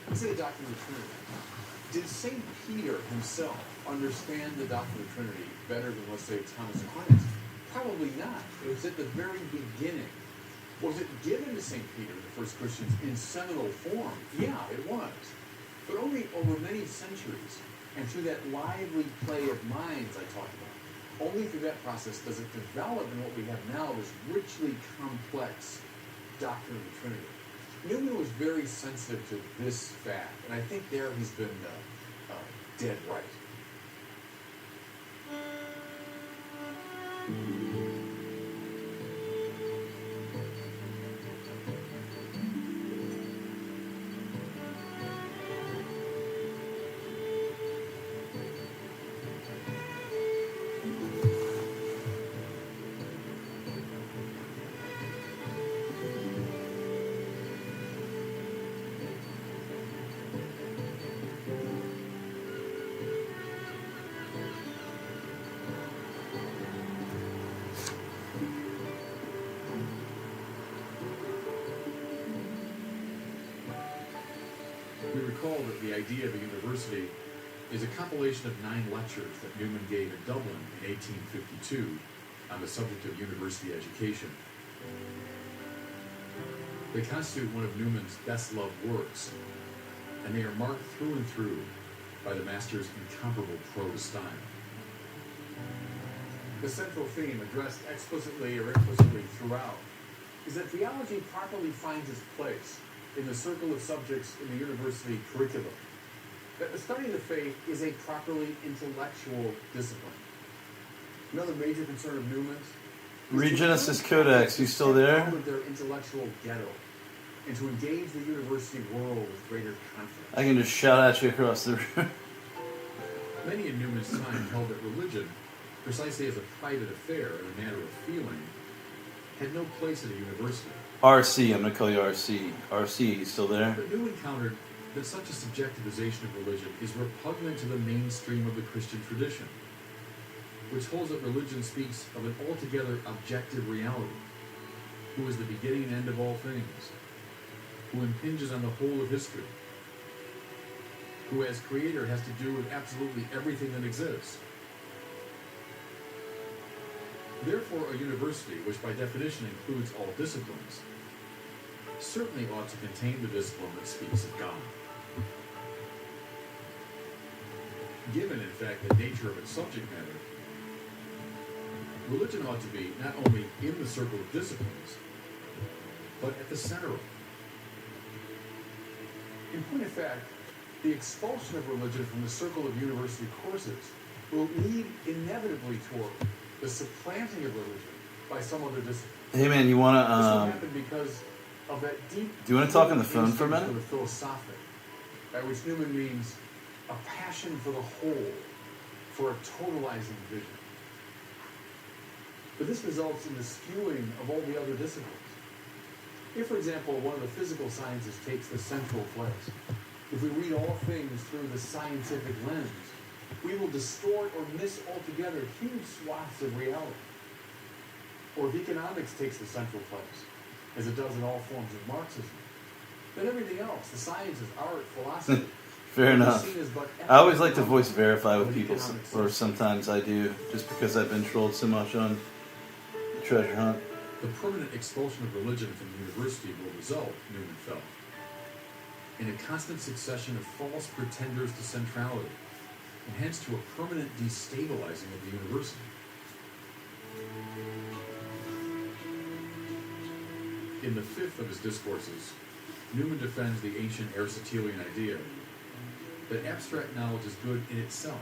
let's say the doctrine of the Trinity. Did St. Peter himself understand the doctrine of the Trinity better than, let's say, Thomas Aquinas? Probably not. It was at the very beginning. Was it given to St. Peter, the first Christians, in seminal form? Yeah, it was. But only over many centuries, and through that lively play of minds I talked about. Only through that process does it develop in what we have now, this richly complex doctrine of the Trinity. Newman was very sensitive to this fact, and I think there he's been dead right. We recall that the idea of a university is a compilation of 9 lectures that Newman gave in Dublin in 1852 on the subject of university education. They constitute one of Newman's best-loved works, and they are marked through and through by the master's incomparable prose style. The central theme, addressed explicitly or implicitly throughout, is that theology properly finds its place in the circle of subjects in the university curriculum. That the study of the faith is a properly intellectual discipline. Another major concern of Newman's Read Genesis Codex. You still there? With their intellectual ghetto. and to engage the university world with greater confidence. I can just shout at you across the room. Many in Newman's time held that religion, precisely as a private affair and a matter of feeling, had no place at a university. RC, I'm going to call you RC. RC, you still there? But Newman countered that such a subjectivization of religion is repugnant to the mainstream of the Christian tradition, which holds that religion speaks of an altogether objective reality, who is the beginning and end of all things, who impinges on the whole of history, who as creator has to do with absolutely everything that exists. Therefore, a university, which by definition includes all disciplines, certainly ought to contain the discipline that speaks of God. Given, in fact, the nature of its subject matter, religion ought to be not only in the circle of disciplines, but at the center of it. In point of fact, the expulsion of religion from the circle of university courses will lead inevitably toward the supplanting of religion by some other discipline. Hey man, you This will want happen because of that deep. do you wanna talk on the phone for a instinct minute? the philosophic, by which Newman means a passion for the whole, for a totalizing vision. But this results in the skewing of all the other disciplines. If, for example, one of the physical sciences takes the central place, if we read all things through the scientific lens, we will distort or miss altogether huge swaths of reality. Or if economics takes the central place, as it does in all forms of Marxism, then everything else, the sciences, art, philosophy, Fair will be enough. seen as but I always like to voice verify with of people, economic or system. sometimes I do, just because I've been trolled so much on Treasure Hunt. The permanent expulsion of religion from the university will result, Newman felt, in a constant succession of false pretenders to centrality, and hence to a permanent destabilizing of the university. In the fifth of his discourses, Newman defends the ancient Aristotelian idea that abstract knowledge is good in itself,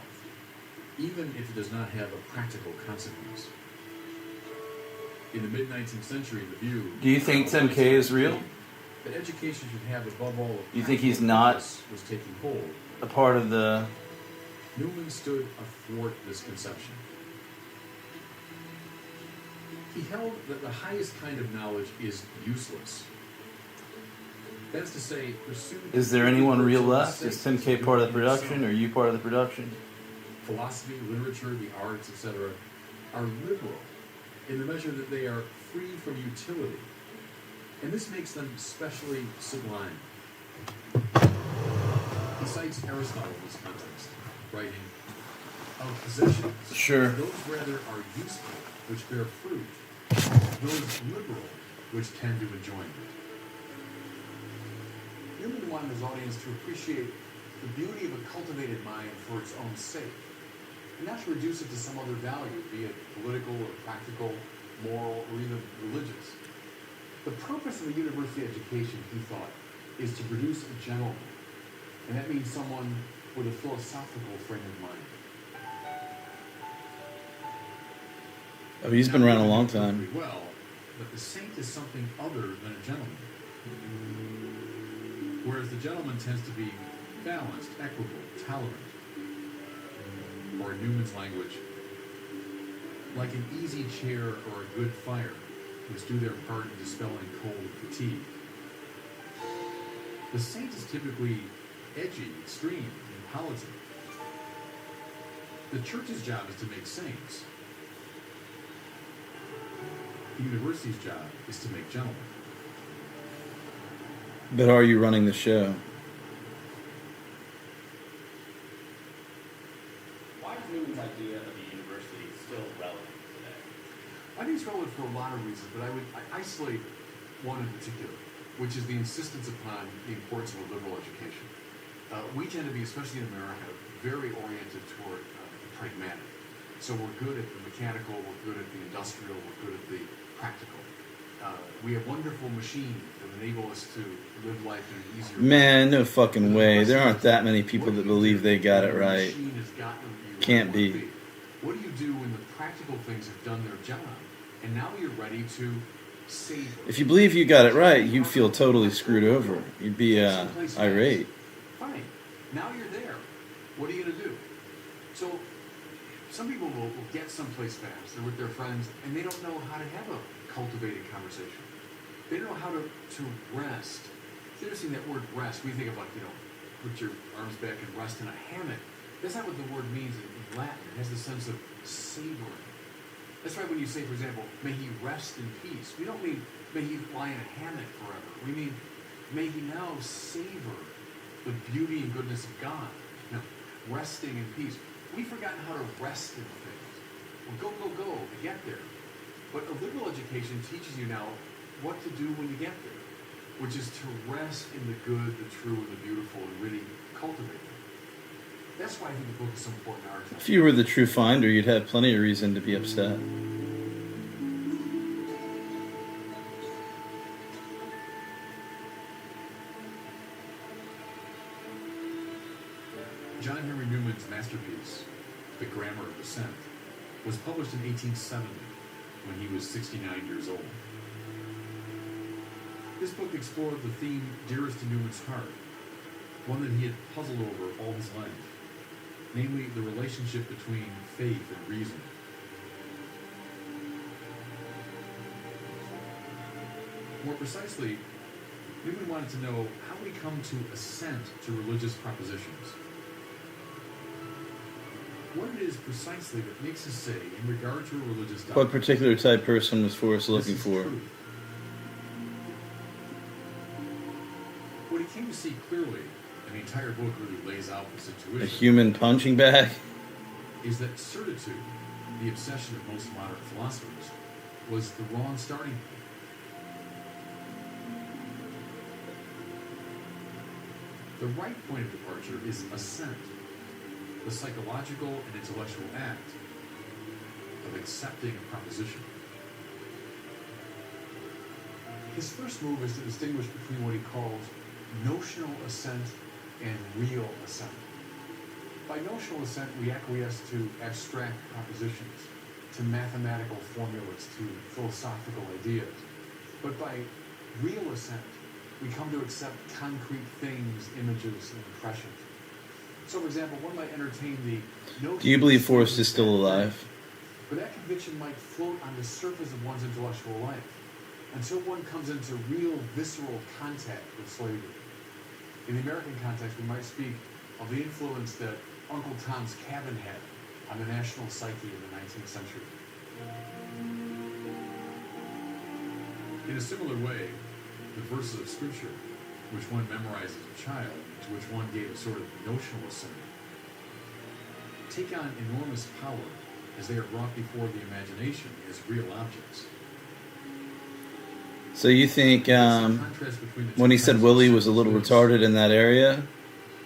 even if it does not have a practical consequence. In the mid-19th century, the view... Do you think Tim K is real? That education should have above all... a You think he's practical not- purpose was taking hold. A part of the... Newman stood athwart this conception. He held that the highest kind of knowledge is useless. That is to say, pursuit... Is there anyone real left? Philosophy Is Tim K part of the production? Are you part of the production? Philosophy, literature, the arts, etc., are liberal in the measure that they are free from utility, and this makes them specially sublime. He cites Aristotle in this context, writing, "Of possessions, Sure. those rather are useful, which bear fruit, those liberal, which tend to enjoyment." Newman wanted his audience to appreciate the beauty of a cultivated mind for its own sake, and not to reduce it to some other value, be it political or practical, moral, or even religious. The purpose of a university education, he thought, is to produce a gentleman, and that means someone with a philosophical frame of mind. Oh, he's been around a long time. Pretty well, but the saint is something other than a gentleman. Whereas the gentleman tends to be balanced, equable, tolerant, or in Newman's language, like an easy chair or a good fire, which do their part in dispelling cold and fatigue. The saint is typically edgy, extreme, impolitic. The church's job is to make saints. The university's job is to make gentlemen. But are you running the show? Why is Newman's idea of a university still relevant today? I think it's relevant for a lot of reasons, but I isolate one in particular, which is the insistence upon the importance of a liberal education. We tend to be, especially in America, very oriented toward the pragmatic. So we're good at the mechanical, we're good at the industrial, we're good at the practical. We have wonderful machines that enable us to live life in an easier way. Man, no fucking way. There aren't that many people that believe they got it right. Can't be. What do you do when the practical things have done their job, and now you're ready to savor. If you believe you got it right, you'd feel totally screwed over. You'd be irate. Fine. Now you're there. What are you going to do? So, some people will get someplace fast. They're with their friends, and they don't know how to have a cultivated conversation. They don't know how to rest. It's interesting, that word rest. We think of, like, put your arms back and rest in a hammock. That's not what the word means in Latin. It has the sense of savoring. That's why when you say, for example, may he rest in peace, we don't mean may he lie in a hammock forever. We mean may he now savor the beauty and goodness of God. Resting in peace. We've forgotten how to rest in things. Well, go to get there. But a liberal education teaches you now what to do when you get there, which is to rest in the good, the true, and the beautiful, and really cultivate them. That's why I think the book is so important in our time. If you were the true finder, you'd have plenty of reason to be upset. John Henry Newman's masterpiece, The Grammar of Dissent, was published in 1870 when he was 69 years old. This book explored the theme dearest to Newman's heart, one that he had puzzled over all his life, namely the relationship between faith and reason. More precisely, Newman wanted to know how we come to assent to religious propositions. What it is precisely that makes us say, in regard to a religious doctrine, What particular type person was Forrest looking this is for? truth. What he came to see clearly, and the entire book really lays out the A situation, human punching bag? is that certitude, the obsession of most modern philosophers, was the wrong starting point. The right point of departure is assent, the psychological and intellectual act of accepting a proposition. His first move is to distinguish between what he calls notional assent and real assent. By notional assent, we acquiesce to abstract propositions, to mathematical formulas, to philosophical ideas. But by real assent, we come to accept concrete things, images, and impressions. So, for example, one might entertain the notion... Do you believe Forrest is still alive? But that conviction might float on the surface of one's intellectual life until one comes into real visceral contact with slavery. In the American context, we might speak of the influence that Uncle Tom's Cabin had on the national psyche in the 19th century. In a similar way, the verses of Scripture, which one memorized as a child, to which one gave a sort of notional assent, take on enormous power as they are brought before the imagination as real objects. So you think when he said Willie was a little retarded in that area,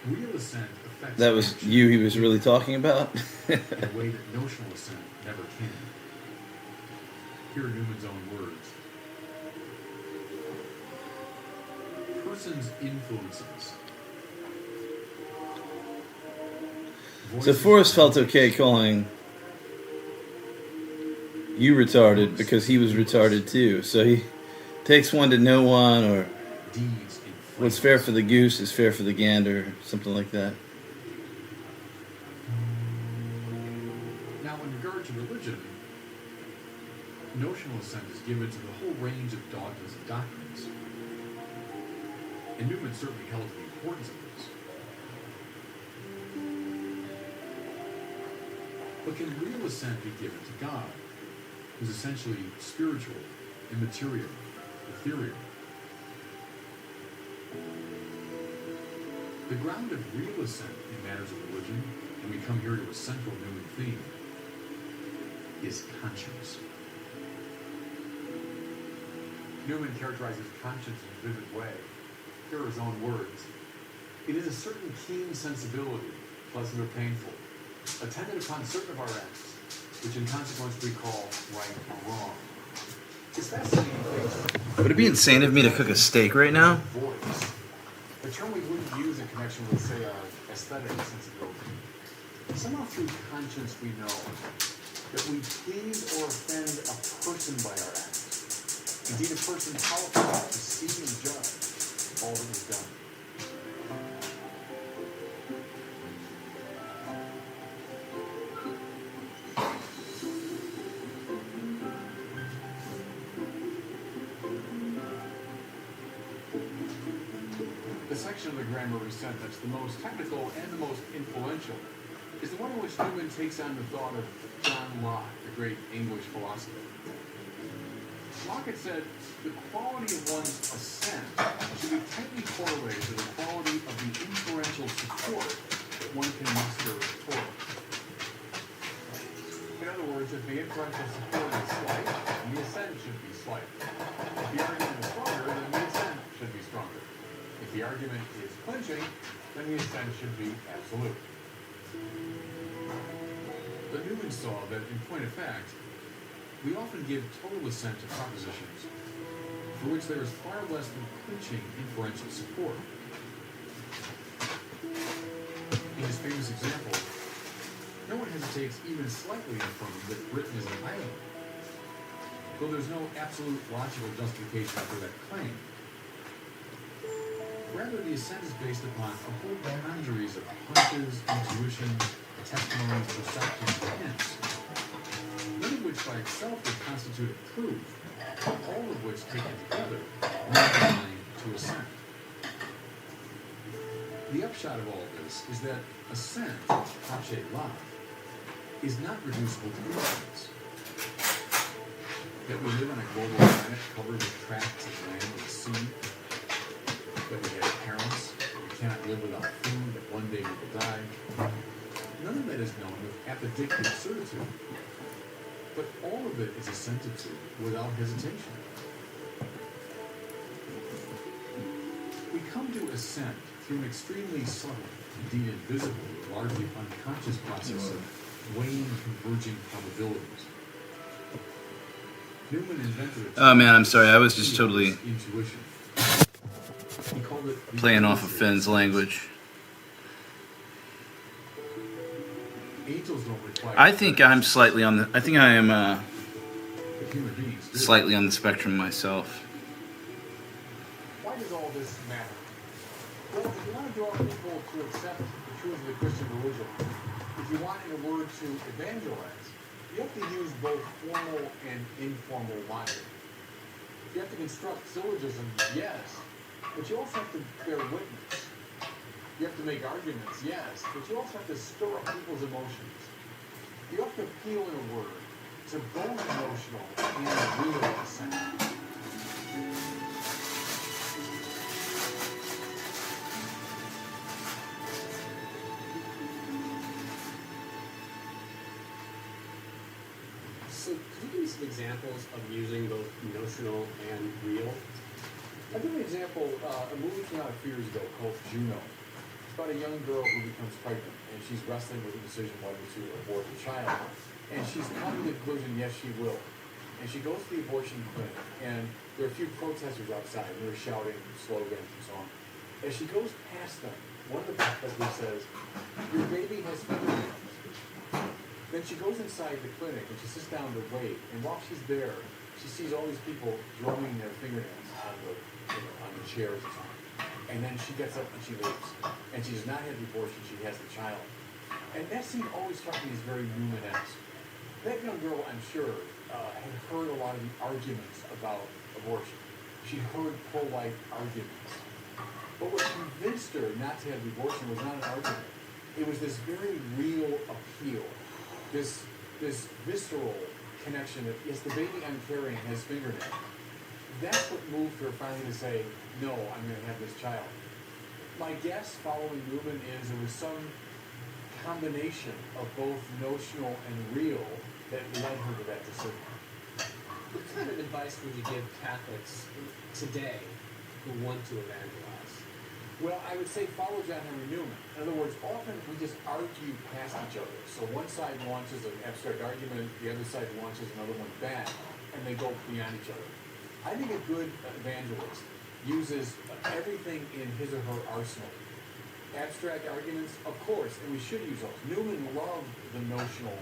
real assent affects that was action you he was really talking about? in a way that notional assent never can. Here are Newman's own words. Persons' influences. So Forrest felt okay calling you retarded because he was retarded too. So he takes one to know one, or Deeds in what's fair for the goose is fair for the gander, something like that. Now, in regard to religion, notional assent is given to the whole range of dogmas and doctrines. And Newman certainly held the importance of this. But can real assent be given to God, who's essentially spiritual, immaterial, ethereal? The ground of real assent in matters of religion, and we come here to a central Newman theme, is conscience. Newman characterizes conscience in a vivid way. Here are his own words. It is a certain keen sensibility, pleasant or painful, attendant upon certain of our acts, which in consequence we call right or wrong. It's fascinating thing. Would it be insane of me to cook a steak right now? Voice. A term we wouldn't use in connection with, say, our aesthetic sensibility. Somehow through conscience we know that we please or offend a person by our acts. Indeed, a person powerful enough to see and judge all that was done. The section of the grammar of assent that's the most technical and the most influential is the one in which Newman takes on the thought of John Locke, the great English philosopher. Locke had said the quality of one's assent should be tightly correlated to the quality of the inferential support that one can muster for it. In other words, if the inferential support is slight, then the assent should be slight. If the argument is stronger, then the assent should be stronger. If the argument is clinching, then the assent should be absolute. But Newman saw that, in point of fact, we often give total assent to propositions for which there is far less than clinching inferential support. In his famous example, no one hesitates even slightly to affirm that Britain is an island, though there's no absolute logical justification for that claim. Rather, the assent is based upon a whole boundaries of hunches, intuitions, testimonies, perceptions, and hints, none of which by itself would constitute a proof, all of which taken together combine to assent. The upshot of all this is that assent, pace la, is not reducible to inference. That we live on a global planet covered with tracts of land and sea, that we have parents, that we cannot live without food, that one day we will die. None of that is known with apodictic certitude, but all of it is assented to without hesitation. We come to assent through an extremely subtle, indeed invisible, largely unconscious process of weighing converging probabilities. Newman invented a Oh man, I'm sorry. I was just totally intuition. He called it the playing off of Finn's language. Angels don't require. I think I'm slightly on the. I think I am but human beings do. slightly on the spectrum myself. Why does all this matter? Well, if you want to draw people to accept the truth of the Christian religion, if you want, in a word, to evangelize, you have to use both formal and informal logic. You have to construct syllogisms, yes, but you also have to bear witness. You have to make arguments, yes, but you also have to stir up people's emotions. You have to appeal, in a word, to both emotional and real assent. So could you give me some examples of using both notional and real? I'll give you an example. A movie came out a few years ago called Juno. It's about a young girl who becomes pregnant, and she's wrestling with the decision whether to abort the child. And she's come to the conclusion, yes, she will. And she goes to the abortion clinic, and there are a few protesters outside, and they're shouting slogans and so on. As she goes past them, one of the protesters says, "Your baby has fingernails." Then she goes inside the clinic, and she sits down to wait. And while she's there, she sees all these people drumming their fingernails on the chairs and so on. And then she gets up and she leaves. And she does not have the abortion, she has the child. And that scene always struck me as very Newman-esque. That young girl, I'm sure, had heard a lot of the arguments about abortion. She heard pro-life arguments. But what convinced her not to have the abortion was not an argument. It was this very real appeal, this visceral connection that, yes, the baby I'm carrying has fingernails. That's what moved her finally to say, no, I'm going to have this child. My guess following Newman is there was some combination of both notional and real that led her to that decision. What kind of advice would you give Catholics today who want to evangelize? Well, I would say follow John Henry Newman. In other words, often we just argue past each other. So one side launches an abstract argument, the other side launches another one back, and they go beyond each other. I think a good evangelist uses everything in his or her arsenal. Abstract arguments, of course, and we should use those. Newman loved the notional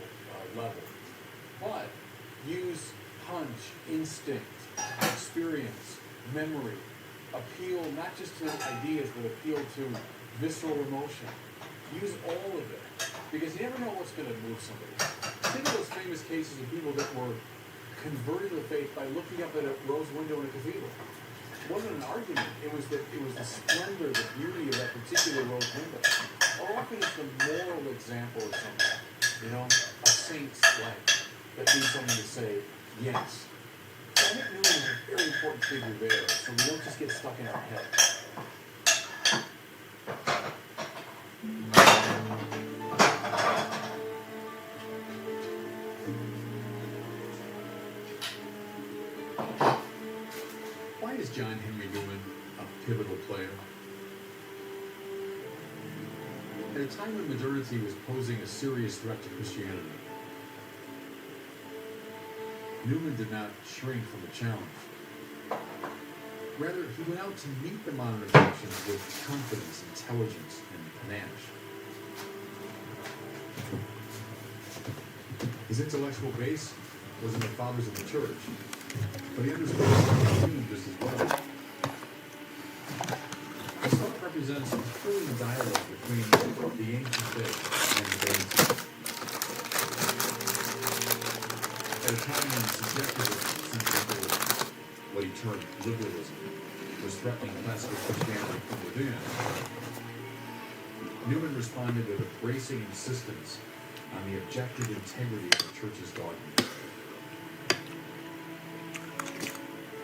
level, but use hunch, instinct, experience, memory, appeal not just to ideas, but appeal to visceral emotion. Use all of it, because you never know what's going to move somebody. Think of those famous cases of people that were converted to the faith by looking up at a rose window in a cathedral. It wasn't an argument. It was the splendor, the beauty of that particular rose window. Or often it's the moral example of something, you know, a saint's life that needs someone to say yes. So I think Newman is a very important figure there, so we don't just get stuck in our head. Why is John Henry Newman a pivotal player? At a time when modernity was posing a serious threat to Christianity, Newman did not shrink from the challenge. Rather, he went out to meet the modern objections with confidence, intelligence, and panache. His intellectual base was in the fathers of the church, but he understood human just as well. His thought represents a thrilling dialogue between the ancient faith and modernity. At a time when subjective sensibility, what he termed liberalism, was threatening classical Christianity from within, Newman responded with a bracing insistence on the objective integrity of the church's dogma.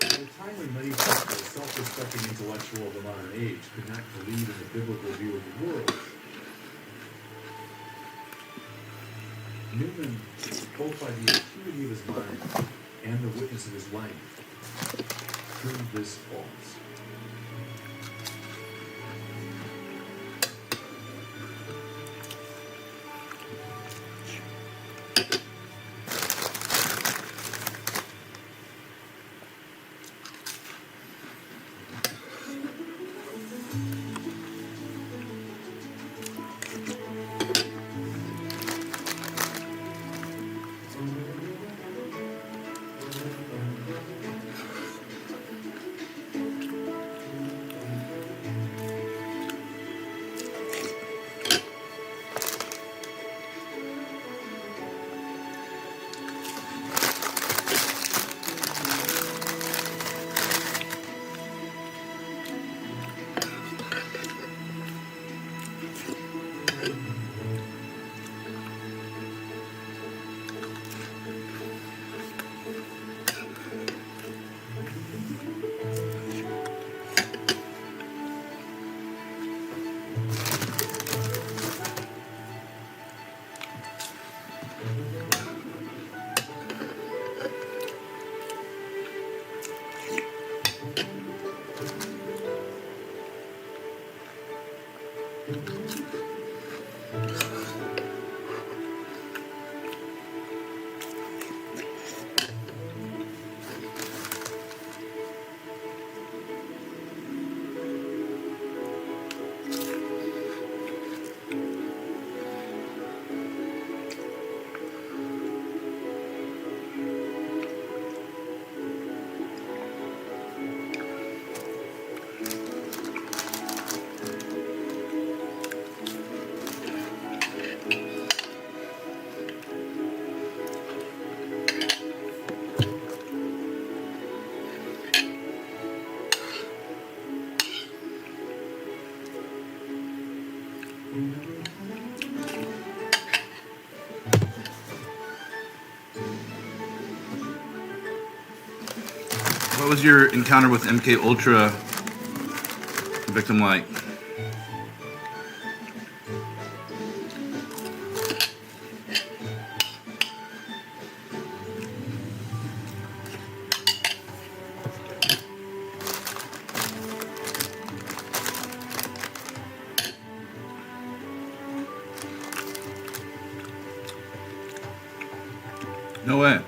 At a time when many people, the self-respecting intellectual of the modern age, could not believe in the biblical view of the world, Newman, both by the acuity of his mind and the witness of his life, proved this false. What was your encounter with MK Ultra victim like? No way.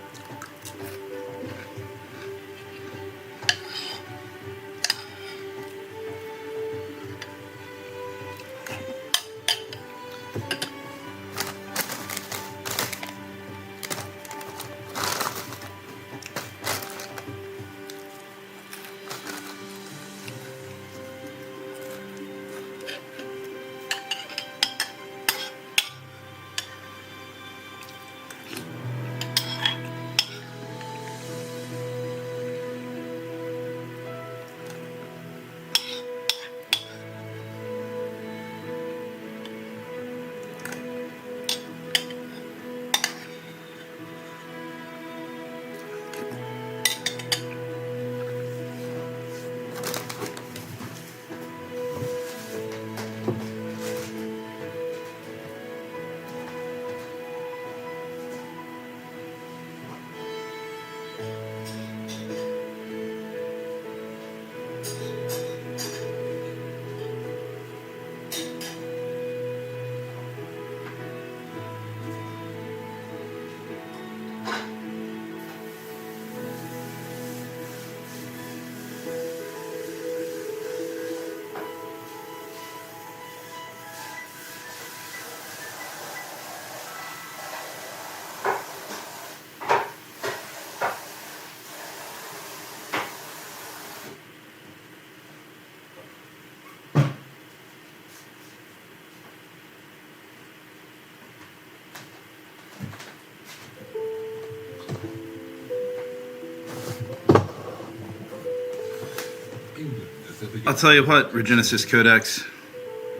I'll tell you what, Regenesis Codex.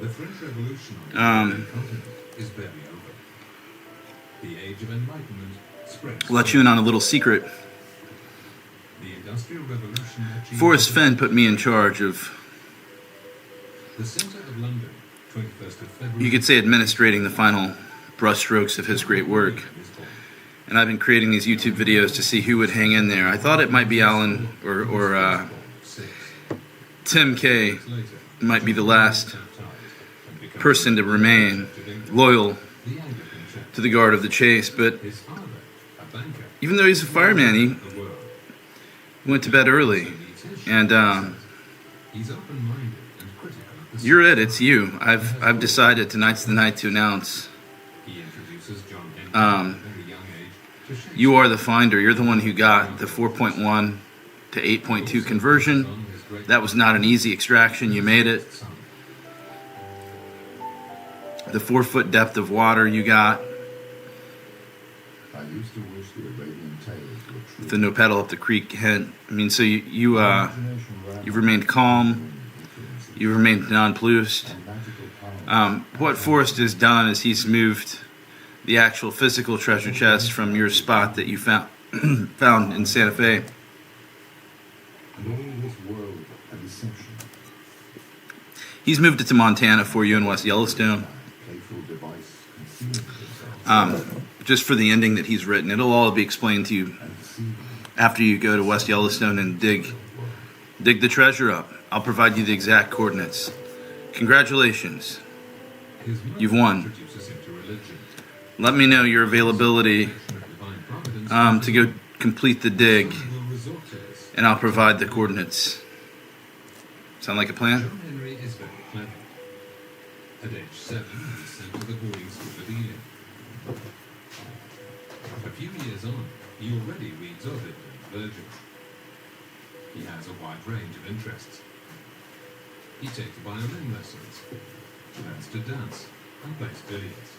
The French Revolution on the Um, continent is barely over. The Age of Enlightenment spreads. I'll let you in on a little secret. The Industrial Revolution achieved. Forrest Fenn put me in charge of, The centre of London, 21st of February. you could say, administrating the final brushstrokes of his great work. And I've been creating these YouTube videos to see who would hang in there. I thought it might be Alan or Tim K might be the last person to remain loyal to the guard of the chase. But His father, a banker, even though he's a fireman, he the world. went to bed early. And He's open-minded and critical of the you're it. It's you. I've decided tonight's the night to announce. He introduces John Henry Um, at a very young age to Shakespeare. You are the finder. You're the one who got the 4.1 to 8.2 conversion. That was not an easy extraction. You made it. The 4-foot depth of water you got. I used to wish the Arabian tales were true. The no pedal up the creek head. I mean, so you've remained calm. You've remained nonplussed. What Forrest has done is he's moved the actual physical treasure chest from your spot that you found found in Santa Fe. And all this world a deception. He's moved it to Montana for you in West Yellowstone. Playful device concealing itself Just for the ending that he's written. It'll all be explained to you and deceiving after you go to West Yellowstone and dig the treasure up. I'll provide you the exact coordinates. Congratulations. His mother You've won. introduces him to religion. Let me know your availability Divine providence to go complete the dig, will resort to this. and I'll provide the coordinates. Sound like a plan? John Henry is very clever. At age 7, he's sent to the boarding school at Ealing. A few years on, he already reads Ovid and Virgil. He has a wide range of interests. He takes violin lessons, learns to dance, and plays billiards.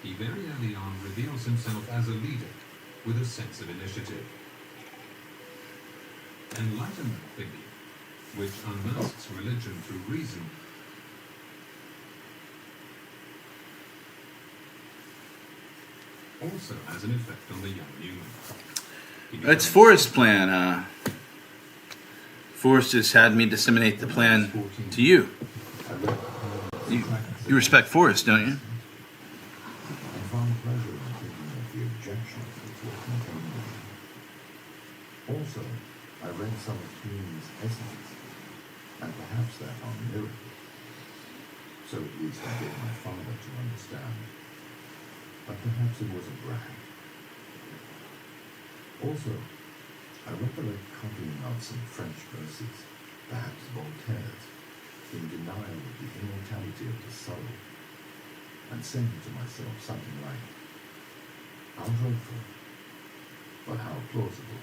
He very early on reveals himself as a leader with a sense of initiative. Enlightenment thinking, which unmasks religion through reason, also has an effect on the young Newman. It's Forrest's plan. Forrest has had me disseminate the plan to you. You respect Forrest, don't you? and found pleasure in thinking of the objections which were contained in it. Also, I read some of Hume's essays, and perhaps that on miracle. So at least I gave my father to understand. But perhaps it was a brag. Also, I recollect copying out some French verses, perhaps Voltaire's, in denial of the immortality of the soul, and saying to myself something like, how dreadful, but how plausible.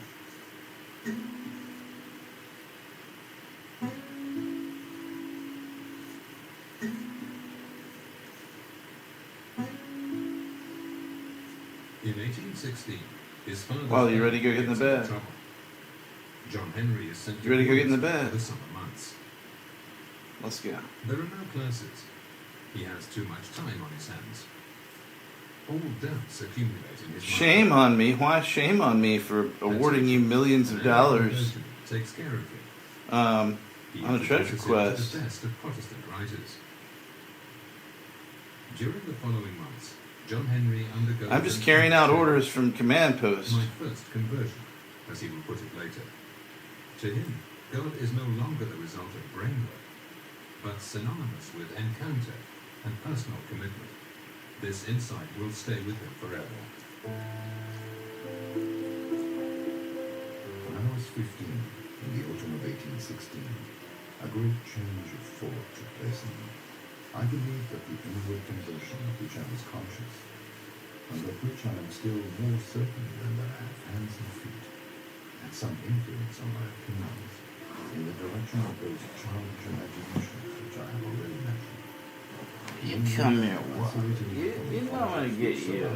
In 1816, his father. Well, you ready to go get in the bed? John Henry is sent You ready to go get in the boarding bed? school for the summer months. Let's go. There are no classes. He has too much time on his hands. All doubts accumulate in his mind. Shame on me. Why shame on me for awarding you millions of dollars Takes care of him. He on a treasure introduces him to quest? the best of Protestant writers. During the following months, John Henry undergoes. I'm just an carrying out intense orders from command post. My first conversion, as he will put it later. To him, God is no longer the result of brainwork, but synonymous with encounter and personal commitment. This insight will stay with him forever. When I was 15, in the autumn of 1816, a great change of thought took place in me. I believed that the inward conversion of which I was conscious, and of which I am still more certain than that I have hands and feet, had some influence on my opinions in the direction of those childish imaginations which I have already mentioned. You come here, what? You know I'm gonna get you.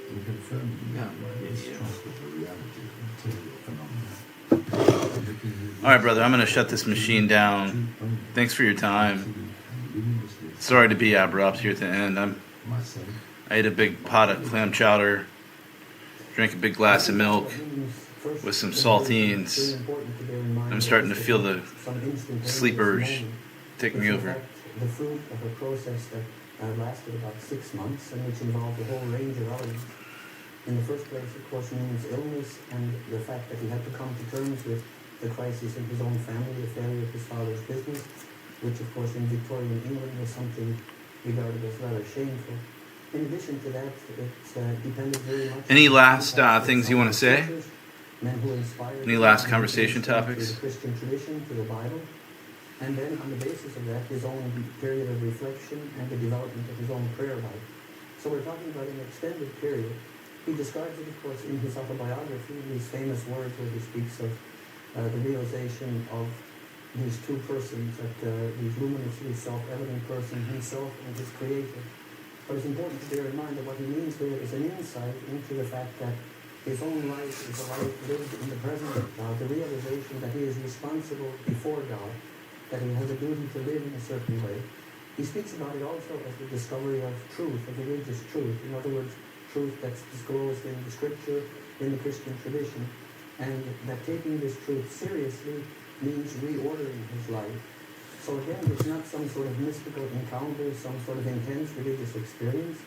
In confirming Yeah, my yeah. distrust of the reality of material phenomena. All right, brother, I'm going to shut this machine down. Thanks for your time. Sorry to be abrupt here at the end. I ate a big pot of clam chowder, drank a big glass of milk with some saltines. I'm starting to feel the sleep urge taking me over. The fruit of a process that lasted about 6 months and which involved a whole range of elements. In the first place, of course, Newman's illness and the fact that he had to come to terms with the crisis in his own family, the failure of his father's business, which, of course, in Victorian England was something regarded as rather shameful. In addition to that, it depended very much. Any last things you want to say? Men who inspired Any last conversation topics? To the Christian tradition, to the Bible. And then, on the basis of that, his own period of reflection and the development of his own prayer life. So we're talking about an extended period. He describes it, of course, in his autobiography, these famous words where he speaks of the realization of these two persons, that these luminously self-evident person, himself and his creator. But it's important to bear in mind that what he means here is an insight into the fact that his own life is a life lived in the presence of God, the realization that he is responsible before God, that he has a duty to live in a certain way. He speaks about it also as the discovery of truth, of religious truth. In other words, truth that's disclosed in the scripture, in the Christian tradition, and that taking this truth seriously means reordering his life. So again, it's not some sort of mystical encounter, some sort of intense religious experience.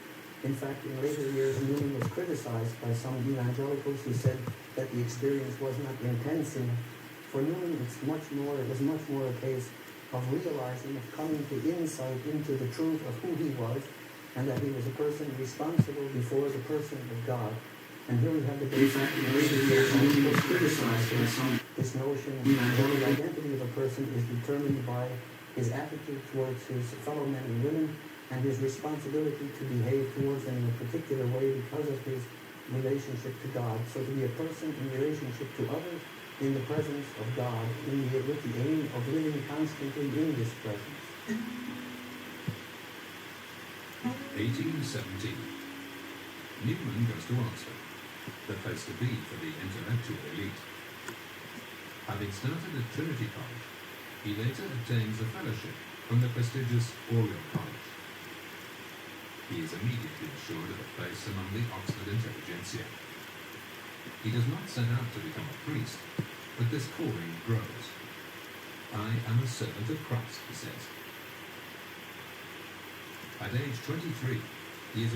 In fact, in later years, Newman was criticized by some evangelicals who said that the experience was not intense enough. For Newman, it was much more a case of realizing, of coming to insight into the truth of who he was, and that he was a person responsible before the person of God. And here we have the basic Newman was criticized by some this notion that the identity of a person is determined by his attitude towards his fellow men and women, and his responsibility to behave towards them in a particular way because of his relationship to God. So to be a person in relationship to others, in the presence of God, with the aim of living constantly in this presence. 1817. Newman goes to Oxford, the place to be for the intellectual elite. Having started at Trinity College, he later obtains a fellowship from the prestigious Oriel College. He is immediately assured of a place among the Oxford intelligentsia. He does not set out to become a priest, but this calling grows. I am a servant of Christ, he says. At age 23, he is